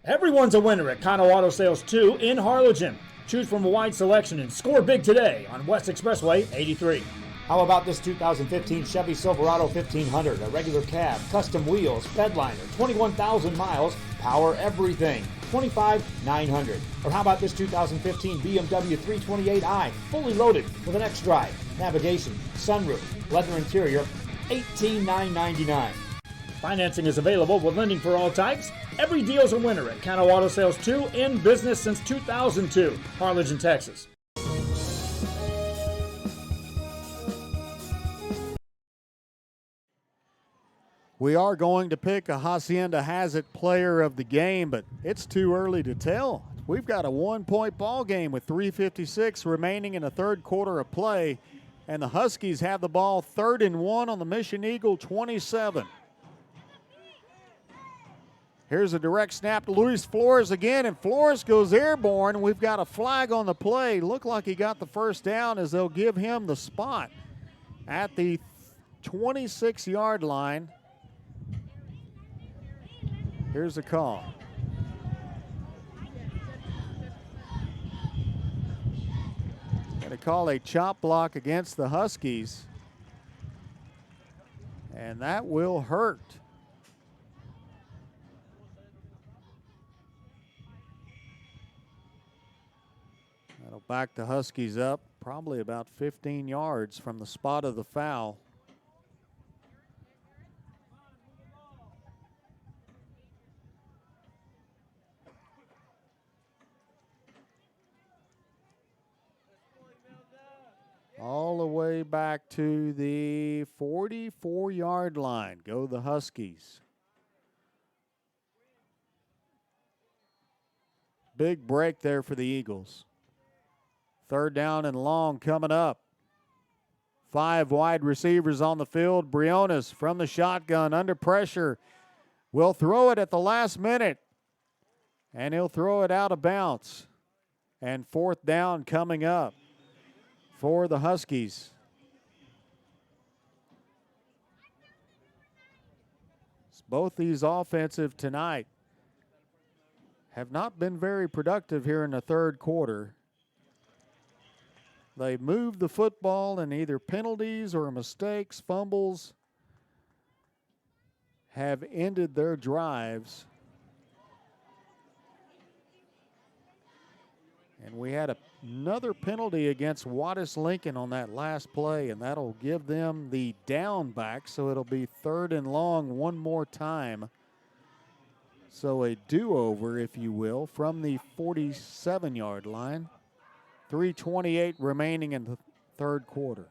Every Everyone's a winner at Kano Auto Sales 2 in Harlingen. Choose from a wide selection and score big today on West Expressway 83. How about this 2015 Chevy Silverado 1500, a regular cab, custom wheels, bedliner, 21,000 miles, power everything, $25,900. Or how about this 2015 BMW 328i, fully loaded with an X-Drive, navigation, sunroof, leather interior, $18,999. Financing is available with lending for all types. Every deal's a winner at Kano Auto Sales 2, in business since 2002, Harlingen, Texas. We are going to pick a Hacienda Hazard player of the game, but it's too early to tell. We've got a one-point ball game with 3:56 remaining in the third quarter of play, and the Huskies have the ball 3rd and 1 on the Mission Eagle 27. Here's a direct snap to Luis Flores again, and Flores goes airborne. We've got a flag on the play. Looked like he got the first down, as they'll give him the spot at the 26-yard line. Here's the call. Going to call a chop block against the Huskies, and that will hurt. That'll back the Huskies up probably about 15 yards from the spot of the foul. All the way back to the 44-yard line. Go the Huskies. Big break there for the Eagles. 3rd down and long coming up. 5 wide receivers on the field. Briones from the shotgun under pressure. Will throw it at the last minute. And he'll throw it out of bounds. And 4th down coming up for the Huskies. Both these offensive tonight have not been very productive here in the third quarter. They moved the football, and either penalties or mistakes, fumbles have ended their drives. And we had another penalty against Juarez-Lincoln on that last play, and that'll give them the down back, so it'll be 3rd and long one more time. So a do-over, if you will, from the 47-yard line. 3:28 remaining in the third quarter.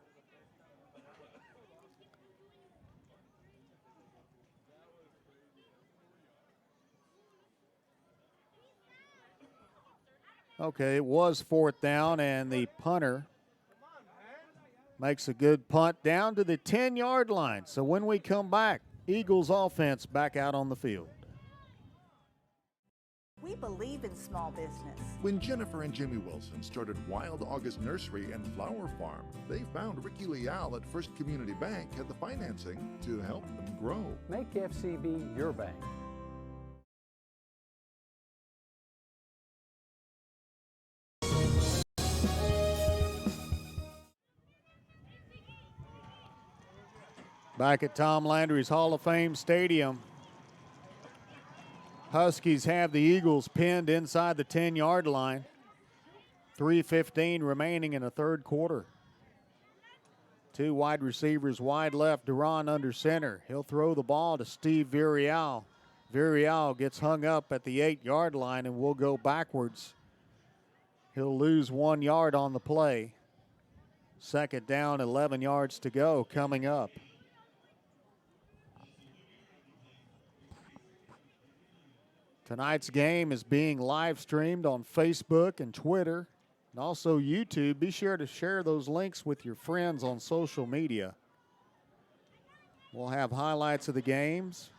Okay, it was 4th down, and the punter makes a good punt down to the 10-yard line. So when we come back, Eagles offense back out on the field. We believe in small business. When Jennifer and Jimmy Wilson started Wild August Nursery and Flower Farm, they found Ricky Leal at First Community Bank had the financing to help them grow. Make FCB your bank. Back at Tom Landry's Hall of Fame Stadium, Huskies have the Eagles pinned inside the 10-yard line. 3:15 remaining in the third quarter. 2 wide receivers wide left, Duran under center. He'll throw the ball to Steve Villarreal. Villarreal gets hung up at the 8-yard line and will go backwards. He'll lose 1 yard on the play. 2nd down, 11 yards to go coming up. Tonight's game is being live streamed on Facebook and Twitter and also YouTube. Be sure to share those links with your friends on social media. We'll have highlights of the games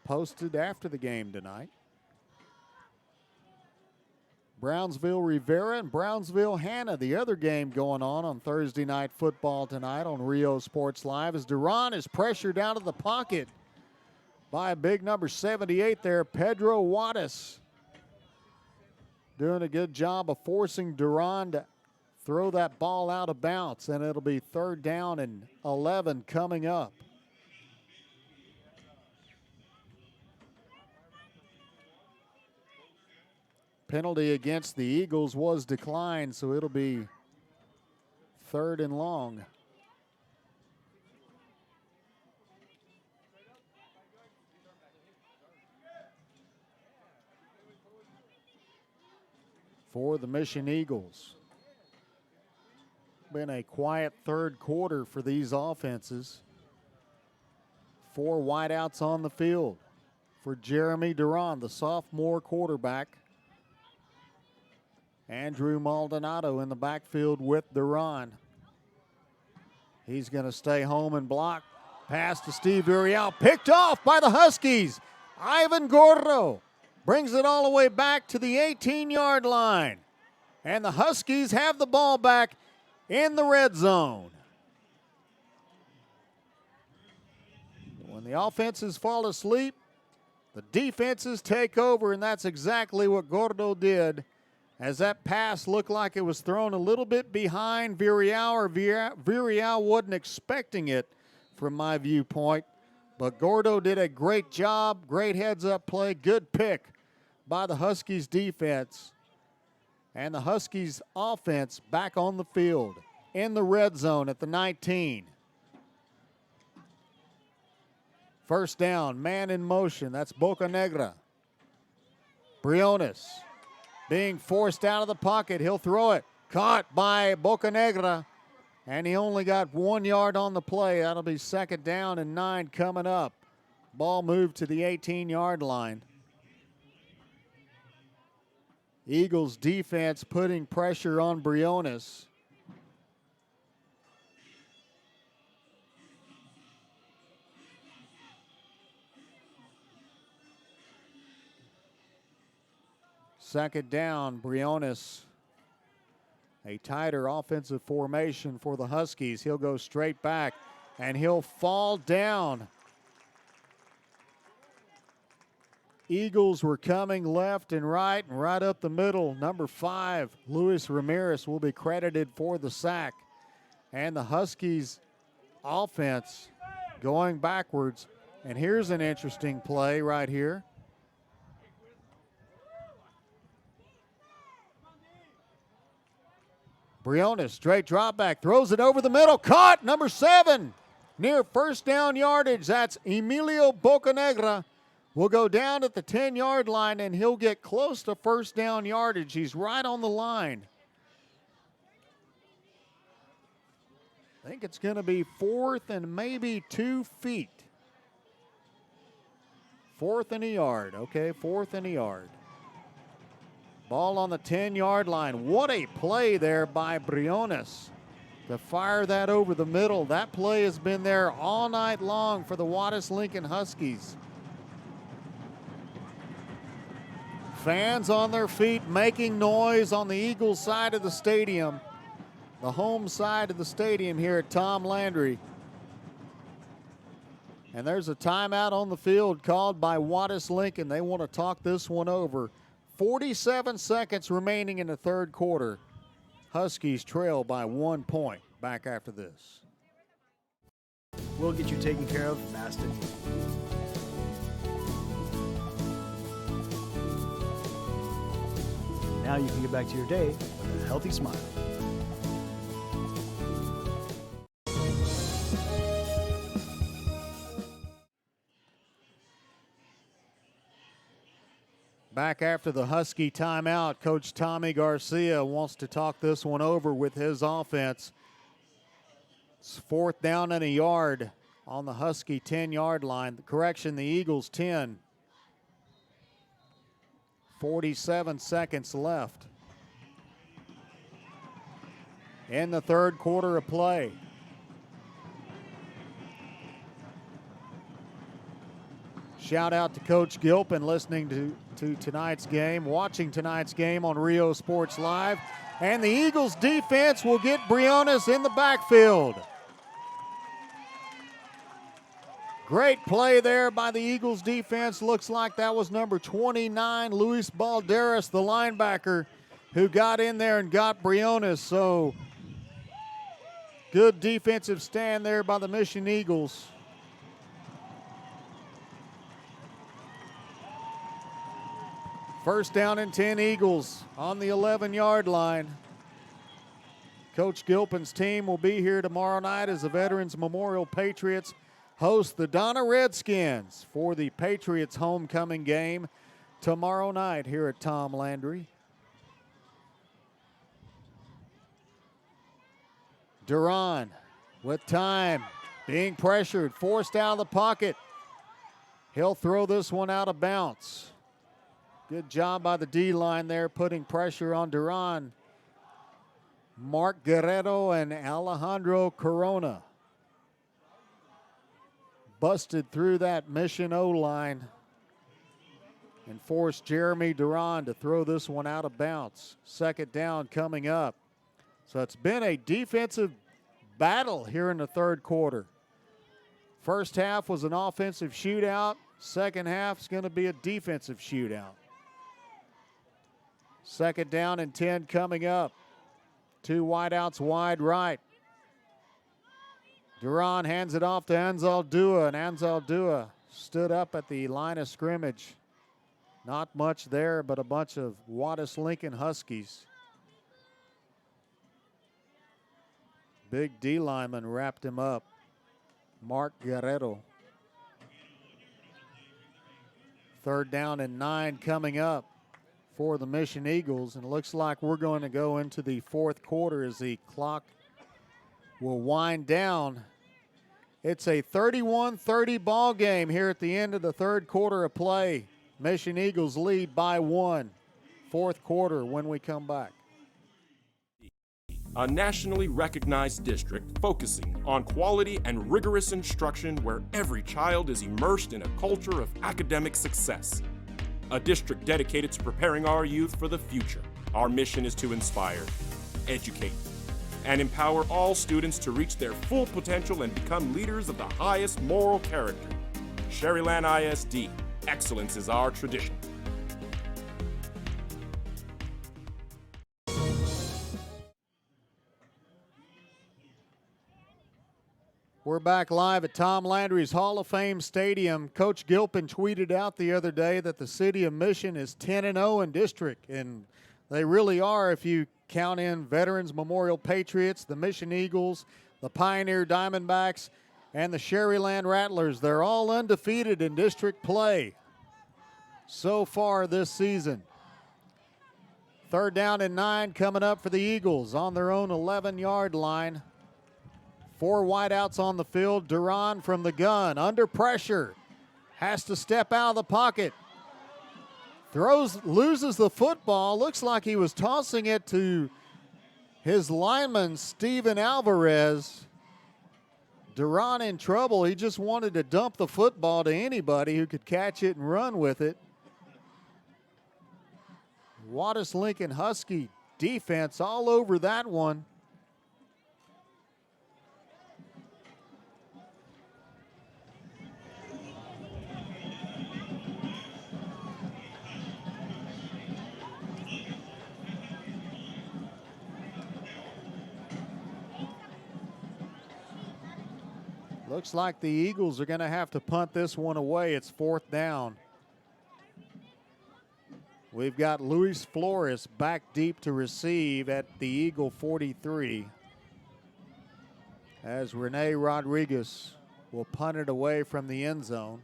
posted after the game tonight. Brownsville Rivera and Brownsville Hanna, the other game going on Thursday Night Football tonight on Rio Sports Live, as Duran is pressured out of the pocket by a big number 78 there, Pedro Juarez. doing a good job of forcing Duran to throw that ball out of bounds, and it'll be 3rd down and 11 coming up. Penalty against the Eagles was declined, so it'll be 3rd and long. For the Mission Eagles. Been a quiet 3rd quarter for these offenses. 4 wideouts on the field for Jeremy Duran, the sophomore quarterback. Andrew Maldonado in the backfield with Duran. He's going to stay home and block. Pass to Steve Uriel, picked off by the Huskies. Ivan Gordo brings it all the way back to the 18-yard line. And the Huskies have the ball back in the red zone. When the offenses fall asleep, the defenses take over, and that's exactly what Gordo did, as that pass looked like it was thrown a little bit behind Virial, or Virial wasn't expecting it from my viewpoint. But Gordo did a great job, great heads-up play, good pick by the Huskies defense. And the Huskies offense back on the field in the red zone at the 19. 1st down, man in motion, that's Bocanegra. Briones being forced out of the pocket, he'll throw it. Caught by Bocanegra, and he only got 1 yard on the play. That'll be 2nd down and 9 coming up. Ball moved to the 18-yard line. Eagles defense putting pressure on Briones. Second down, Briones. A tighter offensive formation for the Huskies. He'll go straight back, and he'll fall down. Eagles were coming left and right up the middle. Number 5, Luis Ramirez, will be credited for the sack. And the Huskies offense going backwards. And here's an interesting play right here. Briones, straight drop back, throws it over the middle, caught, number 7, near 1st down yardage. That's Emilio Bocanegra. Will go down at the 10-yard line, and he'll get close to 1st down yardage. He's right on the line. I think it's going to be 4th and maybe 2 feet. 4th and a yard, okay, 4th and a yard. Ball on the 10-yard line. What a play there by Briones to fire that over the middle. That play has been there all night long for the Juarez-Lincoln Huskies. Fans on their feet making noise on the Eagles side of the stadium, the home side of the stadium here at Tom Landry. And there's a timeout on the field called by Juarez-Lincoln. They want to talk this one over. 47 seconds remaining in the 3rd quarter. Huskies trail by 1 point. Back after this. We'll get you taken care of, Maston. Now you can get back to your day with a healthy smile. Back after the Husky timeout, Coach Tommy Garcia wants to talk this one over with his offense. It's 4th down and a yard on the Husky 10-yard line. Correction, the Eagles 10. 47 seconds left in the 3rd quarter of play. Shout out to Coach Gilpin listening to tonight's game, watching tonight's game on Rio Sports Live. And the Eagles defense will get Briones in the backfield. Great play there by the Eagles defense. Looks like that was number 29, Luis Balderas, the linebacker, who got in there and got Briones. So good defensive stand there by the Mission Eagles. First down and 10 Eagles on the 11-yard line. Coach Gilpin's team will be here tomorrow night as the Veterans Memorial Patriots host the Donna Redskins for the Patriots homecoming game tomorrow night here at Tom Landry. Duran with time, being pressured, forced out of the pocket. He'll throw this one out of bounds. Good job by the D-line there, putting pressure on Duran. Mark Guerrero and Alejandro Corona busted through that Mission O-line and forced Jeremy Duran to throw this one out of bounds. Second down coming up. So it's been a defensive battle here in the third quarter. First half was an offensive shootout. Second half is going to be a defensive shootout. Second down and 10 coming up. Two wideouts wide right. Duran hands it off to Anzal Dua, and Anzal Dua stood up at the line of scrimmage. Not much there, but a bunch of Juarez-Lincoln Huskies. Big D lineman wrapped him up. Mark Guerrero. Third down and 9 coming up for the Mission Eagles, and it looks like we're going to go into the fourth quarter as the clock will wind down. It's a 31-30 ball game here at the end of the third quarter of play. Mission Eagles lead by 1. Fourth quarter when we come back. A nationally recognized district focusing on quality and rigorous instruction where every child is immersed in a culture of academic success. A district dedicated to preparing our youth for the future. Our mission is to inspire, educate, and empower all students to reach their full potential and become leaders of the highest moral character. Sherryland ISD, excellence is our tradition. We're back live at Tom Landry's Hall of Fame Stadium. Coach Gilpin tweeted out the other day that the city of Mission is 10-0 in district, and they really are if you count in Veterans Memorial Patriots, the Mission Eagles, the Pioneer Diamondbacks, and the Sherryland Rattlers. They're all undefeated in district play so far this season. Third down and 9 coming up for the Eagles on their own 11-yard line. 4 wideouts on the field. Duran from the gun, under pressure, has to step out of the pocket. Loses the football. Looks like he was tossing it to his lineman, Steven Alvarez. Duran in trouble. He just wanted to dump the football to anybody who could catch it and run with it. Juarez-Lincoln Husky defense all over that one. Looks like the Eagles are going to have to punt this one away. It's fourth down. We've got Luis Flores back deep to receive at the Eagle 43. As Rene Rodriguez will punt it away from the end zone.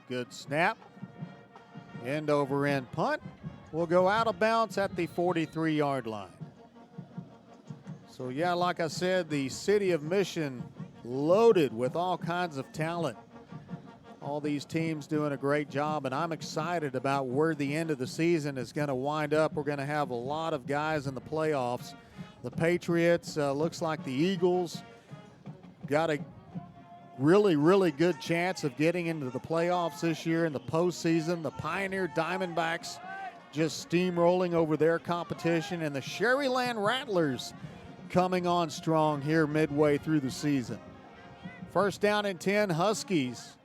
Good snap. End over end punt. Will go out of bounds at the 43-yard line. So yeah, like I said, the city of Mission loaded with all kinds of talent. All these teams doing a great job, and I'm excited about where the end of the season is going to wind up. We're going to have a lot of guys in the playoffs The Patriots, looks like the Eagles got a really, really good chance of getting into the playoffs this year in the postseason. The Pioneer Diamondbacks just steamrolling over their competition, and the Sherryland Rattlers coming on strong here midway through the season. First down and 10, Huskies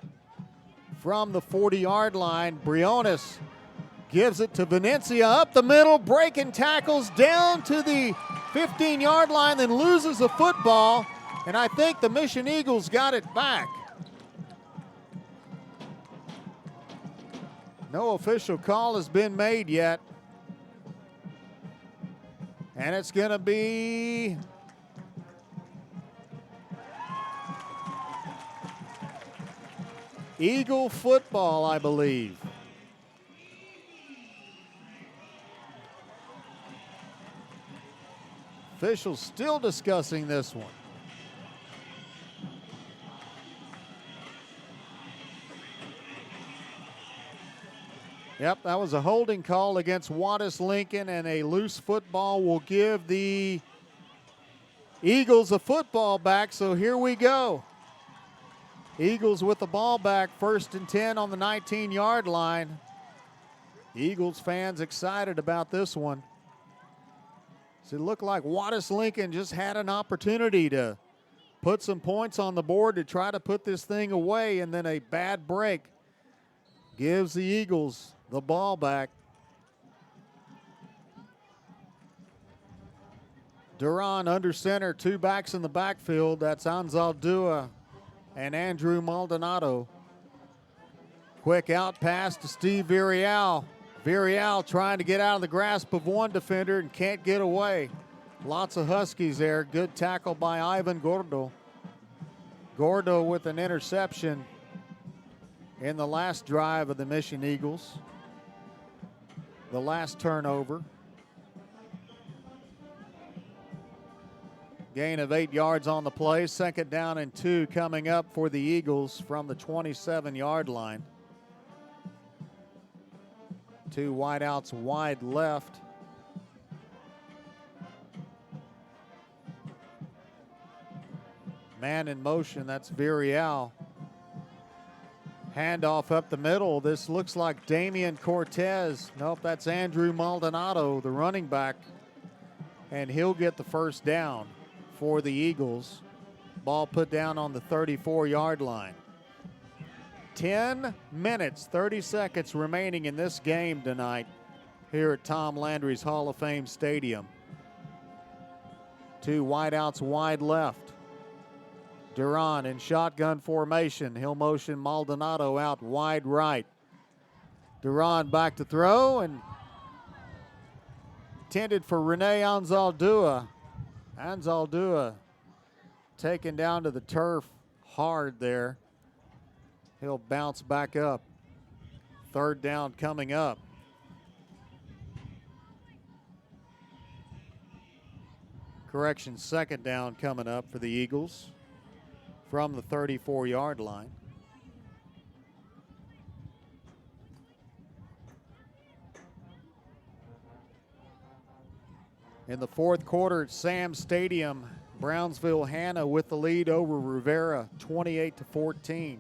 from the 40-yard line. Briones gives it to Venencia up the middle, breaking tackles down to the 15-yard line, then loses the football, and I think the Mission Eagles got it back. No official call has been made yet. And it's going to be Eagle football, I believe. Officials still discussing this one. Yep, that was a holding call against Juarez-Lincoln, and a loose football will give the Eagles a football back, so here we go. Eagles with the ball back, 1st and 10 on the 19-yard line. Eagles fans excited about this one. So it looked like Juarez-Lincoln just had an opportunity to put some points on the board to try to put this thing away, and then a bad break gives the Eagles the ball back. Duran under center, 2 backs in the backfield. That's Anzaldúa and Andrew Maldonado. Quick out pass to Steve Villarreal. Villarreal trying to get out of the grasp of one defender and can't get away. Lots of Huskies there. Good tackle by Ivan Gordo. Gordo with an interception in the last drive of the Mission Eagles. The last turnover. Gain of 8 yards on the play. 2nd down and 2 coming up for the Eagles from the 27-yard line. 2 wideouts wide left. Man in motion, that's Villarreal. Handoff up the middle. This looks like Damian Cortez. Nope, that's Andrew Maldonado, the running back. And he'll get the first down for the Eagles. Ball put down on the 34-yard line. 10 minutes, 30 seconds remaining in this game tonight here at Tom Landry's Hall of Fame Stadium. 2 wideouts wide left. Duran in shotgun formation. He'll motion Maldonado out wide right. Duran back to throw and intended for Rene Anzaldúa. Anzaldúa taken down to the turf hard there. He'll bounce back up. 3rd down coming up. Correction, 2nd down coming up for the Eagles from the 34-yard line. In the 4th quarter at Sam's Stadium, Brownsville-Hanna with the lead over Rivera, 28-14.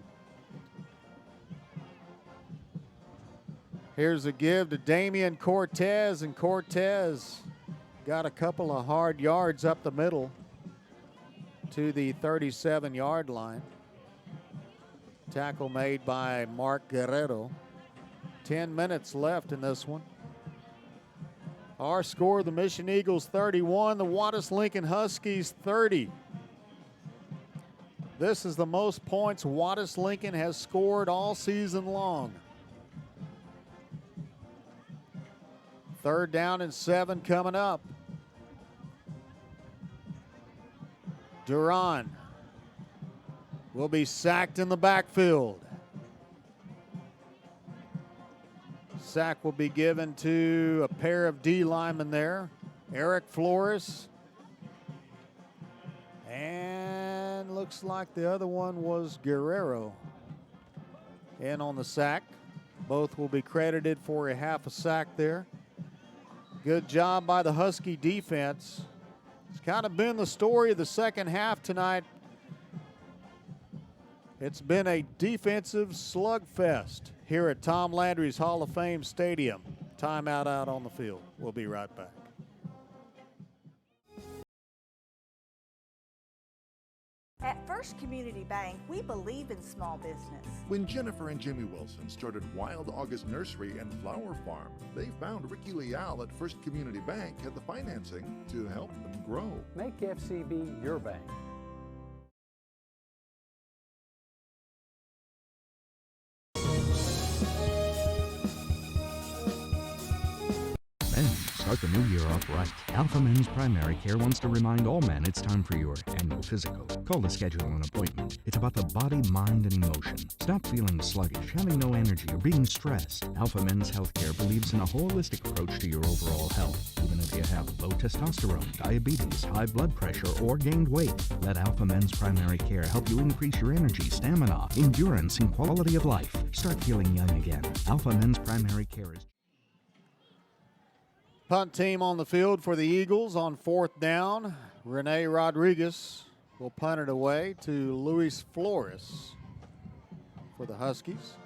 Here's a give to Damian Cortez, and Cortez got a couple of hard yards up the middle to the 37-yard line. Tackle made by Mark Guerrero. 10 minutes left in this one. Our score, the Mission Eagles 31, the Juarez-Lincoln Huskies 30. This is the most points Juarez-Lincoln has scored all season long. 3rd down and 7 coming up. Duran will be sacked in the backfield. Sack will be given to a pair of D linemen there. Eric Flores. And looks like the other one was Guerrero in on the sack. Both will be credited for a half a sack there. Good job by the Husky defense. It's kind of been the story of the second half tonight. It's been a defensive slugfest here at Tom Landry's Hall of Fame Stadium. Timeout out on the field. We'll be right back. At First Community Bank, we believe in small business. When Jennifer and Jimmy Wilson started Wild August Nursery and Flower Farm, they found Ricky Leal at First Community Bank had the financing to help them grow. Make FCB your bank. Men, start the new year off right. Alpha Men's Primary Care wants to remind all men it's time for your annual physical. Call to schedule an appointment. It's about the body, mind, and emotion. Stop feeling sluggish, having no energy, or being stressed. Alpha Men's Healthcare believes in a holistic approach to your overall health. Even if you have low testosterone, diabetes, high blood pressure, or gained weight, let Alpha Men's Primary Care help you increase your energy, stamina, endurance, and quality of life. Start feeling young again. Alpha Men's Primary Care is... Punt team on the field for the Eagles on 4th down. Rene Rodriguez will punt it away to Luis Flores for the Huskies.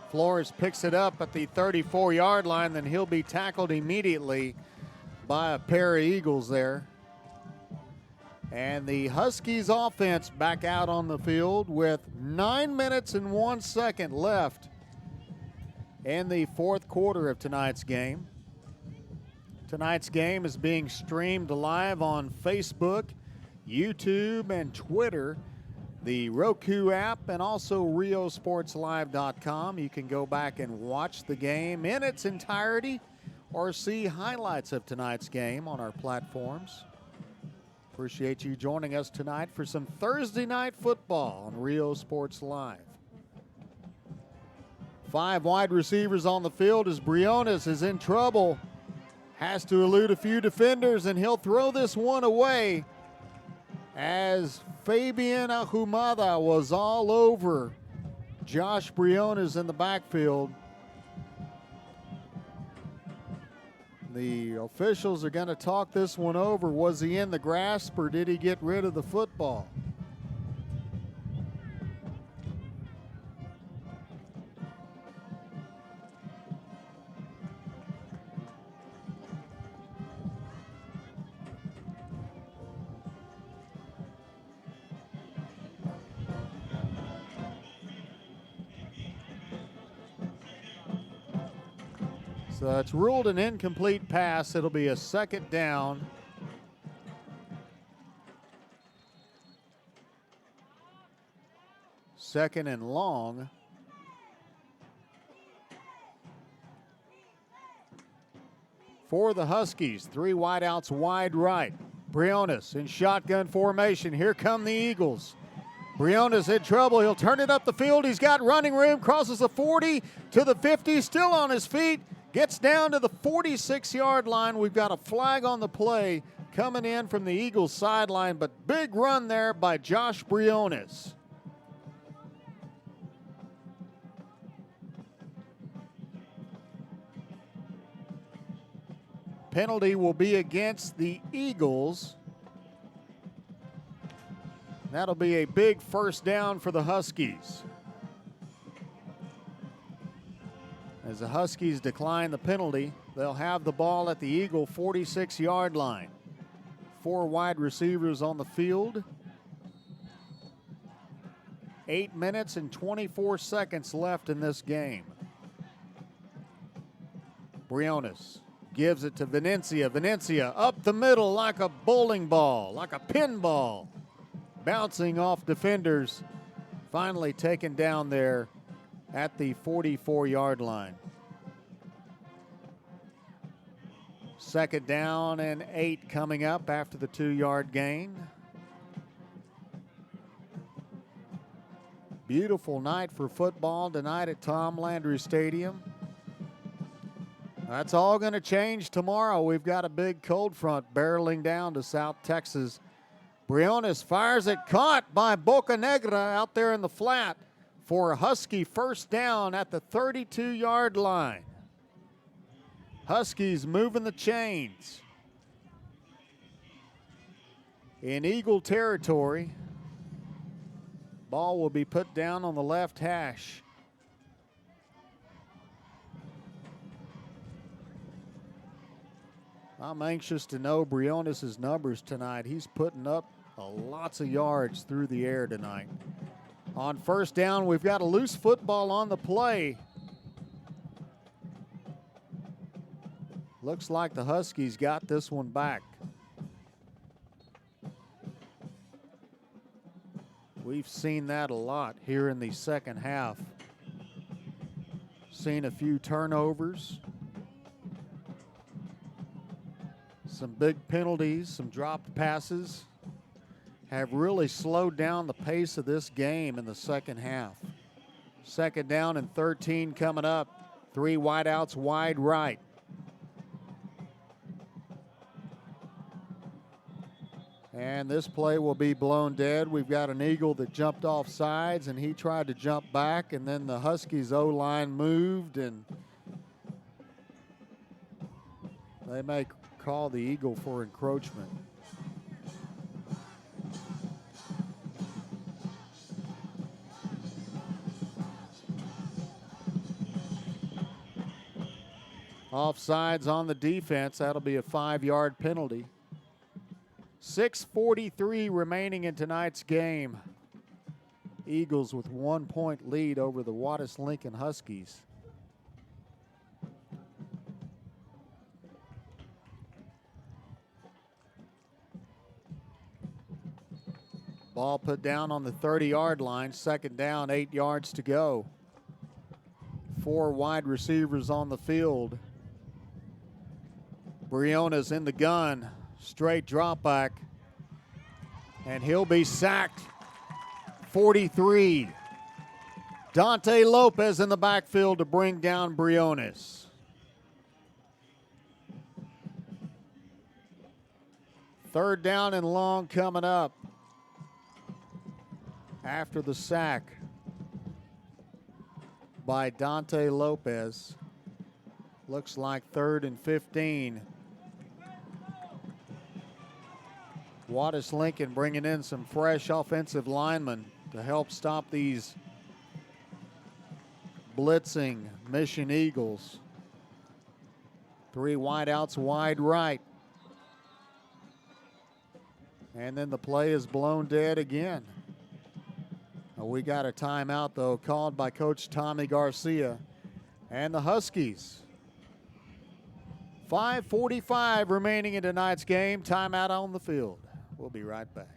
Flores picks it up at the 34-yard line, then he'll be tackled immediately by a pair of Eagles there. And the Huskies offense back out on the field with 9 minutes and 1 second left in the fourth quarter of tonight's game. Tonight's game is being streamed live on Facebook, YouTube, and Twitter, the Roku app, and also RioSportsLive.com. You can go back and watch the game in its entirety or see highlights of tonight's game on our platforms. Appreciate you joining us tonight for some Thursday night football on Rio Sports Live. 5 wide receivers on the field as Briones is in trouble. Has to elude a few defenders, and he'll throw this one away as Fabian Ahumada was all over Josh Briones in the backfield. The officials are going to talk this one over. Was he in the grasp, or did he get rid of the football? So it's ruled an incomplete pass. It'll be a 2nd down. Second and long. For the Huskies, 3 wideouts wide right. Briones in shotgun formation. Here come the Eagles. Briones in trouble. He'll turn it up the field. He's got running room. Crosses the 40 to the 50. Still on his feet. Gets down to the 46-yard line. We've got a flag on the play coming in from the Eagles sideline, but big run there by Josh Briones. Penalty will be against the Eagles. That'll be a big 1st down for the Huskies. As the Huskies decline the penalty, they'll have the ball at the Eagle 46-yard line. 4 wide receivers on the field. 8 minutes and 24 seconds left in this game. Briones gives it to Venencia. Venencia up the middle like a bowling ball, like a pinball. Bouncing off defenders. Finally taken down there at the 44-yard line. 2nd down and 8 coming up after the 2-yard gain. Beautiful night for football tonight at Tom Landry Stadium. That's all going to change tomorrow. We've got a big cold front barreling down to South Texas. Briones fires it, caught by Bocanegra out there in the flat for a Husky 1st down at the 32-yard line. Huskies moving the chains. in Eagle territory. Ball will be put down on the left hash. I'm anxious to know Briones' numbers tonight. He's putting up lots of yards through the air tonight. On first down, we've got a loose football on the play. Looks like the Huskies got this one back. We've seen that a lot here in the second half. Seen a few turnovers, some big penalties, some dropped passes. Have really slowed down the pace of this game in the second half. Second down and 13 coming up. 3 wideouts wide right. And this play will be blown dead. We've got an Eagle that jumped off sides, and he tried to jump back, and then the Huskies O-line moved, and they may call the Eagle for encroachment. Offsides on the defense. That'll be a 5-yard penalty. 6:43 remaining in tonight's game. Eagles with 1-point lead over the Juarez-Lincoln Huskies. Ball put down on the 30-yard line. Second down, 8 yards to go. 4 wide receivers on the field. Briones in the gun. Straight drop back. And he'll be sacked. 43. Dante Lopez in the backfield to bring down Briones. Third down and long coming up after the sack by Dante Lopez. Looks like 3rd and 15. Juarez-Lincoln bringing in some fresh offensive linemen to help stop these blitzing Mission Eagles. 3 wideouts wide right. And then the play is blown dead again. We got a timeout, though, called by Coach Tommy Garcia. And the Huskies. 5:45 remaining in tonight's game. Timeout on the field. We'll be right back.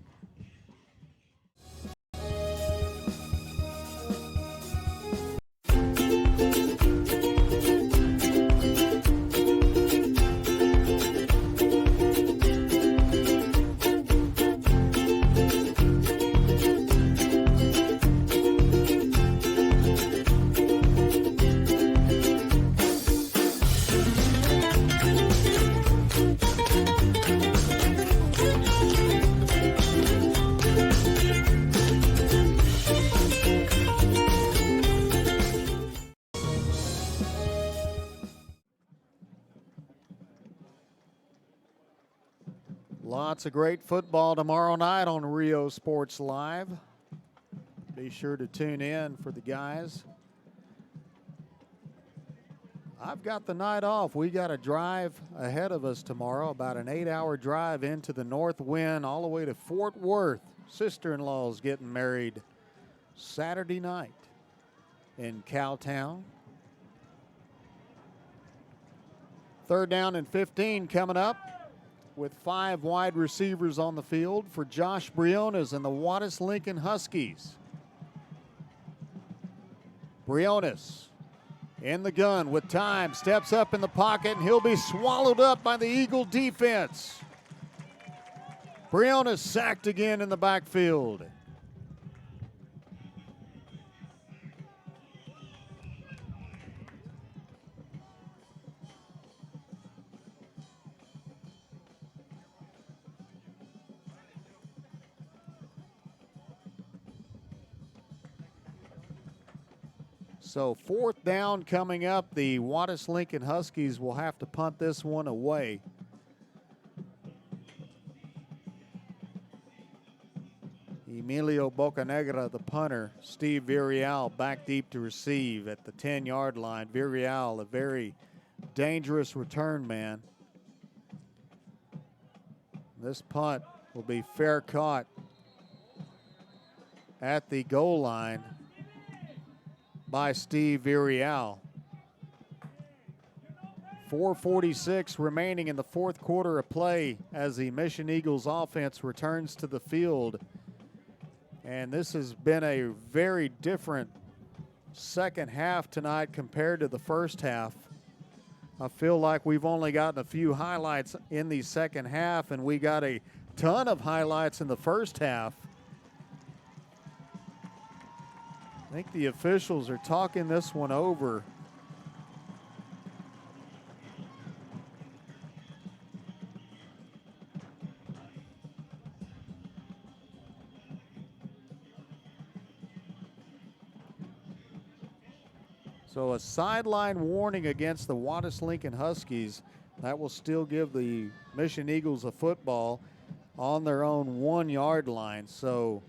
Lots of great football tomorrow night on Rio Sports Live. Be sure to tune in for the guys. I've got the night off. We got a drive ahead of us tomorrow, about an 8-hour drive into the north wind all the way to Fort Worth. Sister-in-law's getting married Saturday night in Cowtown. Third down and 15 coming up, with 5 wide receivers on the field for Josh Briones and the Juarez-Lincoln Huskies. Briones in the gun with time, steps up in the pocket, and he'll be swallowed up by the Eagle defense. Briones sacked again in the backfield. So 4th down coming up. The Juarez-Lincoln Huskies will have to punt this one away. Emilio Bocanegra, the punter. Steve Villarreal back deep to receive at the 10-yard line. Villarreal, a very dangerous return man. This punt will be fair caught at the goal line by Steve Villarreal. 4:46 remaining in the fourth quarter of play as the Mission Eagles offense returns to the field. And this has been a very different second half tonight compared to the first half. I feel like we've only gotten a few highlights in the second half, and we got a ton of highlights in the first half. I think the officials are talking this one over. So a sideline warning against the Juarez-Lincoln Huskies. That will still give the Mission Eagles a football on their own 1-yard line. So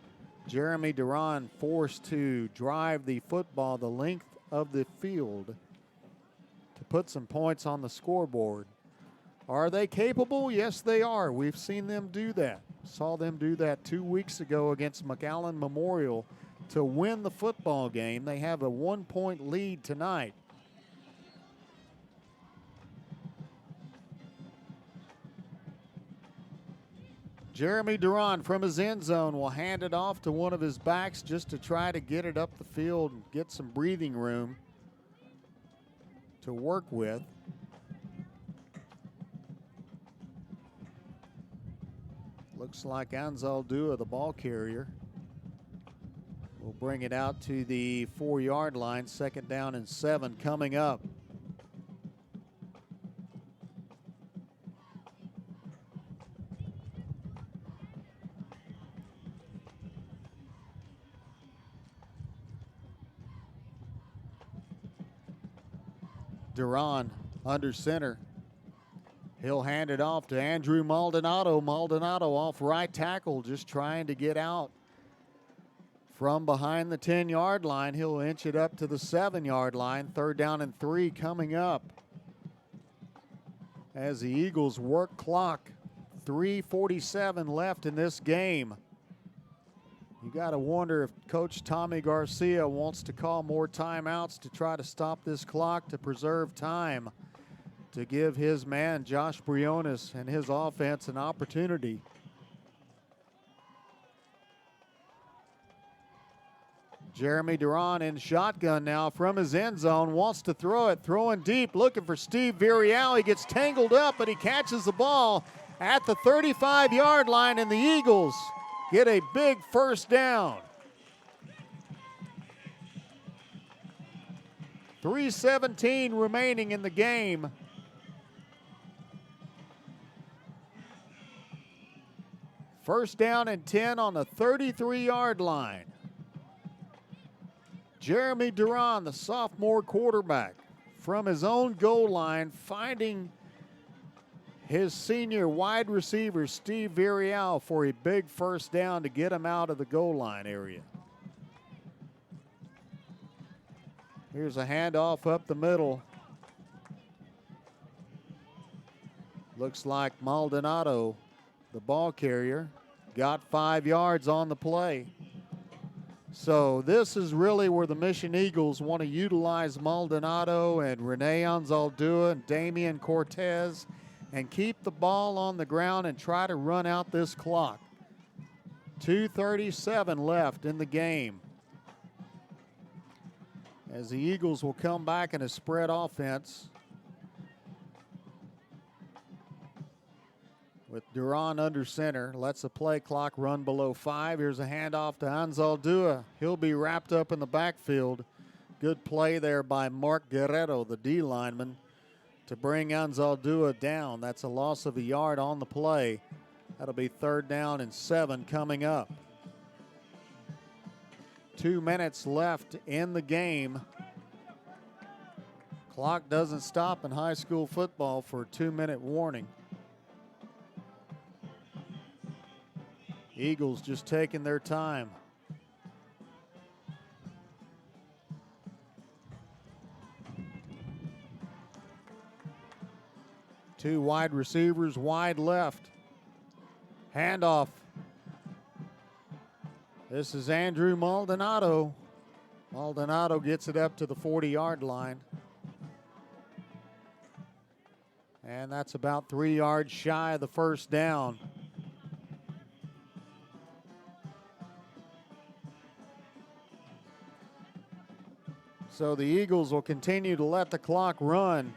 Jeremy Duran forced to drive the football the length of the field to put some points on the scoreboard. Are they capable? Yes, they are. We've seen them do that. Saw them do that 2 weeks ago against McAllen Memorial to win the football game. They have a 1-point lead tonight. Jeremy Duran from his end zone will hand it off to one of his backs just to try to get it up the field and get some breathing room to work with. Looks like Anzaldúa, the ball carrier, will bring it out to the 4-yard line. 2nd down and 7 coming up. Duran under center. He'll hand it off to Andrew Maldonado. Maldonado off right tackle, just trying to get out from behind the 10-yard line. He'll inch it up to the 7-yard line. 3rd down and 3 coming up as the Eagles work clock. 3:47 left in this game. You got to wonder if Coach Tommy Garcia wants to call more timeouts to try to stop this clock to preserve time to give his man Josh Briones and his offense an opportunity. Jeremy Duran in shotgun now from his end zone, wants to throw it, throwing deep, looking for Steve Villarreal. He gets tangled up, but he catches the ball at the 35-yard line, and the Eagles get a big 1st down. 3:17 remaining in the game. First down and 10 on the 33-yard line. Jeremy Duran, the sophomore quarterback, from his own goal line, finding his senior wide receiver, Steve Villarreal, for a big 1st down to get him out of the goal line area. Here's a handoff up the middle. Looks like Maldonado, the ball carrier, got 5 yards on the play. So this is really where the Mission Eagles want to utilize Maldonado and Rene Anzaldúa and Damian Cortez and keep the ball on the ground and try to run out this clock. 2:37 left in the game, as the Eagles will come back in a spread offense with Duran under center. Lets the play clock run below 5. Here's a handoff to Anzaldúa. He'll be wrapped up in the backfield. Good play there by Mark Guerrero, the D lineman, to bring Anzaldúa down. That's a loss of a yard on the play. That'll be 3rd down and 7 coming up. 2 minutes left in the game. Clock doesn't stop in high school football for a 2-minute warning. Eagles just taking their time. Two wide receivers, wide left. Handoff. This is Andrew Maldonado. Maldonado gets it up to the 40-yard line. And that's about 3 yards shy of the first down. So the Eagles will continue to let the clock run.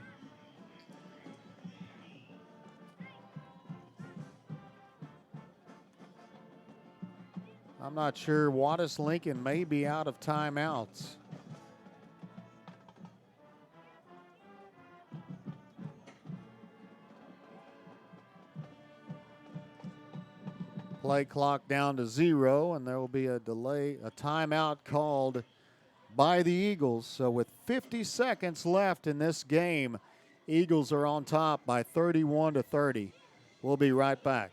I'm not sure. Juarez-Lincoln may be out of timeouts. Play clock down to 0, and there will be a timeout called by the Eagles. So with 50 seconds left in this game, Eagles are on top by 31-30. We'll be right back.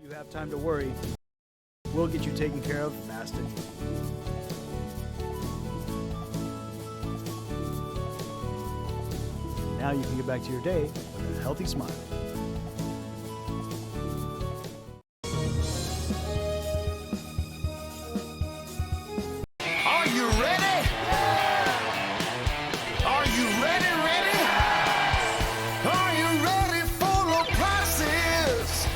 You have time to worry. We'll get you taken care of fast and easy. Now you can get back to your day with a healthy smile. Are you ready? Are you ready? Are you ready for low prices?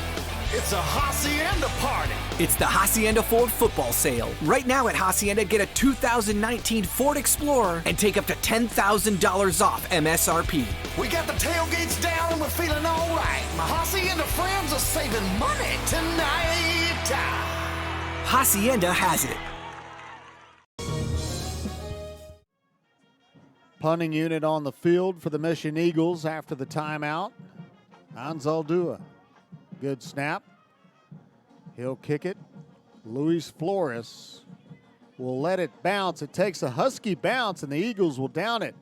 It's a Hacienda party. It's the Hacienda Ford football sale. Right now at Hacienda, get a 2019 Ford Explorer and take up to $10,000 off MSRP. We got the tailgates down and we're feeling all right. My Hacienda friends are saving money tonight. Hacienda has it. Punting unit on the field for the Mission Eagles after the timeout. Anzaldúa. Good snap. He'll kick it. Luis Flores will let it bounce. It takes a Husky bounce, and the Eagles will down it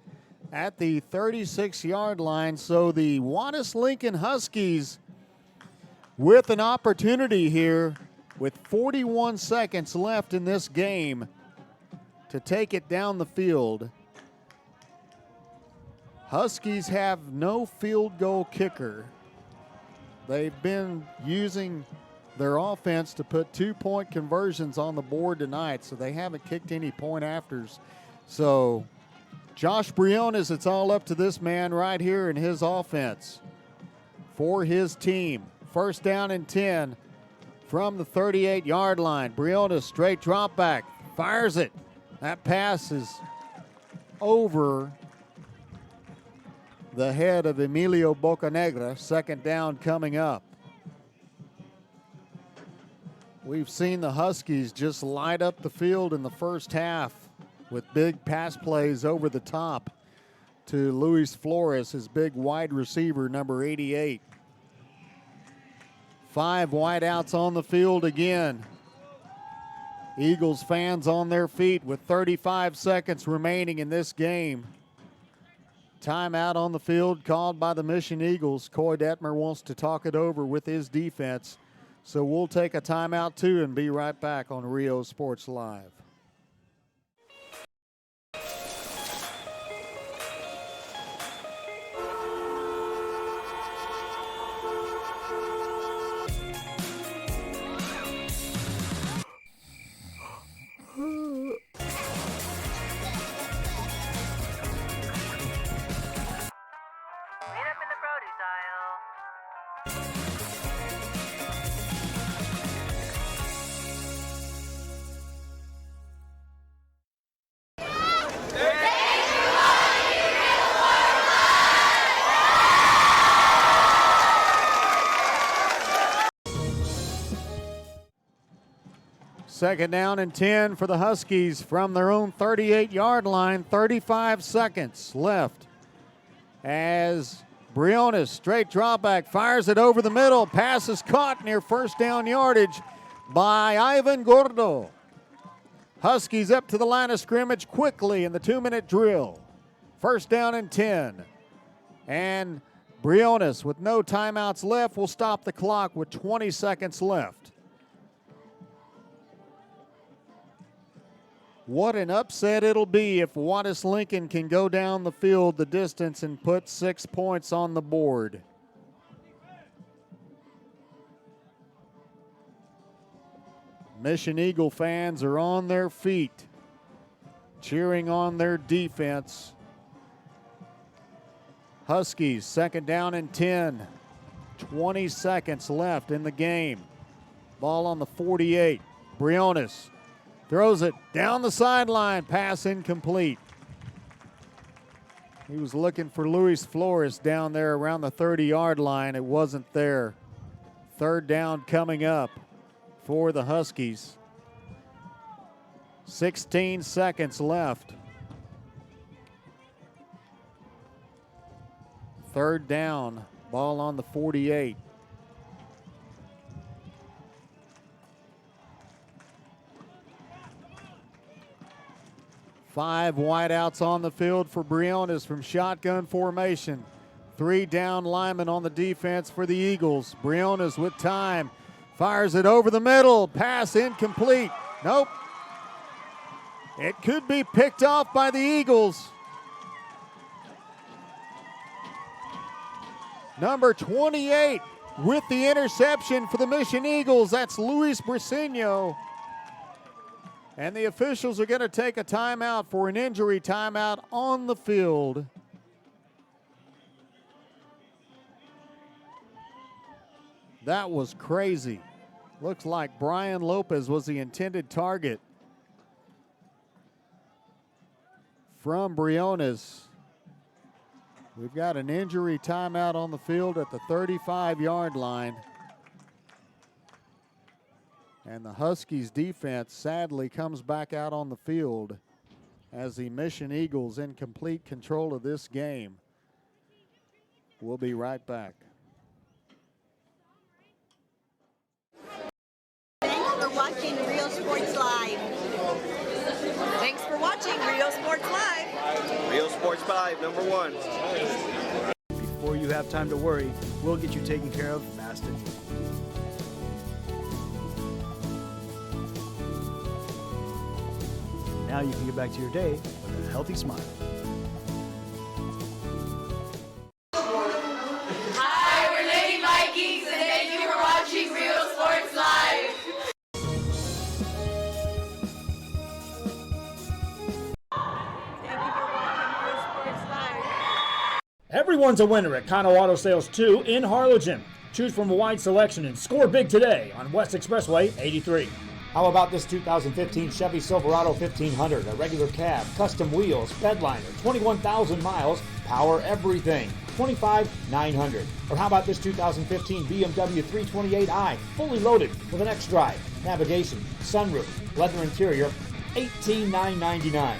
at the 36-yard line. So the Juarez-Lincoln Huskies with an opportunity here with 41 seconds left in this game to take it down the field. Huskies have no field goal kicker. They've been using their offense to put 2-point conversions on the board tonight, so they haven't kicked any point afters. So Josh Briones, it's all up to this man right here in his offense for his team. First down and 10 from the 38-yard line. Briones straight drop back, fires it. That pass is over the head of Emilio Bocanegra. Second down coming up. We've seen the Huskies just light up the field in the first half with big pass plays over the top to Luis Flores, his big wide receiver, number 88. 5 wideouts on the field again. Eagles fans on their feet with 35 seconds remaining in this game. Timeout on the field called by the Mission Eagles. Coy Detmer wants to talk it over with his defense. So we'll take a timeout too and be right back on Rio Sports Live. Second down and 10 for the Huskies from their own 38-yard line. 35 seconds left as Briones, straight drop back, fires it over the middle. Pass is caught near first down yardage by Ivan Gordo. Huskies up to the line of scrimmage quickly in the 2-minute drill. First down and 10. And Briones, with no timeouts left, will stop the clock with 20 seconds left. What an upset it'll be if Juarez-Lincoln can go down the field the distance and put 6 points on the board. Mission Eagle fans are on their feet, cheering on their defense. Huskies, 2nd down and 10. 20 seconds left in the game. Ball on the 48. Briones throws it down the sideline. Pass incomplete. He was looking for Luis Flores down there around the 30-yard line. It wasn't there. 3rd down coming up for the Huskies. 16 seconds left. 3rd down, ball on the 48. Five wideouts on the field for Briones from shotgun formation. 3 down linemen on the defense for the Eagles. Briones with time. Fires it over the middle. Pass incomplete. Nope. It could be picked off by the Eagles. Number 28 with the interception for the Mission Eagles. That's Luis Briceño. And the officials are going to take a timeout for an injury timeout on the field. That was crazy. Looks like Brian Lopez was the intended target from Briones. We've got an injury timeout on the field at the 35-yard line. And the Huskies defense sadly comes back out on the field as the Mission Eagles in complete control of this game. We'll be right back. Thanks for watching Real Sports Live. Thanks for watching Real Sports Live. Real Sports Live, #1. Before you have time to worry, we'll get you taken care of fast and easy. Now you can get back to your day with a healthy smile. Hi, we're Lady Vikings, and thank you for watching Real Sports Live. Everyone's a winner at Kano Auto Sales 2 in Harlingen. Choose from a wide selection and score big today on West Expressway 83. How about this 2015 Chevy Silverado 1500, a regular cab, custom wheels, bedliner, 21,000 miles, power everything, $25,900. Or how about this 2015 BMW 328i, fully loaded with an X-Drive, navigation, sunroof, leather interior, $18,999.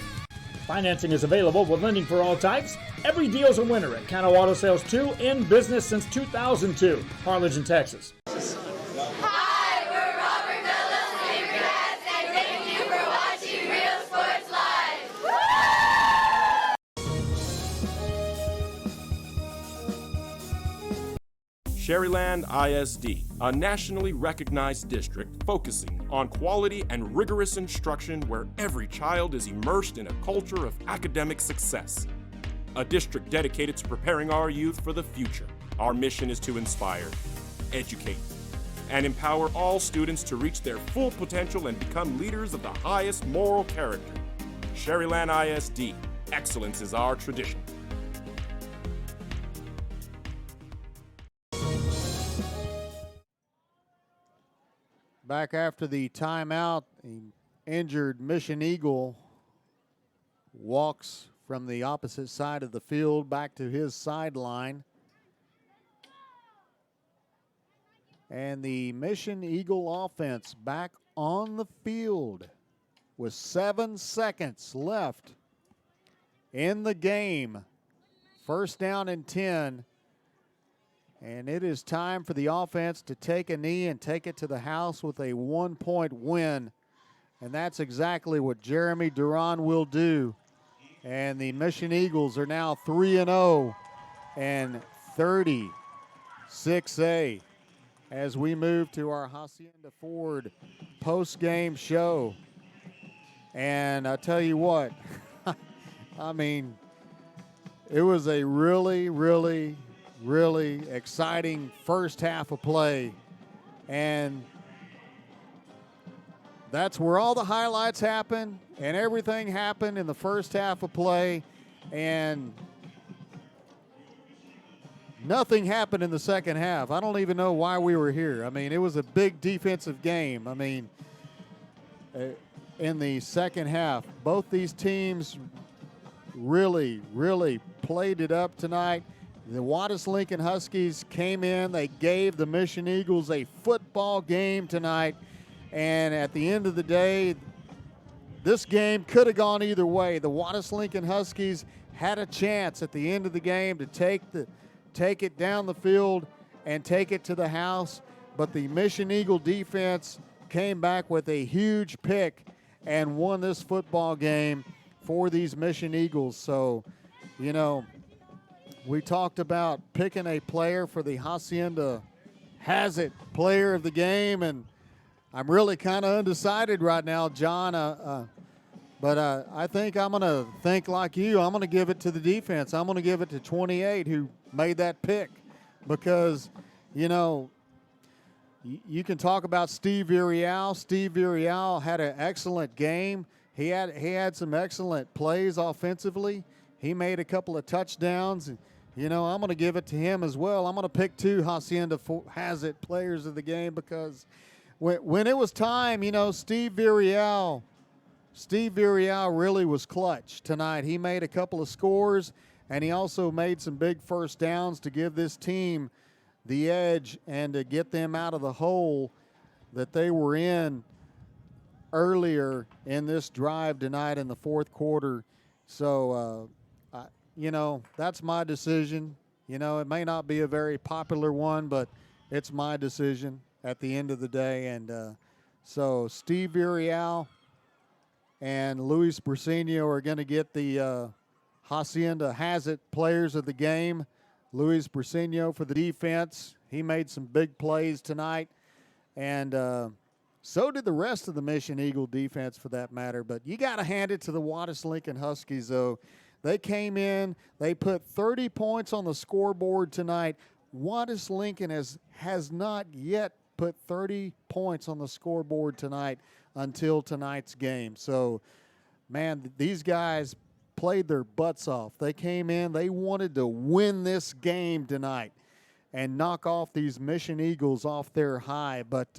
Financing is available with lending for all types. Every deal's a winner at Kano Auto Sales 2, in business since 2002, Harlingen, Texas. Hi, we're Robert Bellows, Favorite Hats, and thank you for watching Real Sports Live. Sherryland ISD, a nationally recognized district focusing on quality and rigorous instruction where every child is immersed in a culture of academic success. A district dedicated to preparing our youth for the future. Our mission is to inspire, educate, and empower all students to reach their full potential and become leaders of the highest moral character. Sherryland ISD, excellence is our tradition. Back after the timeout, the injured Mission Eagle walks from the opposite side of the field back to his sideline. And the Mission Eagle offense back on the field with 7 seconds left in the game. 1st down and 10. And it is time for the offense to take a knee and take it to the house with a 1-point win. And that's exactly what Jeremy Duran will do. And the Mission Eagles are now 3-0 and 36A as we move to our Hacienda Ford post-game show. And I tell you what, I mean, it was a really, really, really exciting first half of play. And that's where all the highlights happened, and everything happened in the first half of play. And nothing happened in the second half. I don't even know why we were here. I mean, it was a big defensive game. I mean, in the second half, both these teams really, really played it up tonight. The Juarez-Lincoln Huskies came in. They gave the Mission Eagles a football game tonight. And at the end of the day, this game could have gone either way. The Juarez-Lincoln Huskies had a chance at the end of the game to take it down the field and take it to the house. But the Mission Eagle defense came back with a huge pick and won this football game for these Mission Eagles. So, you know, we talked about picking a player for the Hacienda Has It player of the game, and I'm really kind of undecided right now, John. But I think I'm going to think like you. I'm going to give it to the defense. I'm going to give it to 28 who made that pick because, you know, you can talk about Steve Virial. Steve Virial had an excellent game. He had some excellent plays offensively. He made a couple of touchdowns. And, you know, I'm going to give it to him as well. I'm going to pick two Hacienda Has It players of the game because when it was time, you know, Steve Virial really was clutch tonight. He made a couple of scores, and he also made some big first downs to give this team the edge and to get them out of the hole that they were in earlier in this drive tonight in the fourth quarter. So, you know, that's my decision. You know, it may not be a very popular one, but it's my decision at the end of the day. And so Steve Virial and Luis Briseño are going to get the Hacienda Has It players of the game. Luis Briseño for the defense. He made some big plays tonight. And so did the rest of the Mission Eagle defense for that matter. But you got to hand it to the Juarez-Lincoln Huskies, though. They came in. They put 30 points on the scoreboard tonight. Juarez-Lincoln has not yet put 30 points on the scoreboard tonight until tonight's game. So, man, these guys played their butts off. They came in. They wanted to win this game tonight and knock off these Mission Eagles off their high. But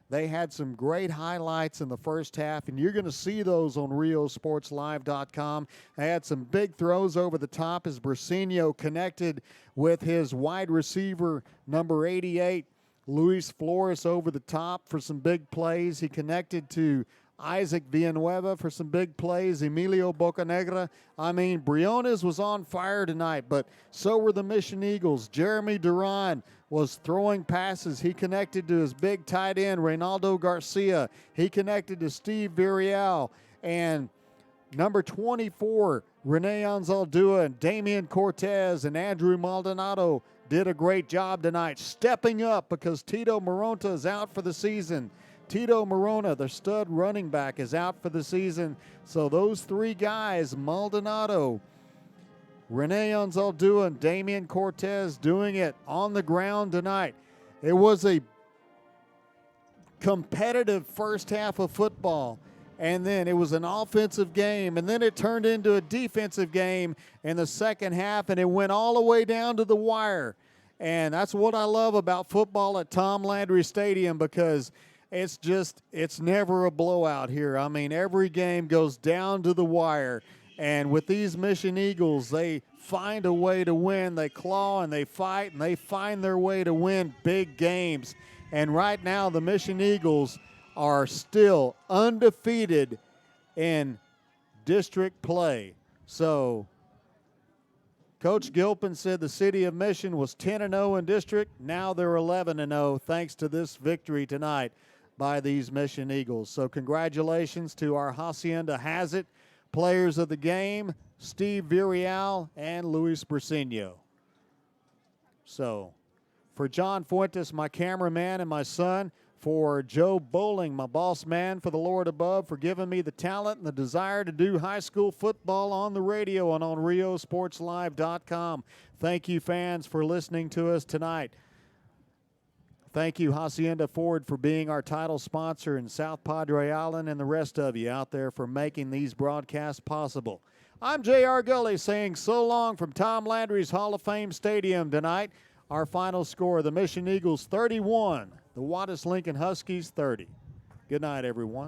they had some great highlights in the first half, and you're going to see those on RioSportsLive.com. They had some big throws over the top as Briseño connected with his wide receiver, number 88, Luis Flores, over the top for some big plays. He connected to Isaac Villanueva for some big plays. Emilio Bocanegra. I mean, Briones was on fire tonight, but so were the Mission Eagles. Jeremy Duran was throwing passes. He connected to his big tight end, Reynaldo Garcia. He connected to Steve Virial. And number 24, Rene Anzaldúa, and Damian Cortez and Andrew Maldonado did a great job tonight, stepping up because Tito Moronta is out for the season. Tito Morona, the stud running back, is out for the season. So those three guys, Maldonado, Rene Anzaldúa, and Damian Cortez, doing it on the ground tonight. It was a competitive first half of football, and then it was an offensive game, and then it turned into a defensive game in the second half, and it went all the way down to the wire. And that's what I love about football at Tom Landry Stadium, because it's never a blowout here. I mean, every game goes down to the wire. And with these Mission Eagles, they find a way to win. They claw and they fight, and they find their way to win big games. And right now, the Mission Eagles are still undefeated in district play. So Coach Gilpin said the city of Mission was 10-0 in district. Now they're 11-0 thanks to this victory tonight by these Mission Eagles. So congratulations to our Hacienda Has It players of the game, Steve Virial and Luis Briseño. So for John Fuentes, my cameraman, and my son, for Joe Bowling, my boss man for the Lord above, for giving me the talent and the desire to do high school football on the radio and on RioSportsLive.com. Thank you, fans, for listening to us tonight. Thank you, Hacienda Ford, for being our title sponsor, and South Padre Island, and the rest of you out there for making these broadcasts possible. I'm J.R. Gully saying so long from Tom Landry's Hall of Fame Stadium tonight. Our final score, the Mission Eagles 31, the Juarez-Lincoln Huskies 30. Good night, everyone.